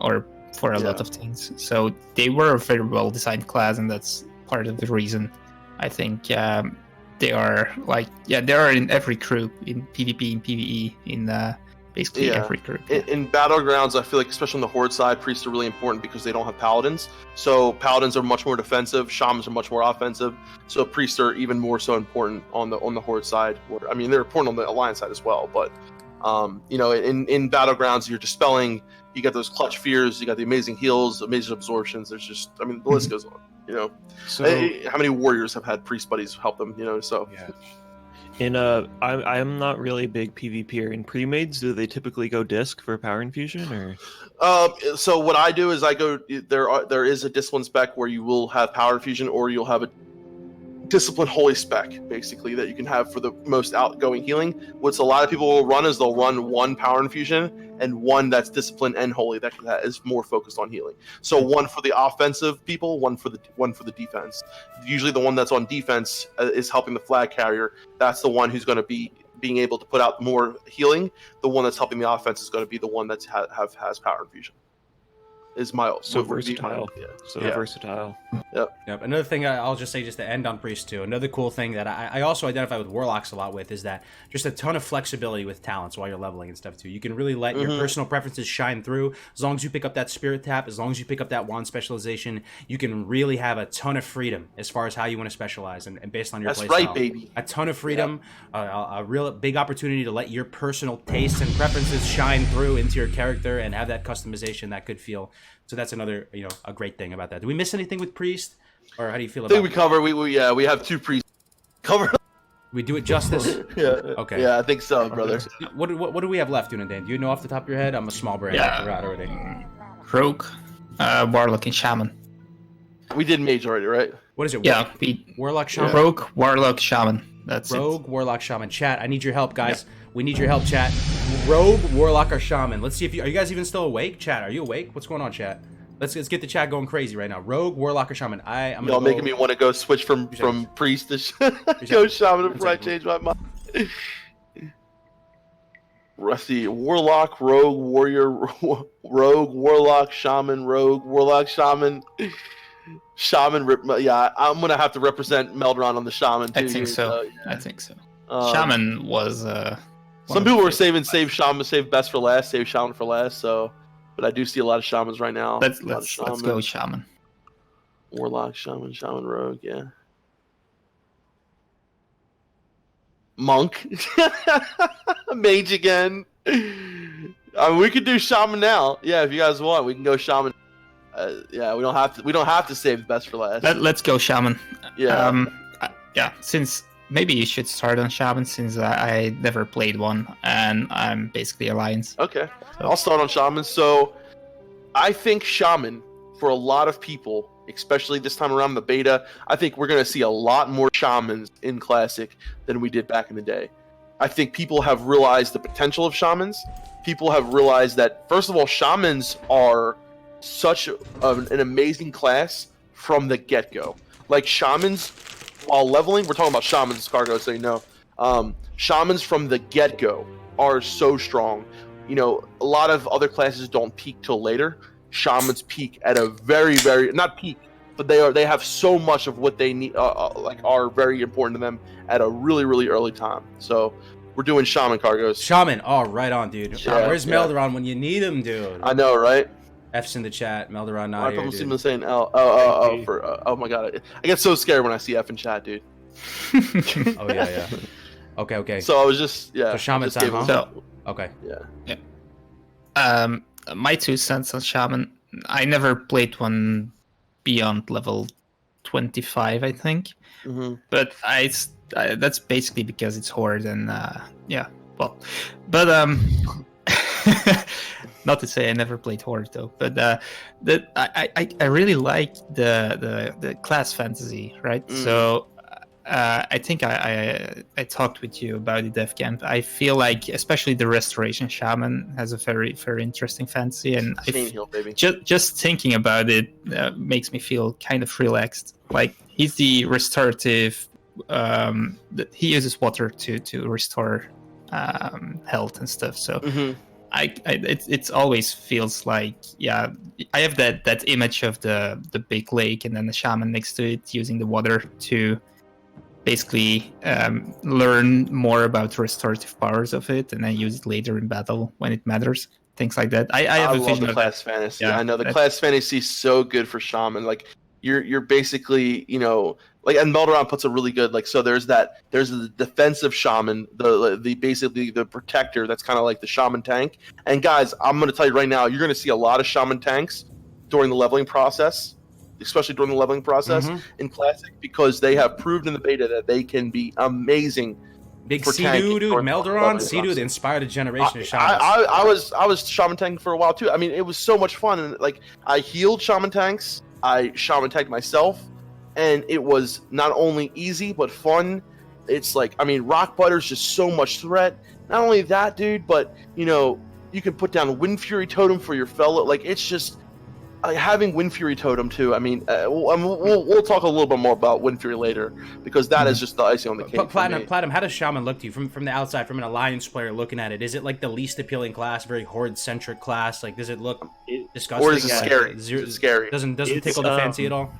or for a lot of things. So they were a very well designed class, and that's part of the reason I think. They are they are in every group, in PvP, in PvE, in basically every group. Yeah. In Battlegrounds, I feel like, especially on the Horde side, priests are really important because they don't have paladins. So paladins are much more defensive, shamans are much more offensive. So priests are even more so important on the Horde side. I mean, they're important on the Alliance side as well. But you know, in Battlegrounds, you're dispelling. You got those clutch fears. You got the amazing heals, amazing absorptions. There's just, I mean, the list goes on. You know, so how many warriors have had priest buddies help them? You know, so I'm not really a big PvPer. In pre-mades, do they typically go disc for power infusion, or? So what I do is I go. There is a discipline spec where you will have power infusion, or you'll have a discipline holy spec, basically, that you can have for the most outgoing healing. What a lot of people will run is they'll run one power infusion and one that's discipline and holy that is more focused on healing. So one for the offensive people, one for the defense. Usually the one that's on defense is helping the flag carrier. That's the one who's going to be being able to put out more healing. The one that's helping the offense is going to be the one that has power infusion. Is my so versatile. Versatile. Yep. Another thing I'll just say, just to end on Priest too, another cool thing that I also identify with Warlocks a lot with is that just a ton of flexibility with talents while you're leveling and stuff too. You can really let your personal preferences shine through. As long as you pick up that spirit tap, as long as you pick up that wand specialization, you can really have a ton of freedom as far as how you want to specialize and based on your playstyle. That's right, baby. A ton of freedom, a real big opportunity to let your personal tastes and preferences shine through into your character and have that customization that could feel. So that's another, a great thing about that. Did we miss anything with Priest, or how do you feel about? I think we cover. We have 2 priests covered. We do it justice. Yeah. Okay. Yeah, I think so, brother. What do we have left, Dunadan? Do you know off the top of your head? I'm a small brain. I forgot already. Rogue, Warlock, and Shaman. We did mage already, right? What is it? Yeah. Warlock, Shaman. Rogue, Warlock, Shaman. That's Rogue, Warlock, Shaman. Chat, I need your help, guys. Yeah. We need your help, chat. Rogue, Warlock, or Shaman. Let's see if are you guys even still awake? Chat, are you awake? What's going on, chat? Let's get the chat going crazy right now. Rogue, Warlock, or Shaman. I'm y'all making me want to go switch from priest to go Shaman before I change my mind. Rusty, Warlock, Rogue, Warrior, Rogue, Warlock, Shaman, Rogue, Warlock, Shaman. Shaman, yeah, I'm gonna have to represent Melderon on the Shaman too. I think so. Yeah. I think so. Shaman was. Some people were save Shaman, save best for last, save Shaman for last. So, but I do see a lot of Shamans right now. Let's go Shaman. Warlock, Shaman, Rogue, yeah. Monk, Mage again. We could do Shaman now. Yeah, if you guys want, we can go Shaman. Yeah, we don't have to save the best for last. Let's go Shaman. Yeah. Yeah. Since maybe you should start on Shaman, since I never played one and I'm basically Alliance. Okay, so I'll start on Shaman. So I think Shaman, for a lot of people, especially this time around the beta, I think we're going to see a lot more Shamans in Classic than we did back in the day. I think people have realized the potential of Shamans. People have realized that, first of all, Shamans are such an amazing class from the get-go. Like, Shamans, while leveling, we're talking about Shamans, Cargo, so you know. Shamans from the get-go are so strong. A lot of other classes don't peak till later. Shamans peak at a very, very, not peak, but they have so much of what they need, are very important to them at a really, really early time. So we're doing Shaman, Cargos. Shaman, right on, dude. Yeah, where's Melderon when you need him, dude? I know, right? F's in the chat. Melderon not here, People dude. seem to saying L. Oh my god, I get so scared when I see F in chat, dude. Oh yeah. Okay. So I was just So Shaman time, huh? So, okay. Yeah. My 2 cents on Shaman. I never played one beyond level 25, I think. Mm-hmm. But that's basically because it's Horde and but not to say I never played Horde though, but I really like the class fantasy, right? So I think I talked with you about it, Defcamp. I feel like especially the Restoration Shaman has a very, very interesting fantasy, and just thinking about it makes me feel kind of relaxed. Like, he's the restorative. He uses water to restore health and stuff. So it always feels like, I have that image of the big lake and then the shaman next to it using the water to basically learn more about the restorative powers of it, and then use it later in battle when it matters. Things like that. I have a vision of the class fantasy. Yeah, I know the class fantasy is so good for shaman. Like, you're basically, like, and Melderon puts a really good, like, so there's the defensive shaman, the basically the protector that's kind of like the shaman tank. And guys, I'm going to tell you right now, you're going to see a lot of shaman tanks during the leveling process, especially during the leveling process in Classic, because they have proved in the beta that they can be amazing. Big Sea-Doo, dude, Melderon, Sea-Doo inspired a generation of shamans. I was shaman tanking for a while too. I mean, it was so much fun, and like, I healed shaman tanks, I shaman tanked myself, and it was not only easy but fun. It's like, I mean, Rock Butter's just so much threat. Not only that, dude, but you know, you can put down Wind Fury Totem for your fellow. Like, it's just having Wind Fury Totem too. I mean, we'll talk a little bit more about Wind Fury later, because that is just the icing on the cake. Platinum, how does Shaman look to you from the outside, from an Alliance player looking at it? Is it like the least appealing class, very horde centric class? Like, does it look disgusting? Or is it scary? It's scary. Doesn't tickle the fancy at all?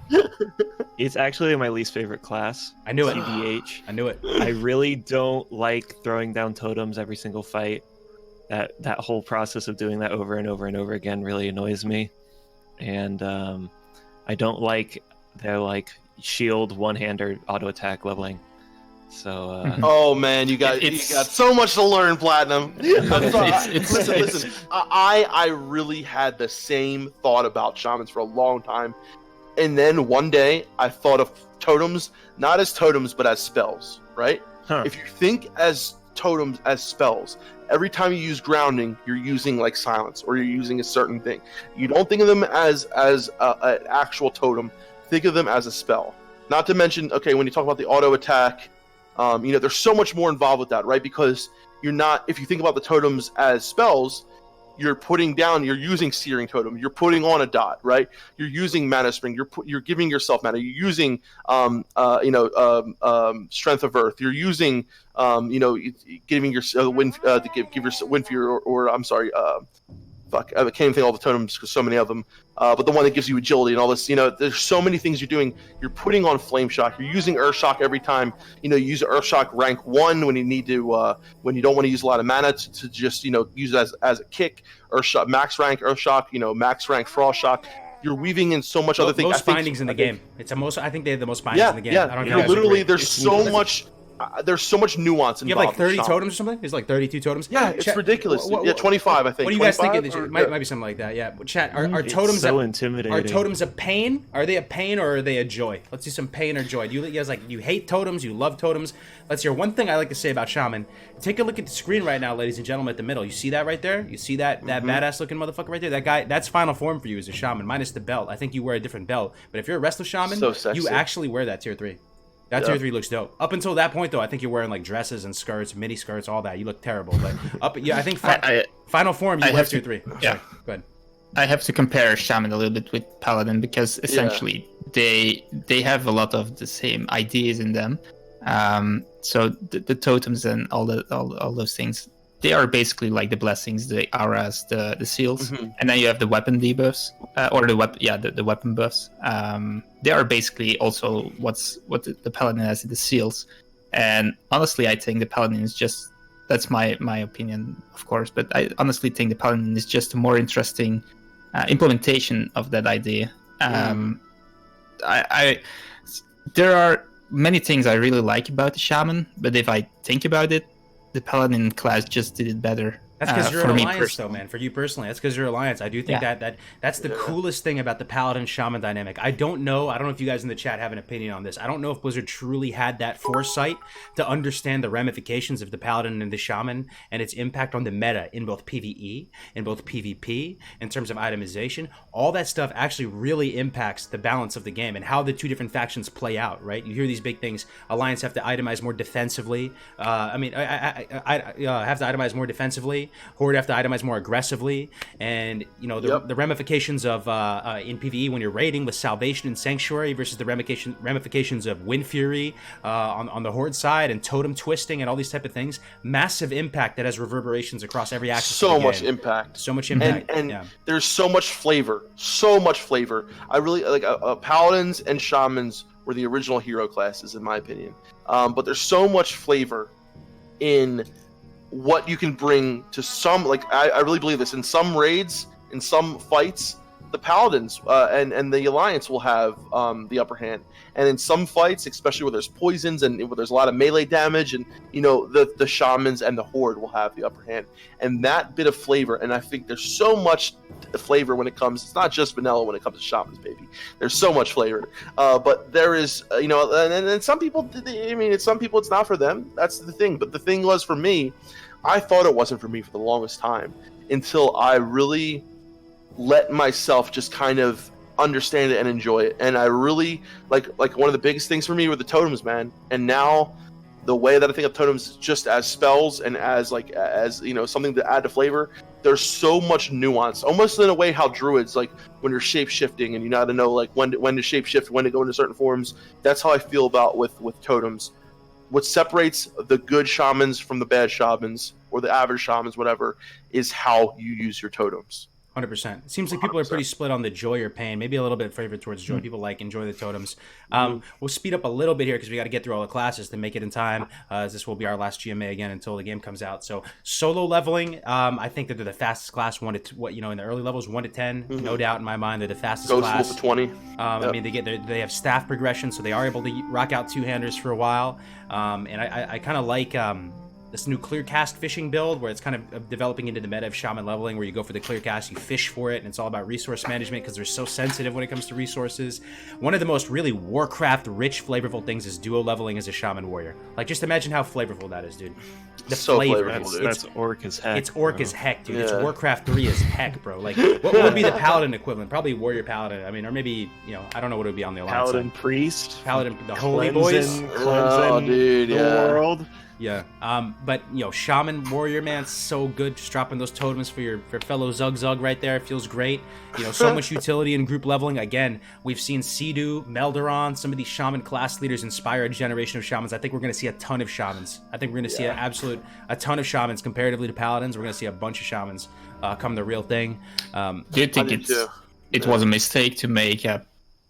It's actually my least favorite class. I knew it. CBH. I knew it. I really don't like throwing down totems every single fight. That whole process of doing that over and over and over again really annoys me. And I don't like their like shield one-hander auto attack leveling. So oh man, you got so much to learn, Platinum. I'm sorry. Listen. I really had the same thought about shamans for a long time, and then one day I thought of totems not as totems but as spells. Right? Huh. If you think as totems as spells, every time you use grounding, you're using like silence, or you're using a certain thing. You don't think of them as an actual totem. Think of them as a spell. Not to mention, okay, when you talk about the auto attack, you know, there's so much more involved with that, right? Because you're not, if you think about the totems as spells, you're putting down, you're using Searing Totem, you're putting on a dot, right? You're using Mana Spring, you're giving yourself mana, you're using, Strength of Earth, you're using, giving your give your Wind Fury, or I'm sorry, I can't even think of all the totems because so many of them. But the one that gives you agility and all this, you know, there's so many things you're doing. You're putting on Flame Shock. You're using Earth Shock every time. You know, you use Earth Shock rank 1 when you need to, when you don't want to use a lot of mana to just, you know, use it as a kick. Earth Shock, max rank Earth Shock, you know, max rank Frost Shock. You're weaving in so much other things. Most findings in the game. It's a most. I think they have the most findings in the game. Yeah, I don't you're literally, there's so much. There's so much nuance involved. You have like 30 totems or something? There's like 32 totems? Yeah, it's ridiculous. 25, I think. What do you guys think? It might be something like that, yeah. Chat, are totems so intimidating. Are totems a pain? Are they a pain or are they a joy? Let's do some pain or joy. You guys like, you hate totems, you love totems. Let's hear one thing I like to say about Shaman. Take a look at the screen right now, ladies and gentlemen, at the middle. You see that right there? You see that badass looking motherfucker right there? That guy, that's final form for you as a Shaman, minus the belt. I think you wear a different belt. But if you're a Restless Shaman, you actually wear that tier 3. That tier 3 looks dope. Up until that point, though, I think you're wearing like dresses and skirts, mini skirts, all that. You look terrible. But I think final form, you wear tier 3. Yeah. Sorry, go ahead. I have to compare Shaman a little bit with Paladin because essentially they have a lot of the same ideas in them. So the totems and all those things, they are basically like the blessings, the auras, the seals, and then you have the weapon debuffs or the weapon buffs. They are basically also what the Paladin has, the seals. And honestly, I think the Paladin is just, that's my opinion, of course, but I honestly think the Paladin is just a more interesting implementation of that idea. There are many things I really like about the Shaman, but if I think about it, the Paladin class just did it better. That's because you're an Alliance, though, man. For you personally, that's because you're Alliance. I do think that's the coolest thing about the Paladin Shaman dynamic. I don't know if you guys in the chat have an opinion on this. I don't know if Blizzard truly had that foresight to understand the ramifications of the Paladin and the Shaman and its impact on the meta in both PvE, in both PvP, in terms of itemization. All that stuff actually really impacts the balance of the game and how the two different factions play out, right? You hear these big things. Alliance have to itemize more defensively. I have to itemize more defensively. Horde have to itemize more aggressively, and you know the ramifications of in PvE when you're raiding with Salvation and Sanctuary versus the ramifications of Wind Fury on the Horde side and totem twisting and all these type of things. Massive impact that has reverberations across every axis. So much impact. And there's so much flavor. I really like Paladins and Shamans were the original hero classes in my opinion, but there's so much flavor in what you can bring to some, like I really believe this, in some raids, in some fights, the Paladins and the Alliance will have the upper hand, and in some fights, especially where there's poisons and where there's a lot of melee damage, and you know the Shamans and the Horde will have the upper hand, and that bit of flavor. And I think there's so much flavor when it comes, it's not just vanilla when it comes to Shamans, baby. There's so much flavor, but there is and some people, some people it's not for them. That's the thing. But the thing was, for me, I thought it wasn't for me for the longest time until I really let myself just kind of understand it and enjoy it. And I really like one of the biggest things for me were the totems, man. And now the way that I think of totems just as spells and as something to add to flavor, there's so much nuance, almost in a way how druids, like when you're shape shifting and you know how to know like when to shape shift, when to go into certain forms. That's how I feel about with totems. What separates the good shamans from the bad shamans or the average shamans, whatever, is how you use your totems. 100%. It seems like people are pretty split on the joy or pain. Maybe a little bit favored towards joy. People enjoy the totems. We'll speed up a little bit here because we got to get through all the classes to make it in time. As this will be our last GMA again until the game comes out. So solo leveling, I think that they're the fastest class. In the early levels, 1 to 10, no doubt in my mind, they're the fastest class. Goes to 20. Yep. I mean, they have staff progression, so they are able to rock out two-handers for a while. And I kind of like this new clear cast fishing build where it's kind of developing into the meta of shaman leveling, where you go for the clear cast, you fish for it, and it's all about resource management because they're so sensitive when it comes to resources. One of the most really Warcraft rich flavorful things is duo leveling as a shaman warrior. Like, just imagine how flavorful that is, dude. The so flavor. flavorful, dude. That's orc as heck. It's orc as heck, dude. Yeah. It's Warcraft 3 as heck, bro. Like, what would be the paladin equivalent? Probably warrior paladin. I mean, or maybe, I don't know what it would be on the alliance Paladin side. priest. Paladin, the holy boys. Cleansing dude, the yeah. world. Yeah, but shaman warrior, man, so good. Just dropping those totems for fellow Zug right there, feels great. So much utility in group leveling. Again, we've seen Sidu, Melderon, some of these shaman class leaders inspire a generation of shamans. I think we're going to see a ton of shamans. I think we're going to see a ton of shamans comparatively to paladins. We're going to see a bunch of shamans come the real thing. Do you think it was a mistake to make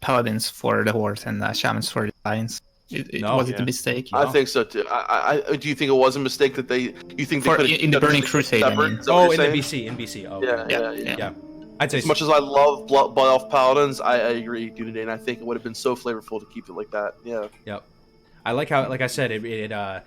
paladins for the horde and shamans for the alliance? Was it a mistake? I think so too. I do you think it was a mistake that you think they could in the Burning Crusade? I mean. In the BC. Oh, yeah. I'd say as much as I love Blood Elf Paladins, I agree, dude, and I think it would have been so flavorful to keep it like that. Yeah. Yep. I like how, like I said, it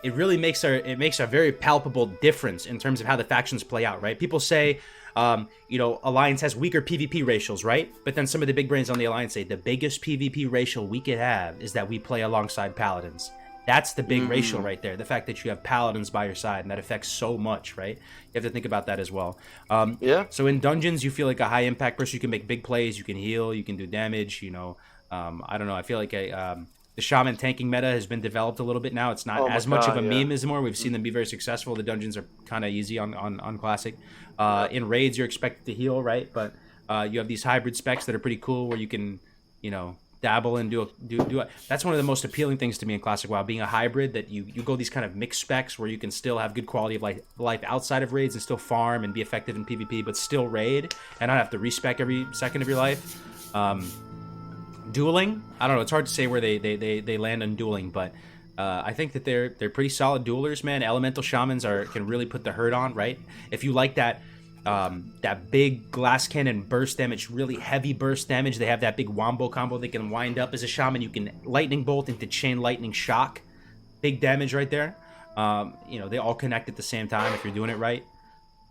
really makes a very palpable difference in terms of how the factions play out, right? People say, Alliance has weaker PvP ratios, right? But then some of the big brains on the Alliance say the biggest PvP ratio we could have is that we play alongside Paladins. That's the big ratio right there. The fact that you have Paladins by your side, and that affects so much, right? You have to think about that as well. So in dungeons, you feel like a high impact person. You can make big plays. You can heal. You can do damage. I don't know. I feel like the Shaman tanking meta has been developed a little bit now. It's not as much of a meme as more. We've seen them be very successful. The dungeons are kind of easy on Classic. In raids, you're expected to heal, right? But you have these hybrid specs that are pretty cool where you can, dabble and do that's one of the most appealing things to me in Classic WoW, being a hybrid, that you go these kind of mixed specs where you can still have good quality of life outside of raids and still farm and be effective in PvP, but still raid and not have to respec every second of your life. Dueling, I don't know, it's hard to say where they land on dueling, but I think that they're pretty solid duelers, man. Elemental shamans can really put the hurt on, right? If you like that big glass cannon burst damage, really heavy burst damage, they have that big wombo combo they can wind up as a shaman. You can lightning bolt into chain lightning shock, big damage right there. They all connect at the same time if you're doing it right.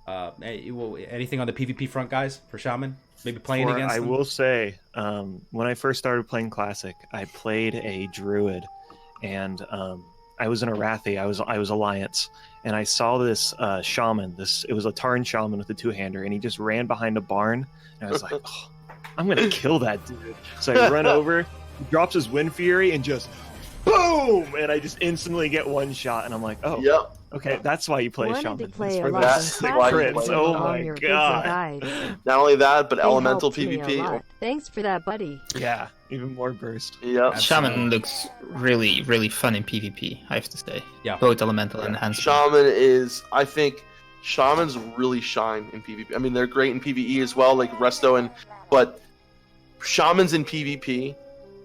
Anything on the PvP front, guys, for shaman? Maybe playing against them? I will say, when I first started playing Classic, I played a druid, and I was in Arathi. I was Alliance, and I saw this shaman. It was a Tarn shaman with a two-hander, and he just ran behind a barn, and I was like, oh, I'm gonna kill that dude. So I run over, he drops his Wind Fury, and just boom, and I just instantly get one shot, and I'm like, oh, yep. Okay, that's why you play shaman. To play it's for a the lot sick of crits. Oh my god! Not only that, but They elemental helped me a PvP. lot. Thanks for that, buddy. Yeah, even more burst. Yep. Shaman looks really, really fun in PvP, I have to say. Yeah. Both elemental and enhanced. I think shamans really shine in PvP. I mean, they're great in PvE as well, like Resto, but shamans in PvP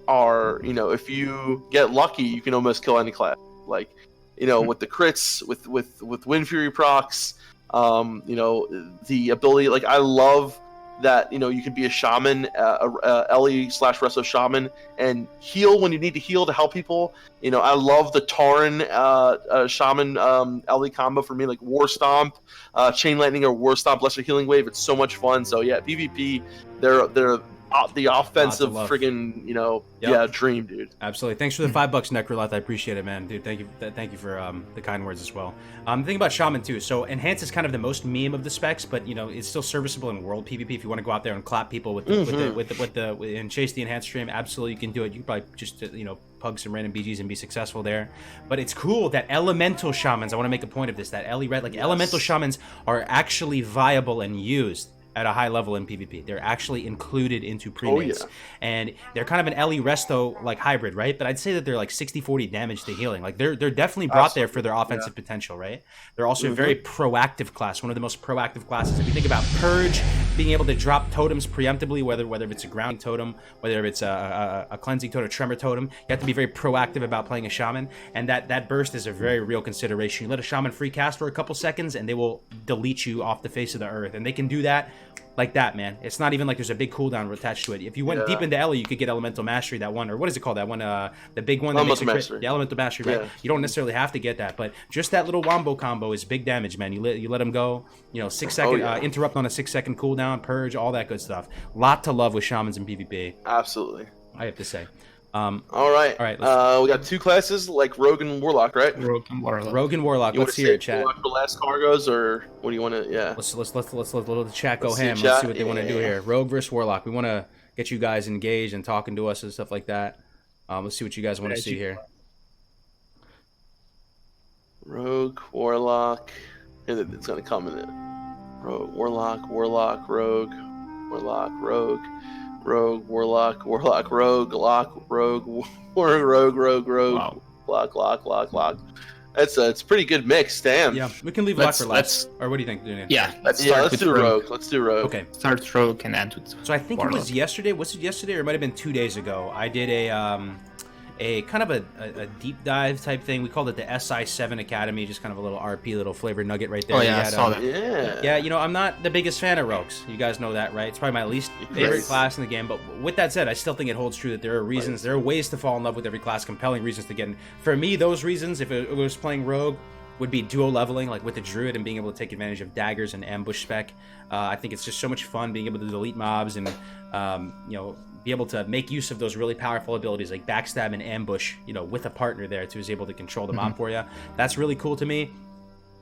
are, if you get lucky, you can almost kill any class. Like, with the crits, with Wind Fury procs, the ability, like, I love that, you could be a shaman, Ellie/Resto shaman, and heal when you need to heal to help people. I love the Tarn shaman Ellie combo for me, like War Stomp, Chain Lightning or War Stomp, Lesser Healing Wave. It's so much fun. So yeah, PvP, they're the offensive love. friggin', Yep. dream, dude. Absolutely. Thanks for the $5, Necroloth. I appreciate it, man. Dude, thank you for the kind words as well. The thing about Shaman too. So Enhance is kind of the most meme of the specs, but it's still serviceable in World PvP. If you want to go out there and clap people with and chase the Enhanced stream, absolutely you can do it. You can probably just pug some random BGs and be successful there. But it's cool that Elemental Shamans. I want to make a point of this. That Elemental Shamans are actually viable and used at a high level in PvP. They're actually included into premates. And they're kind of an Ellie Resto like hybrid, right? But I'd say that they're like 60-40 damage to healing. Like they're definitely brought there for their offensive potential, right? They're also a very proactive class, one of the most proactive classes. If you think about Purge, being able to drop totems preemptively, whether it's a grounding totem, whether it's a cleansing totem, a tremor totem, you have to be very proactive about playing a Shaman, and that burst is a very real consideration. You let a Shaman free cast for a couple seconds, and they will delete you off the face of the earth, and they can do that like that, man. It's not even like there's a big cooldown attached to it. If you went deep into Ellie, you could get Elemental Mastery, that one, or what is it called? That one, the big one. Elemental Mastery. The Elemental Mastery, right? You don't necessarily have to get that, but just that little wombo combo is big damage, man. You let them go, 6 second, interrupt on a 6 second cooldown, purge, all that good stuff. Lot to love with Shamans in PvP. Absolutely. I have to say. All right. We got two classes like Rogue and Warlock, right? Rogue and Warlock. Rogue and Warlock. Let's hear it, chat. For last cargoes, or what do you want to? Yeah. Let's let the chat go ham. Let's see what they want to do here. Rogue versus Warlock. We want to get you guys engaged and talking to us and stuff like that. Let's see what you guys want to see here. Rogue, Warlock. It's gonna come in it. Rogue, Warlock, Warlock, Rogue, Warlock, Rogue. Rogue, Warlock, Rogue, Lock, Rogue, Rogue, Wow. Lock. It's a pretty good mix, damn. Yeah, we can leave Lock for last. Or what do you think, Dunia? Yeah, let's do Rogue. Let's do Rogue. Okay. Start Rogue and end with So I think Warlock. it was yesterday. Was it yesterday, or it might have been 2 days ago? I did a kind of a deep dive type thing. We called it the SI7 Academy, just kind of a little RP, little flavor nugget right there. Oh yeah, I saw that. Yeah. I'm not the biggest fan of Rogues. You guys know that, right? It's probably my least favorite class in the game. But with that said, I still think it holds true that there are reasons, there are ways to fall in love with every class, compelling reasons to get in. For me, those reasons, if it was playing Rogue, would be duo leveling, like with the Druid, and being able to take advantage of daggers and ambush spec. I think it's just so much fun being able to delete mobs and be able to make use of those really powerful abilities like backstab and ambush, with a partner there who's able to control the mob for you. That's really cool to me.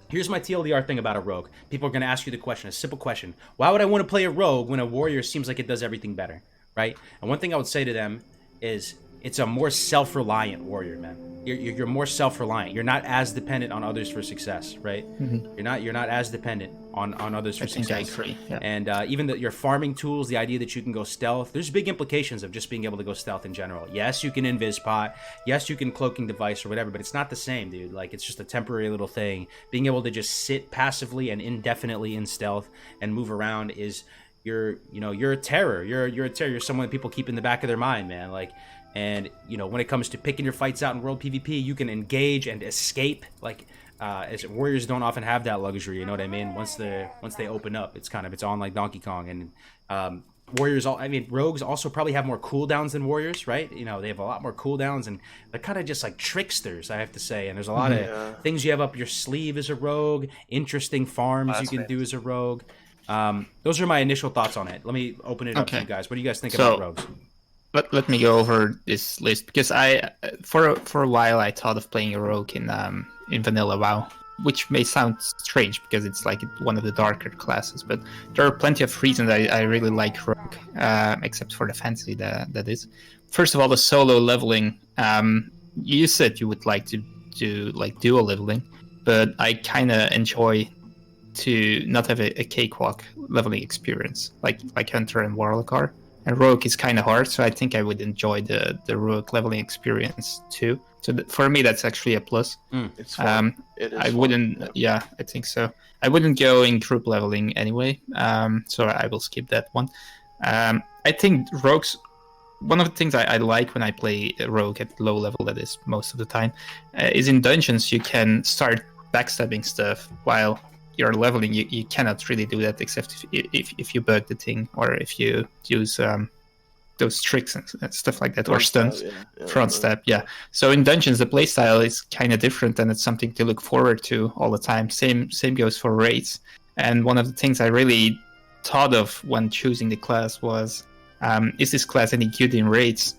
Here's my TLDR thing about a rogue. People are going to ask you the question, a simple question. Why would I want to play a rogue when a warrior seems like it does everything better, right? And one thing I would say to them is it's a more self-reliant warrior, man. You're more self-reliant. You're not as dependent on others for success, right? You're not as dependent on others for success. I agree. Yeah. And even your farming tools, the idea that you can go stealth, there's big implications of just being able to go stealth in general. Yes, you can invis pot. Yes, you can cloaking device or whatever, but it's not the same, dude. Like, it's just a temporary little thing. Being able to just sit passively and indefinitely in stealth and move around is you're a terror. You're a terror. You're someone that people keep in the back of their mind, man. Like. And when it comes to picking your fights out in World PvP, you can engage and escape. Like, as warriors don't often have that luxury. You know what I mean? Once they open up, it's on like Donkey Kong. And rogues also probably have more cooldowns than warriors, right? They have a lot more cooldowns, and they're kind of just like tricksters, I have to say. And there's a lot of things you have up your sleeve as a rogue, interesting farms you can do as a rogue. Those are my initial thoughts on it. Let me open it up to you guys. What do you guys think about rogues? Let me go over this list, because I for a while I thought of playing a rogue in vanilla WoW, which may sound strange because it's like one of the darker classes, but there are plenty of reasons I really like rogue, except for the fantasy that is. First of all, the solo leveling. You said you would like to do like dual leveling, but I kind of enjoy to not have a cakewalk leveling experience like Hunter and Warlock are. And Rogue is kind of hard, so I think I would enjoy the Rogue leveling experience too. So for me, that's actually a plus. It's fun. It is wouldn't. Yeah, I think so. I wouldn't go in group leveling anyway, so I will skip that one. I think Rogues. One of the things I like when I play Rogue at low level, that is most of the time, is in dungeons you can start backstabbing stuff while you're leveling. You cannot really do that except if you bug the thing, or if you use those tricks and stuff like that, or stunts. Front stab, yeah. So in dungeons the playstyle is kind of different, and it's something to look forward to all the time. Same goes for raids. And one of the things I really thought of when choosing the class was Is this class any good in raids?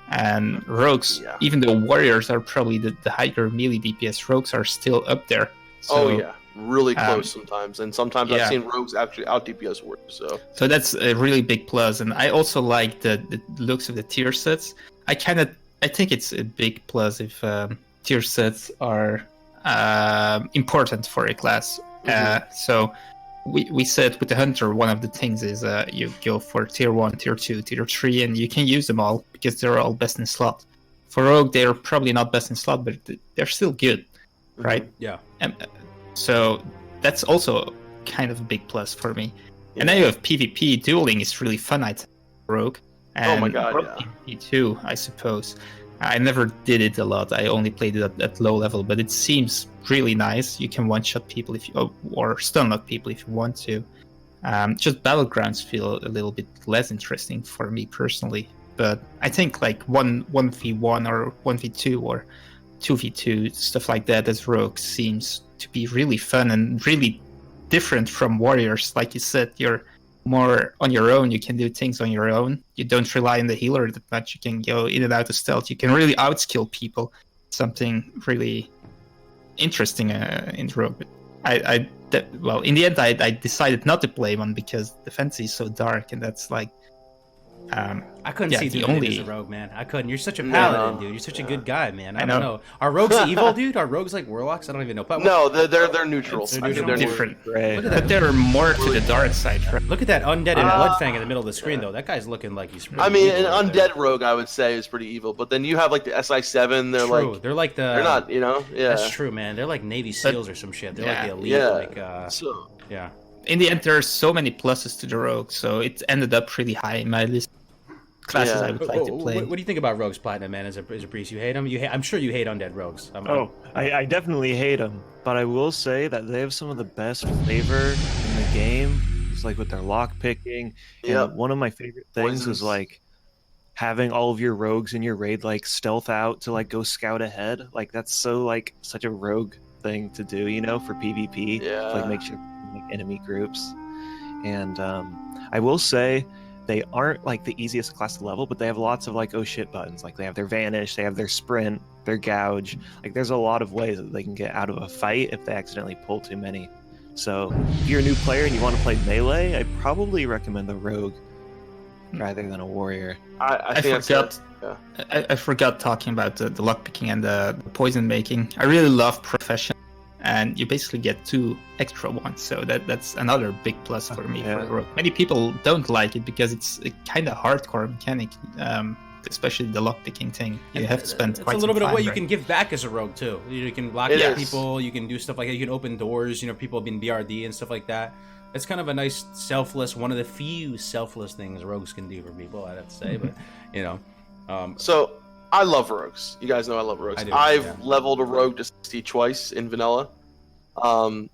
And rogues, even though warriors are probably the higher melee DPS, rogues are still up there. So, really close sometimes, and sometimes I've seen rogues actually out DPS warriors. So that's a really big plus, and I also like the looks of the tier sets. I think it's a big plus if tier sets are important for a class. So we said with the hunter, one of the things is you go for tier 1, tier 2, tier 3, and you can use them all because they're all best in slot. For rogue, they're probably not best in slot, but they're still good, right? Yeah. So that's also kind of a big plus for me. And then you have PvP. Dueling is really fun, I think, rogue. And oh my god, PvP too, I suppose. I never did it a lot. I only played it at low level, but it seems really nice. You can one-shot people or stun-lock people if you want to. Just battlegrounds feel a little bit less interesting for me personally. But I think like 1v1 or 1v2 or 2v2, stuff like that as rogue seems to be really fun and really different from warriors. Like you said, you're more on your own. You can do things on your own. You don't rely on the healer that much. You can go in and out of stealth. You can really outskill people. Something really interesting in rogue. Well, in the end, I decided not to play one because the fantasy is so dark, and that's like. I couldn't see doing it as a rogue, man. I couldn't. You're such a paladin, dude. You're such a good guy, man. I don't know. Are rogues evil, dude? Are rogues like warlocks? I don't even know. But no, they're neutral. They're different. But they're more to the dark side. Right? Look at that undead and bloodfang in the middle of the screen, though. That guy's looking like he's. I mean, an undead rogue, I would say, is pretty evil. But then you have like the SI7. They're like the. They're not, That's true, man. They're like Navy SEALs or some shit. They're like the elite. In the end, there are so many pluses to the rogue, so it ended up pretty high in my list. Classes I would like to play. What do you think about rogues, Platinum, man? As a priest, you hate them? I'm sure you hate undead rogues. I definitely hate them, but I will say that they have some of the best flavor in the game. It's like with their lock picking. And one of my favorite things is like having all of your rogues in your raid like stealth out to like go scout ahead. Like that's so like such a rogue thing to do, for PvP. Yeah. To, like make sure like enemy groups. And I will say they aren't like the easiest class to level, but they have lots of like oh shit buttons. Like they have their vanish, they have their sprint, their gouge. Like there's a lot of ways that they can get out of a fight if they accidentally pull too many. So if you're a new player and you want to play melee, I probably recommend the rogue rather than a warrior. I forgot talking about the lockpicking and the poison making. I really love profession, and you basically get 2 extra ones, so that's another big plus for me. For the rogue. Many people don't like it because it's a kind of hardcore mechanic, especially the lockpicking thing. You have to spend quite some time. It's a little bit of what you can give back as a rogue too. You can lock people, you can do stuff like that. You can open doors. People have been BRD and stuff like that. It's kind of a nice selfless, one of the few selfless things rogues can do for people, I'd have to say. But so I love rogues. You guys know I love rogues. I've leveled a rogue to 60 twice in vanilla.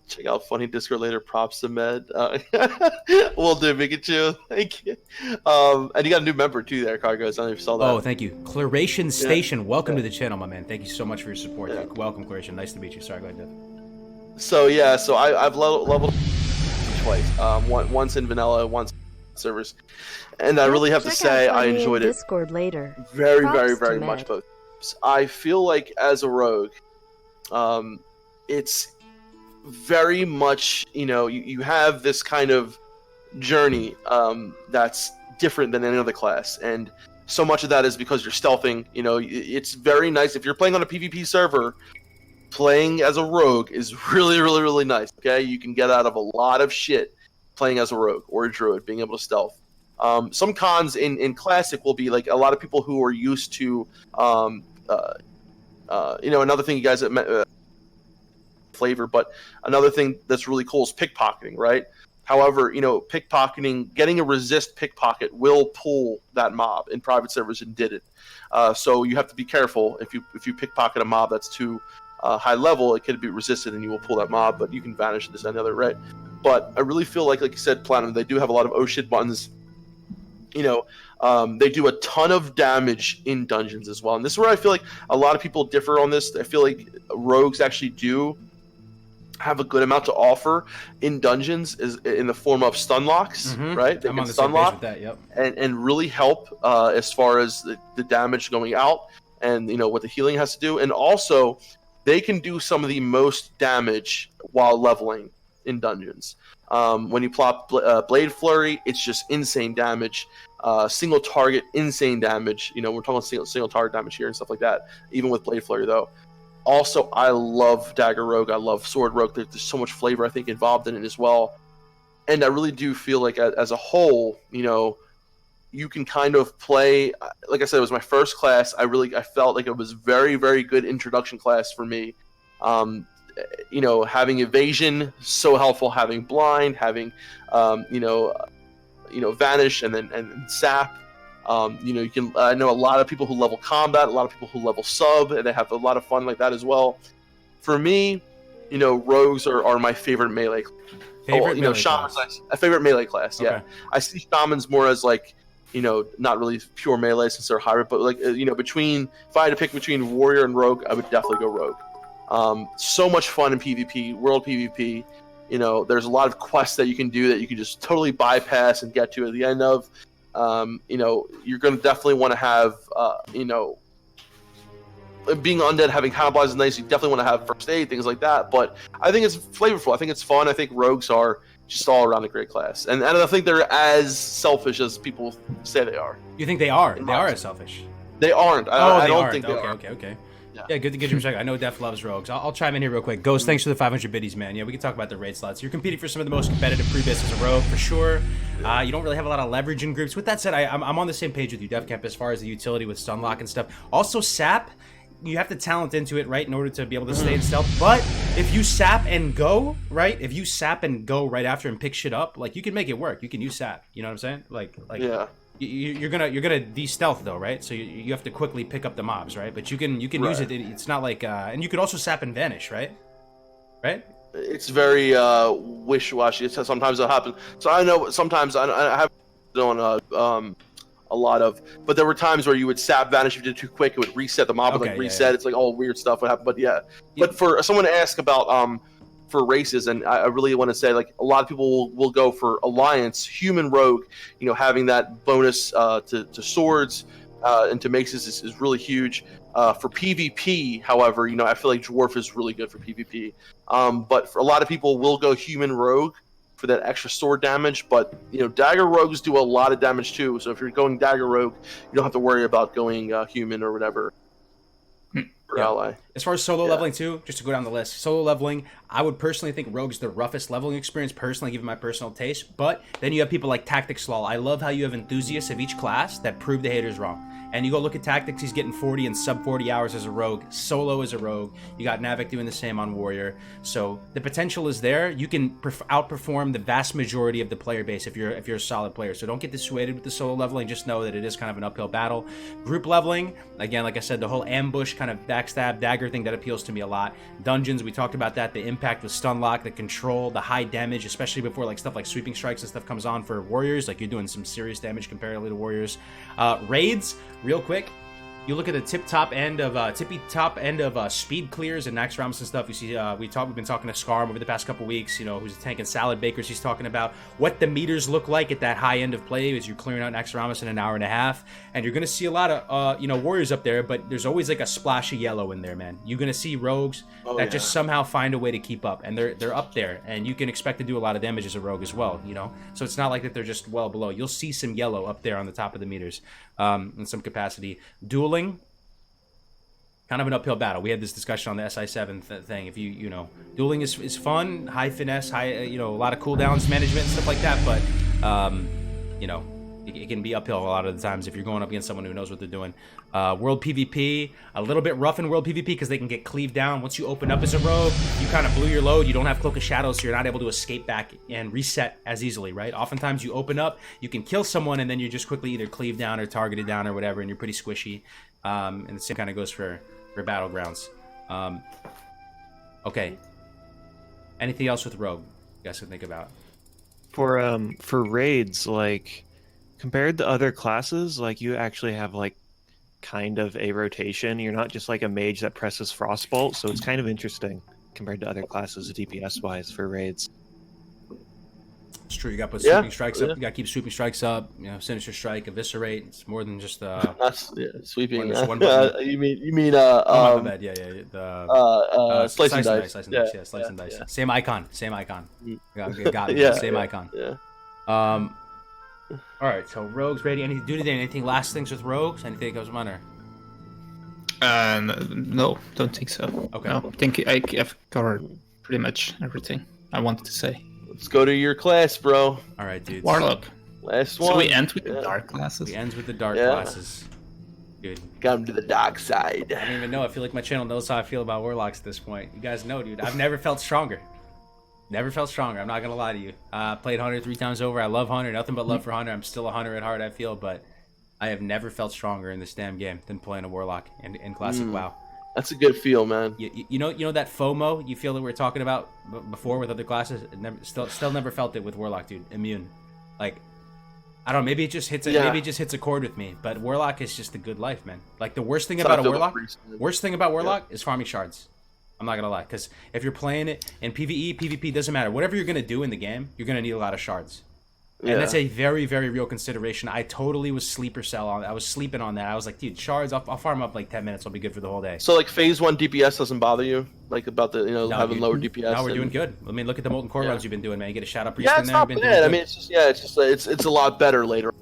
Check out funny Discord later. Props to Med. Will do, Pikachu. Thank you. And you got a new member too there, Cargos. I don't know if you saw that. Oh, thank you. Claration Station. Welcome to the channel, my man. Thank you so much for your support. Yeah. Welcome, Claration. Nice to meet you. Sorry, go ahead, Dave. So I've leveled twice. Once in vanilla, once in servers. And I really have to say I enjoyed it. Discord later. Very, very, very much both. I feel like as a rogue, it's very much, you have this kind of journey that's different than any other class. And so much of that is because you're stealthing. It's very nice. If you're playing on a PvP server, playing as a rogue is really, really, really nice. Okay, you can get out of a lot of shit playing as a rogue or a druid, being able to stealth. Some cons in classic will be like a lot of people who are used to, another thing you guys flavor, but another thing that's really cool is pickpocketing, right? However, pickpocketing, getting a resist pickpocket will pull that mob in private servers and did it. So you have to be careful. If you pickpocket a mob that's too high level, it could be resisted and you will pull that mob, but you can vanish this and the other, right? But I really feel like you said, Platinum, they do have a lot of oh shit buttons. They do a ton of damage in dungeons as well. And this is where I feel like a lot of people differ on this. I feel like rogues actually do have a good amount to offer in dungeons is in the form of stun locks, right? They I'm can on the stun same page lock with that. Yep. and really help as far as the damage going out and what the healing has to do. And also, they can do some of the most damage while leveling in dungeons. When you plop Blade Flurry, it's just insane damage. Single target, insane damage. We're talking single target damage here and stuff like that. Even with Blade Flurry, though. Also, I love Dagger Rogue. I love Sword Rogue. There's so much flavor, I think, involved in it as well. And I really do feel like, as a whole, you can kind of play. Like I said, it was my first class. I felt like it was very, very good introduction class for me. Having evasion, so helpful. Having blind, having vanish, and sap. You can. I know a lot of people who level combat, a lot of people who level sub, and they have a lot of fun like that as well. For me, rogues are my favorite melee. Shamans, a favorite melee class. Yeah, I see shamans more as like, not really pure melee since they're hybrid, but like, if I had to pick between warrior and rogue, I would definitely go rogue. So much fun in PvP, world PvP. There's a lot of quests that you can do that you can just totally bypass and get to at the end of. You're going to definitely want to have, being undead, having cannibalize is nice. You definitely want to have first aid, things like that. But I think it's flavorful. I think it's fun. I think rogues are just all around a great class. And I don't think they're as selfish as people say they are. You think they are? They are as selfish. They aren't. I don't think they are. Okay. Yeah, good to get your perspective. I know Def loves rogues. I'll chime in here real quick. Ghost, thanks for the 500 biddies, man. Yeah, we can talk about the raid slots. You're competing for some of the most competitive pre-bids as a rogue, for sure. You don't really have a lot of leverage in groups. With that said, I'm on the same page with you, DevCamp, as far as the utility with Stunlock and stuff. Also, sap, you have to talent into it, right, in order to be able to stay in stealth. But if you sap and go, right, right after and pick shit up, like, you can make it work. You can use sap. You know what I'm saying? Like yeah. You're gonna de-stealth though, right? So you have to quickly pick up the mobs, right? But you can use it. It's not like and you could also sap and vanish, right? It's very wishy-washy. Sometimes it'll happen. So I know sometimes I haven't done a lot of, but there were times where you would sap vanish if you did too quick. It would reset the mob, and reset. It's like all weird stuff would happen. But but for someone to ask about for races, and I really want to say, like, a lot of people will go for alliance human rogue, having that bonus to swords and to maces is really huge. For PvP, however, I feel like dwarf is really good for PvP, but for a lot of people will go human rogue for that extra sword damage. But dagger rogues do a lot of damage too, so if you're going dagger rogue, you don't have to worry about going human or whatever. Ally. As far as solo leveling too, just to go down the list, solo leveling, I would personally think Rogue's the roughest leveling experience, personally, given my personal taste. But then you have people like Tactics Law. I love how you have enthusiasts of each class that prove the haters wrong. And you go look at Tactics, he's getting 40 and sub 40 hours as a rogue, solo as a rogue. You got Navik doing the same on Warrior. So the potential is there. You can outperform the vast majority of the player base if you're a solid player. So don't get dissuaded with the solo leveling. Just know that it is kind of an uphill battle. Group leveling, again, like I said, the whole ambush kind of backstab dagger thing, that appeals to me a lot. Dungeons, we talked about that. The impact with stun lock, the control, the high damage, especially before like stuff like sweeping strikes and stuff comes on for warriors. Like, you're doing some serious damage comparatively to warriors. Raids, real quick, you look at the tippy top end of speed clears and Naxxramas and stuff. You see, we've been talking to Scarm over the past couple weeks, who's tanking salad bakers. He's talking about what the meters look like at that high end of play as you're clearing out Naxxramas in an hour and a half. And you're gonna see a lot of warriors up there, but there's always like a splash of yellow in there, man. You're gonna see rogues that just somehow find a way to keep up, and they're up there, and you can expect to do a lot of damage as a rogue as well. So it's not like that they're just well below. You'll see some yellow up there on the top of the meters in some capacity. Dueling, kind of an uphill battle. We had this discussion on the SI7 thing. If dueling is fun, high finesse, a lot of cooldowns management and stuff like that, but it can be uphill a lot of the times if you're going up against someone who knows what they're doing. World PvP, a little bit rough in World PvP because they can get cleaved down. Once you open up as a rogue, you kind of blew your load. You don't have Cloak of Shadows, so you're not able to escape back and reset as easily, right? Oftentimes you open up, you can kill someone, and then you're just quickly either cleaved down or targeted down or whatever, and you're pretty squishy. And the same kind of goes for Battlegrounds. Okay. Anything else with Rogue you guys can think about? For raids, like, compared to other classes, like, you actually have like kind of a rotation. You're not just like a mage that presses Frostbolt, so it's kind of interesting compared to other classes DPS wise for raids. It's true. You got to put sweeping strikes up. You got to keep sweeping strikes up. You know, sinister strike, eviscerate. It's more than just That's sweeping. one button. you mean oh, my bad. Yeah. The slice and dice. Slice and dice. Yeah, slice and dice. Yeah. Same icon. Got it. Yeah, Same icon. Yeah. All right. So rogues ready. Anything last things with rogues? Anything that goes on or? No, don't think so. Okay. No, I think I've covered pretty much everything I wanted to say. Let's go to your class, bro. All right, dude. Warlock. Last one. So we end with the dark classes. We ends with the dark classes. Dude. Got him to the dark side. I don't even know. I feel like my channel knows how I feel about Warlocks at this point. You guys know, dude. I've never felt stronger. Never felt stronger. I'm not gonna lie to you. Played Hunter 3 times over. I love Hunter. Nothing but love for Hunter. I'm still a Hunter at heart, I feel, but I have never felt stronger in this damn game than playing a Warlock in Classic WoW. That's a good feel, man. You know that FOMO you feel that we were talking about before with other classes. Still never felt it with Warlock, dude. Immune, like I don't know. Maybe it just hits. Maybe it just hits a chord with me. But Warlock is just the good life, man. Like the worst thing about a Warlock. Worst thing about Warlock is farming shards. I'm not gonna lie, because if you're playing it in PvE, PvP, doesn't matter. Whatever you're gonna do in the game, you're gonna need a lot of shards. And that's a very, very real consideration. I totally was sleeper cell on. I was sleeping on that. I was like, dude, shards. I'll farm up like 10 minutes. I'll be good for the whole day. So like phase 1 DPS doesn't bother you, like about the having lower DPS. No, we're doing good. I mean, look at the molten core runs you've been doing, man. You get a shout out priest yeah, in it's there. not bad. I mean, it's a lot better later.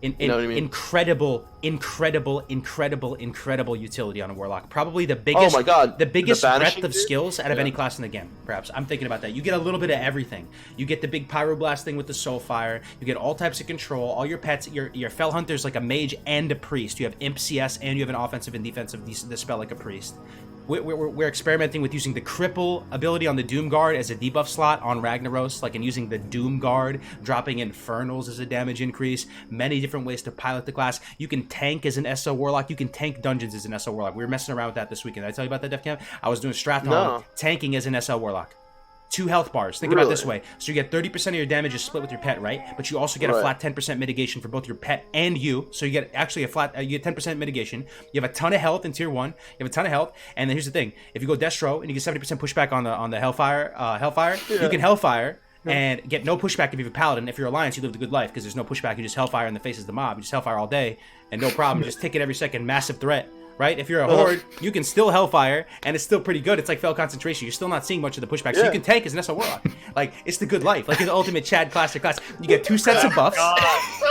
You know what I mean? Incredible utility on a Warlock. Probably the biggest. Oh my god, the biggest breadth of skills out of any class in the game. Perhaps I'm thinking about that. You get a little bit of everything. You get the big pyroblast thing with the soul fire. You get all types of control. All your pets. Your fell hunter's like a mage and a priest. You have imp CS and you have an offensive and defensive dispel like a priest. We're experimenting with using the cripple ability on the Doom Guard as a debuff slot on Ragnaros, like in using the Doom Guard, dropping Infernals as a damage increase. Many different ways to pilot the class. You can tank as an SO Warlock. You can tank dungeons as an SO Warlock. We were messing around with that this weekend. Did I tell you about that, Def Camp? I was doing Strathon tanking as an SO Warlock. 2 health bars. Think about it this way. So you get 30% of your damage is split with your pet, right? But you also get a flat 10% mitigation for both your pet and you. So you get actually you get 10% mitigation. You have a ton of health in tier 1. You have a ton of health. And then here's the thing. If you go Destro and you get 70% pushback on the Hellfire, you can Hellfire and get no pushback if you have a Paladin. If you're Alliance, you live the good life because there's no pushback. You just Hellfire in the faces of the mob. You just Hellfire all day and no problem. You just take it every second. Massive threat. Right? If you're a horde, you can still Hellfire, and it's still pretty good. It's like Fell Concentration. You're still not seeing much of the pushback, so you can tank as an SO Warlock. Like, it's the good life. Like, it's the ultimate Chad class. You get 2 sets of buffs.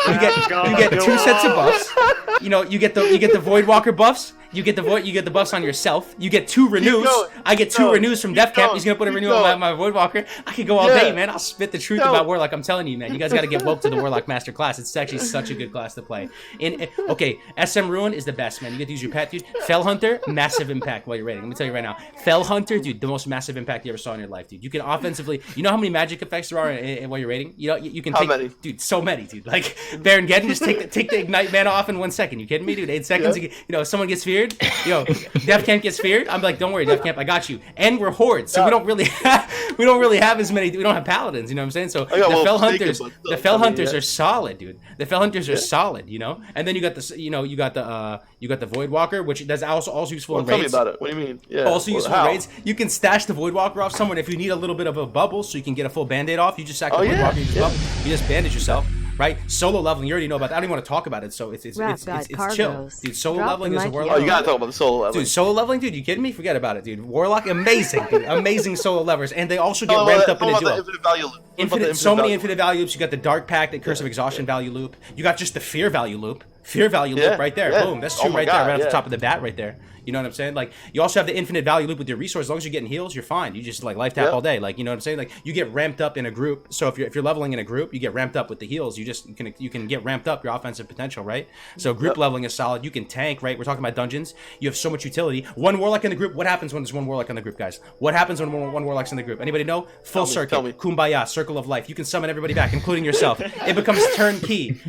You get 2 sets of buffs. You know, you get the Void Walker buffs. You get the buffs on yourself. You get 2 renews. I get 2 renews from Def Camp. He's gonna put a renew on my Void Walker. I can go all day, man. I'll spit the truth about Warlock. I'm telling you, man. You guys gotta get woke to the Warlock Master class. It's actually such a good class to play. Okay, SM Ruin is the best, man. You get to use your pet, dude. Fell Hunter, massive impact while you're raiding. Let me tell you right now. Fell Hunter, dude, the most massive impact you ever saw in your life, dude. You can offensively. You know how many magic effects there are while you're raiding? You know you can take. How many? Dude, so many, dude. Like Baron Geddon, just take the ignite mana off in 1 second. You kidding me, dude? 8 seconds. You know, if someone gets feared, Def Camp gets feared. I'm like, don't worry, Def Camp, I got you. And we're hordes, so we don't really have as many. We don't have paladins. You know what I'm saying? So the Fell Hunters are solid, dude. The Fell Hunters are solid. You know, and then you got the Void Walker, which that's also useful in raids. Tell me about it. What do you mean? Yeah. Also useful in raids. You can stash the Void Walker off someone if you need a little bit of a bubble, so you can get a full Band-Aid off. You just sack the Void Walker, you just bandage yourself. Right, solo leveling. You already know about that. I don't even want to talk about it. So it's chill, dude. Solo leveling is a Warlock. Oh, you gotta talk about the solo leveling, dude. Solo leveling, dude. You kidding me? Forget about it, dude. Warlock, amazing, dude. Amazing solo levelers, and they also get ramped up in a duo. So many infinite value loops. You got the Dark Pact, the Curse of Exhaustion value loop. You got just the Fear value loop. Loop right there. Boom. That's 2 right there, right off the top of the bat, right there. You know what I'm saying? Like, you also have the infinite value loop with your resource. As long as you're getting heals, you're fine. You just like life tap all day. Like, you know what I'm saying? Like, you get ramped up in a group. So if you're leveling in a group, you get ramped up with the heals. You can get ramped up your offensive potential, right? So group leveling is solid. You can tank, right? We're talking about dungeons. You have so much utility. 1 Warlock in the group. What happens when there's 1 Warlock in the group, guys? What happens when one Warlock's in the group? Anybody know? Full circuit. Tell me. Kumbaya, circle of life. You can summon everybody back, including yourself. It becomes turnkey.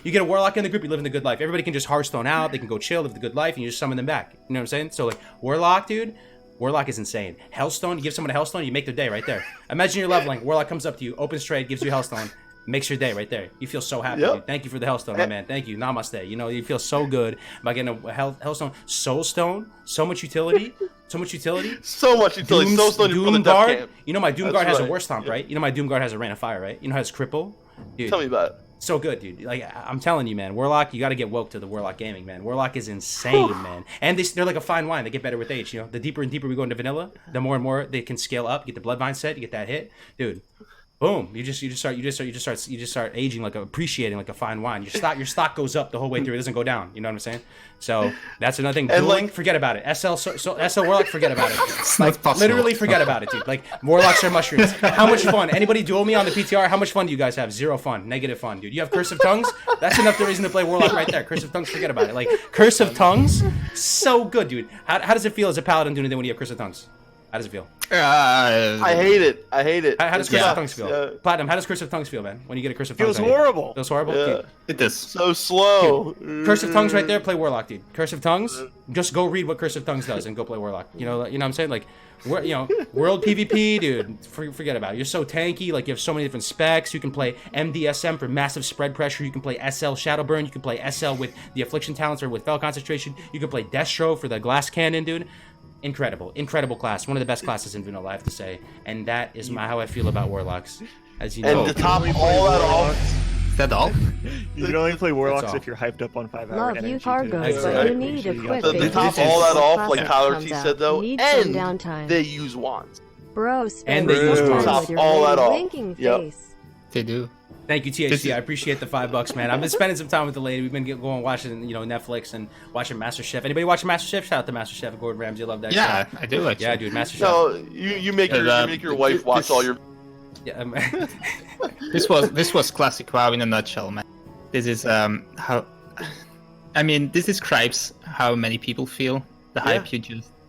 You get a Warlock in the group, you live in the good life. Everybody can just Hearthstone out. They can go chill, live the good life, and you just summon them back. You know what I'm saying? So like Warlock, dude, Warlock is insane. Hellstone, you give someone a Hellstone, you make their day right there. Imagine you're leveling, Warlock comes up to you, opens trade, gives you Hellstone. Makes your day right there. You feel so happy, Yep. dude. Thank you for the Hellstone, my man. Thank you. Namaste. You know, you feel so good about getting a Hellstone. Soulstone, so much utility. So much utility. So much utility. Doom, So slowly for the Doom death Guard. camp. You know my Doom That's Guard has a right. War Stomp, Yeah. right? You know my Doom Guard has a Rain of Fire, right? You know how it's Cripple? Dude, Tell me about it. so good, dude. Like, I'm telling you, man. Warlock, you got to get woke to the Warlock gaming, man. Warlock is insane, man. And they're like a fine wine. They get better with age, you know? The deeper and deeper we go into vanilla, the more and more they can scale up. You get the Bloodvine set, you get that hit. Dude, boom. You just start aging like appreciating like a fine wine. Your stock goes up the whole way through. It doesn't go down. You know what I'm saying? So that's another thing. And, Dueling, like- forget about it. SL Warlock, forget about it. It's not possible. Literally forget about it, dude. Like, Warlocks are mushrooms. How much fun? Anybody duel me on the PTR? How much fun do you guys have? Zero fun. Negative fun, dude. You have Curse of Tongues? That's enough the reason to play Warlock right there. Curse of Tongues, forget about it. Like, Curse of Tongues, so good, dude. How does it feel as a paladin doing it when you have Curse of Tongues? How does it feel? I hate it. I hate it. How does Curse Yeah. of Tongues feel? Yeah. Platinum, how does Curse of Tongues feel, man? When you get a Curse of Feels Tongues? on you? horrible. Feels horrible? Yeah. Dude, It is. So slow. Curse of Tongues right there, play Warlock, dude. Curse of Tongues, just go read what Curse of Tongues does and go play Warlock. You know what I'm saying? Like, world PvP, dude, forget about it. You're so tanky, like you have so many different specs. You can play MDSM for massive spread pressure. You can play SL Shadowburn. You can play SL with the Affliction Talents or with Fel Concentration. You can play Destro for the Glass Cannon, dude. Incredible class. One of the best classes in vanilla, I have to say. And that is how I feel about Warlocks. As you know. And to top all that off, Is that all? You can only play Warlocks all. if you're hyped up on 5-hour Love energy. you, too. Cargo, That's but right. you need a quick to vacation top all that before off, class like Tyler comes T out. said though, Need some and downtime. they use wands. Bro, And spend they use some time Top with your all lady that off. winking Yep. face. They do. Thank you, THC. I appreciate the $5, man. I've been spending some time with the lady. We've been going watching, Netflix and watching MasterChef. Anybody watching MasterChef? Shout out to MasterChef. Gordon Ramsay, love that. Yeah, show. I do actually. Yeah, dude, MasterChef. No, you make your wife watch all your. Yeah, This was classic WoW in a nutshell, man. This is how. I mean, this describes how many people feel. The hype you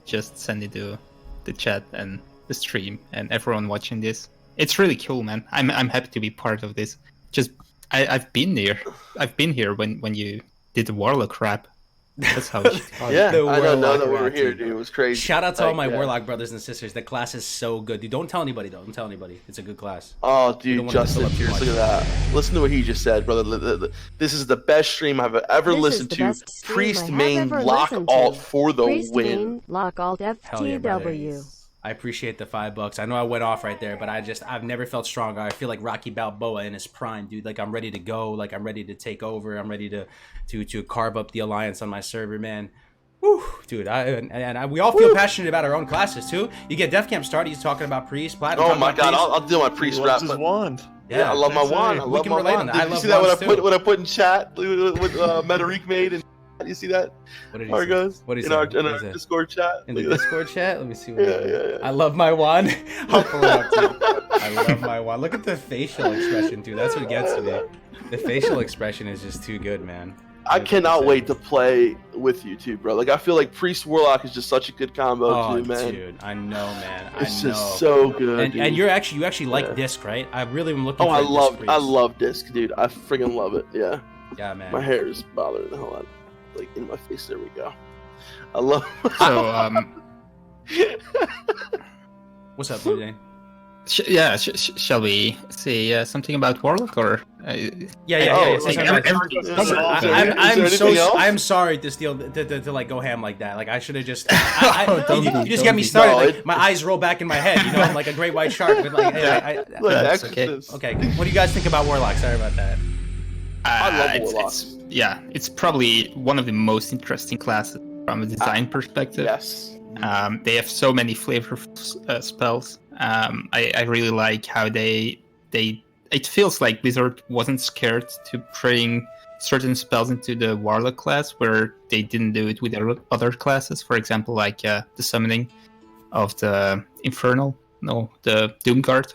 just send into the chat and the stream and everyone watching this. It's really cool, man. I'm happy to be part of this. Just I've been there. I've been here when you did the Warlock rap. That's how. Yeah, The I don't know Warlock that we were rat, here, dude. dude. It was crazy. Shout out to all Like, my yeah. Warlock brothers and sisters. The class is so good, dude. Don't tell anybody, though. Don't tell anybody. It's a good class. Oh, don't dude, wanna fill Justin, up too look much. at that. Listen to what he just said, brother. This is the best stream I've ever This is listened the to. best stream Priest I have main ever lock listened to. alt for the Priest win. main, lock alt Hell yeah, brother. FTW. I appreciate the $5. I know I went off right there, but I've never felt stronger. I feel like Rocky Balboa in his prime, dude. Like I'm ready to go. Like I'm ready to take over. I'm ready to carve up the alliance on my server, man. Whew, dude. We all feel passionate about our own classes too. You get Def Camp started. He's talking about Priest, Platinum. Oh talking my about god, Priest. I'll do my He priest loves rap. his But, wand. yeah, I love my that's wand. it. I We love can my relate on wand. that. I Did you love see that wands, too. what I put in chat with Metarik made? And you see that? What did he How it say? goes What did he in say? our What did he say? Discord chat. In the Look at that. Discord chat? Let me see. What Yeah. I love my wand. I'll pull it up, too. I love my wand. Look at the facial expression, dude. That's what gets me. The facial expression is just too good, man. I cannot 100%. wait to play with you too, bro. Like I feel like Priest Warlock is just such a good combo Oh, too, man. dude. I know, man. It's I know. just so good. And dude. you actually like Yeah. Disc, right? I really am looking Oh, for I a Disc I Priest. love Disc, dude. I freaking love it. Yeah. Yeah, man. My hair is bothering the hell out, like in my face. There we go. I love. So What's up, DJ? shall we say something about Warlock or? Yeah. Oh, Say like, something. every- Is there I'm anything else? I'm sorry to steal to like go ham like that. Like I should have just. Don't you be- just don't get me be. started. No, like, it- my eyes roll back in my head. You know, I'm like a great white shark. But like, Look, That's Exorcist. okay. What do you guys think about Warlock? Sorry about that. I love it's- Warlocks. it's probably one of the most interesting classes from a design perspective. Yes. They have so many flavorful spells. I really like how they. It feels like Blizzard wasn't scared to bring certain spells into the Warlock class, where they didn't do it with their other classes. For example, like the summoning of the the Doomguard.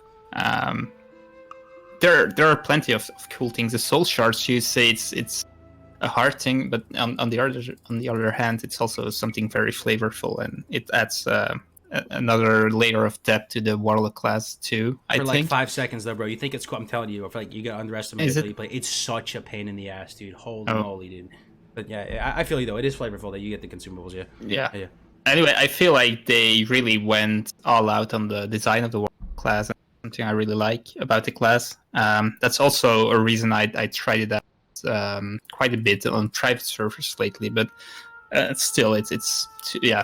There are plenty of cool things. The Soul Shards, you say it's a hard thing, but on the other hand, it's also something very flavorful, and it adds another layer of depth to the Warlock class too. I For like think. 5 seconds though, bro. You think it's cool? I'm telling you, if like you get underestimated Is until it- you play, it's such a pain in the ass, dude. Holy Oh. moly, dude. But yeah, I feel you though. It is flavorful that you get the consumables. Yeah. Yeah. Anyway, I feel like they really went all out on the design of the Warlock class. something I really like about the class. That's also a reason I tried it out quite a bit on private servers lately, but still, it's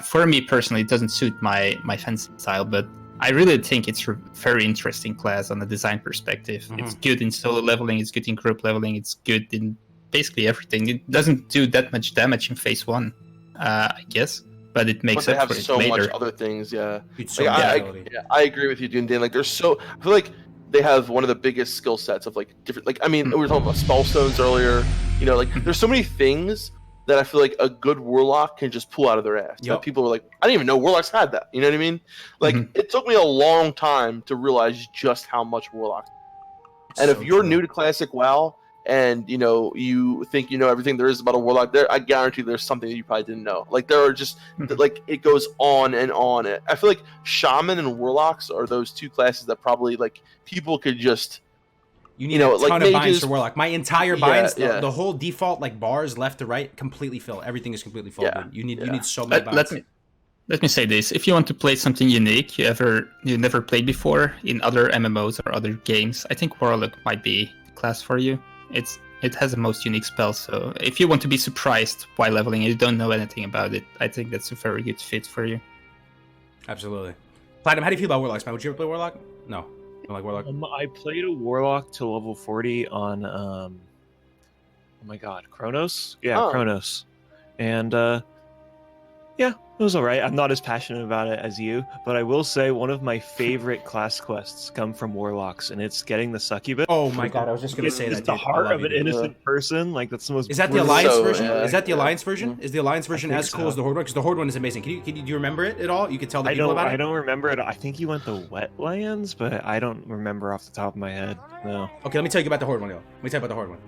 for me personally, it doesn't suit my fencing style, but I really think it's a very interesting class on the design perspective. Mm-hmm. It's good in solo leveling, it's good in group leveling, it's good in basically everything. It doesn't do that much damage in phase 1, I guess, but it makes up for it so later. much other things, yeah. It's so Like, I agree with you, dude. Dan. Like, I feel like they have one of the biggest skill sets of like different. Like, I mean, we were talking about spell stones earlier. You know, like there's so many things that I feel like a good warlock can just pull out of their ass. Yep. That people were like, I didn't even know warlocks had that. You know what I mean? Like, it took me a long time to realize just how much warlocks. And if you're new to Classic WoW and you think you know everything there is about a warlock, there, I guarantee there's something that you probably didn't know. Like, there are just like it goes on and on. I feel like Shaman and Warlocks are those two classes that probably like people could just. You need a ton like of binds mages, for Warlock. My entire binds, yeah. the whole default like bars left to right, completely fill. Everything is completely full. Yeah. You need so many binds. Let me say this: if you want to play something unique you never played before in other MMOs or other games, I think Warlock might be the class for you. It has the most unique spells, so if you want to be surprised while leveling and you don't know anything about it, I think that's a very good fit for you. Absolutely. Platinum, how do you feel about Warlocks, man? Would you ever play Warlock? No. You don't like Warlock? I played a Warlock to level 40 on, oh my god, Chronos? Yeah, Chronos. And, yeah, it was alright. I'm not as passionate about it as you, but I will say one of my favorite class quests come from Warlocks, and it's getting the succubus. Oh my god, I was just going to say that, It's the heart of an innocent person. Like, that's the most... Is that the Alliance version? Yeah, Is that the Alliance version? Is the Alliance version as cool so. as the Horde one? Because the Horde one is amazing. Do you remember it at all? You could tell the people about it? I don't remember it. I think you went the Wetlands, but I don't remember off the top of my head. No. Okay, let me tell you about the Horde one, though. Let me tell you about the Horde one.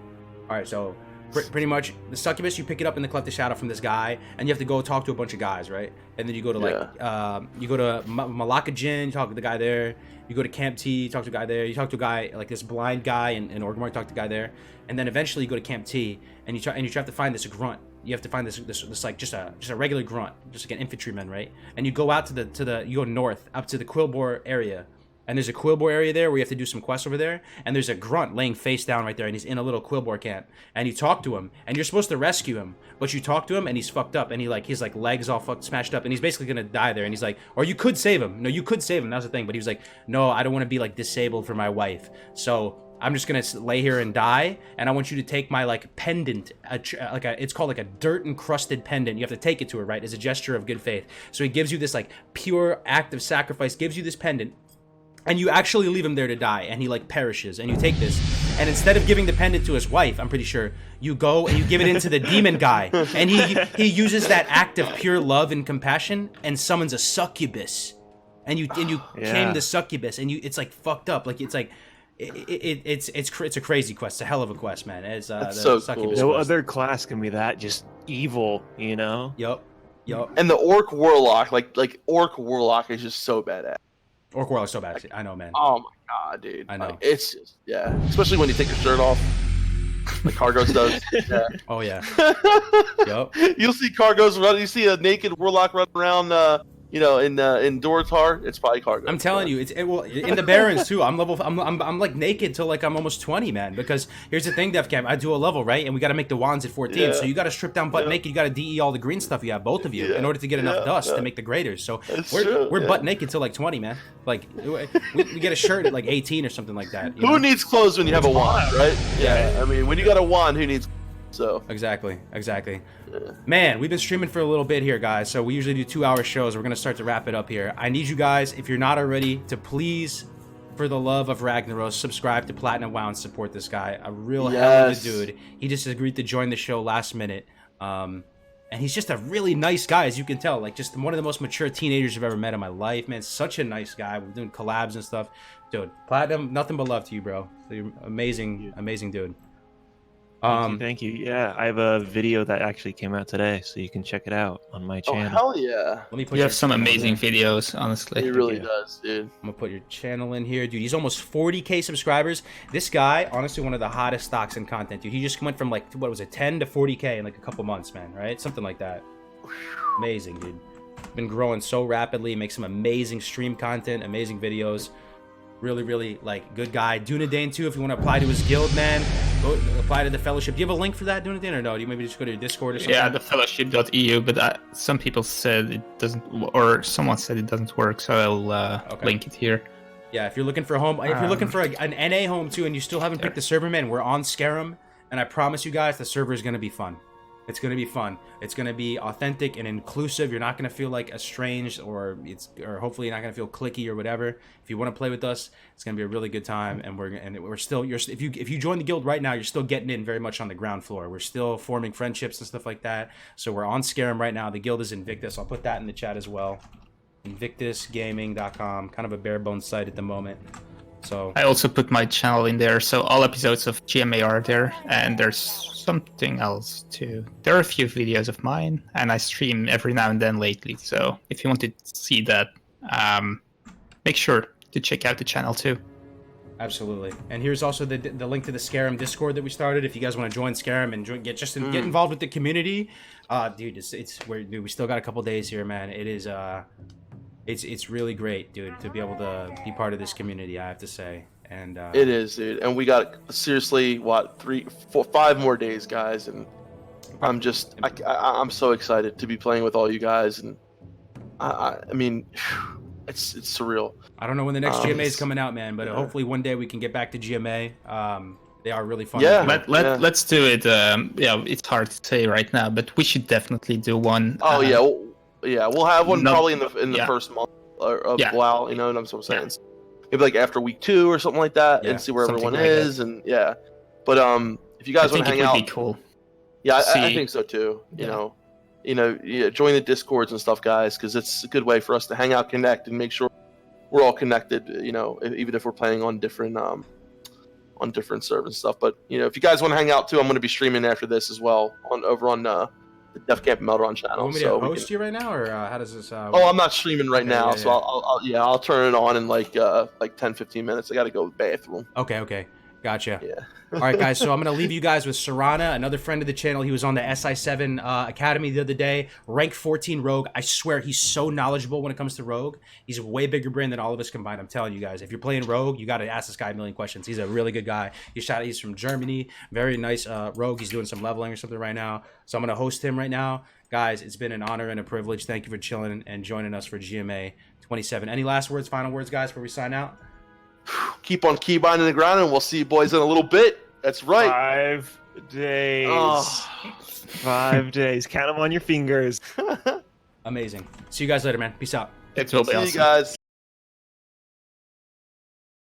Alright, so... Pretty much, the succubus, you pick it up in the Cleft of Shadow from this guy, and you have to go talk to a bunch of guys, right? And then you go to you go to Malaka Jin, you talk to the guy there. You go to Camp T, you talk to a guy there. You talk to a guy like this blind guy in Orgrimmar, talk to a guy there. And then eventually you go to Camp T, and you have to find this grunt. You have to find this like just a regular grunt, just like an infantryman, right? And you go out to you go north up to the Quillbore area. And there's a Quillbore area there where you have to do some quests over there. And there's a grunt laying face down right there, and he's in a little Quillbore camp. And you talk to him, and you're supposed to rescue him. But you talk to him, and he's fucked up, and his like legs all smashed up, and he's basically gonna die there. And he's like, or you could save him. No, you could save him. That was the thing. But he was like, no, I don't want to be like disabled for my wife. So I'm just gonna lay here and die. And I want you to take my like pendant, it's called like a dirt encrusted pendant. You have to take it to her, right, as a gesture of good faith. So he gives you this like pure act of sacrifice, gives you this pendant. And you actually leave him there to die, and he like perishes. And you take this, and instead of giving the pendant to his wife, I'm pretty sure, you go and you give it into the demon guy, and he uses that act of pure love and compassion and summons a succubus, and you tame the succubus, and it's like fucked up, like it's like it's a crazy quest, it's a hell of a quest, man. It's so cool. No other class can be that just evil, you know? Yup. And the Orc Warlock, like Orc Warlock is just so badass. Orc Warlock's so bad. I know, man. Oh my god, dude. I know. Like, it's just, especially when you take your shirt off, like Cargos does. Yeah. Oh yeah. Yup. You'll see Cargos running. You see a naked Warlock running around. In Dorotar, it's probably Cargos. I'm telling you, in the Barrens too. I'm like naked till like I'm almost 20, man. Because here's the thing, Def Cam, I do a level, right, and we got to make the wands at 14. So you got to strip down butt naked. You got to DE all the green stuff you have, both of you, in order to get enough dust to make the graders. So we're butt naked till like 20, man. Like we get a shirt at like 18 or something like that. Who needs clothes when you have a wand, right? Yeah. I mean, when you got a wand, who needs? So exactly. Man, we've been streaming for a little bit here, guys. So we usually do 2-hour shows. We're gonna start to wrap it up here. I need you guys, if you're not already, to please, for the love of Ragnaros, subscribe to PlatinumWoW and support this guy. A real hell of a dude. He just agreed to join the show last minute. And he's just a really nice guy, as you can tell. Like, just one of the most mature teenagers I've ever met in my life, man. Such a nice guy. We're doing collabs and stuff. Dude, Platinum, nothing but love to you, bro. So you're amazing dude. Thank you. Yeah, I have a video that actually came out today, so you can check it out on my channel. Oh, hell yeah. Let me put You have some amazing videos, honestly. He really does, dude. I'm gonna put your channel in here, dude. He's almost 40K subscribers. This guy, honestly, one of the hottest stocks in content, dude. He just went from like, what was it, 10 to 40K in like a couple months, man, right? Something like that. Amazing, dude. Been growing so rapidly, makes some amazing stream content, amazing videos. Really, like, good guy. Dunedain, too, if you want to apply to his guild, man, go apply to the fellowship. Do you have a link for that, Dunedain, or no? Do you maybe just go to your Discord or something? Yeah, the fellowship.eu, but some people said it doesn't, or someone said it doesn't work, so I'll link it here. Yeah, if you're looking for a home, if you're looking for an NA home, too, and you still haven't picked the server, man, we're on Scarum, and I promise you guys, the server is going to be fun. It's going to be fun. It's going to be authentic and inclusive. You're not going to feel like estranged, or hopefully you're not going to feel cliquey or whatever. If you want to play with us, it's going to be a really good time. And we're still, if you join the guild right now, you're still getting in very much on the ground floor. We're still forming friendships and stuff like that. So we're on Scarum right now. The guild is Invictus. I'll put that in the chat as well. InvictusGaming.com. Kind of a bare bones site at the moment. So I also put my channel in there, so all episodes of GMA are there, and there's something else too. There are a few videos of mine, and I stream every now and then lately, so if you want to see that, make sure to check out the channel too. Absolutely. And here's also the link to the Scarum Discord that we started. If you guys want to join Scarum and get involved with the community, dude, we still got a couple days here, man. It is it's really great, dude, to be able to be part of this community, I have to say. And it is, dude. And we got seriously 3, 4, 5 more days, guys, and I'm so excited to be playing with all you guys, and I mean, it's surreal. I don't know when the next GMA is coming out, man, but hopefully one day we can get back to GMA. They are really fun. Yeah, let's do it. Yeah, it's hard to say right now, but we should definitely do one. Oh yeah, we'll have one probably in the first month of WoW. You know what I'm saying? Yeah. Maybe like after week 2 or something like that, and see where everyone is, and But if you guys want to hang out, would be cool. Yeah, I think so too. You know, join the Discords and stuff, guys, because it's a good way for us to hang out, connect, and make sure we're all connected. You know, even if we're playing on different servers and stuff. But if you guys want to hang out too, I'm going to be streaming after this as well over on the Def Camp Meltdown channel. Want me to host you right now, or how does this? I'm not streaming right now, so I'll turn it on in like 10-15 minutes. I got to go to the bathroom. Okay. Gotcha. Yeah. All right, guys. So I'm going to leave you guys with Serana, another friend of the channel. He was on the SI7 Academy the other day. Rank 14 Rogue. I swear he's so knowledgeable when it comes to Rogue. He's a way bigger brain than all of us combined. I'm telling you guys. If you're playing Rogue, you got to ask this guy a million questions. He's a really good guy. He's from Germany. Very nice Rogue. He's doing some leveling or something right now. So I'm going to host him right now. Guys, it's been an honor and a privilege. Thank you for chilling and joining us for GMA 27. Any last words, final words, guys, before we sign out? Keep on keybinding the ground, and we'll see you boys in a little bit. That's right. 5 days. 5 days. Count them on your fingers. Amazing. See you guys later, man. Peace out. It will be awesome. See you guys.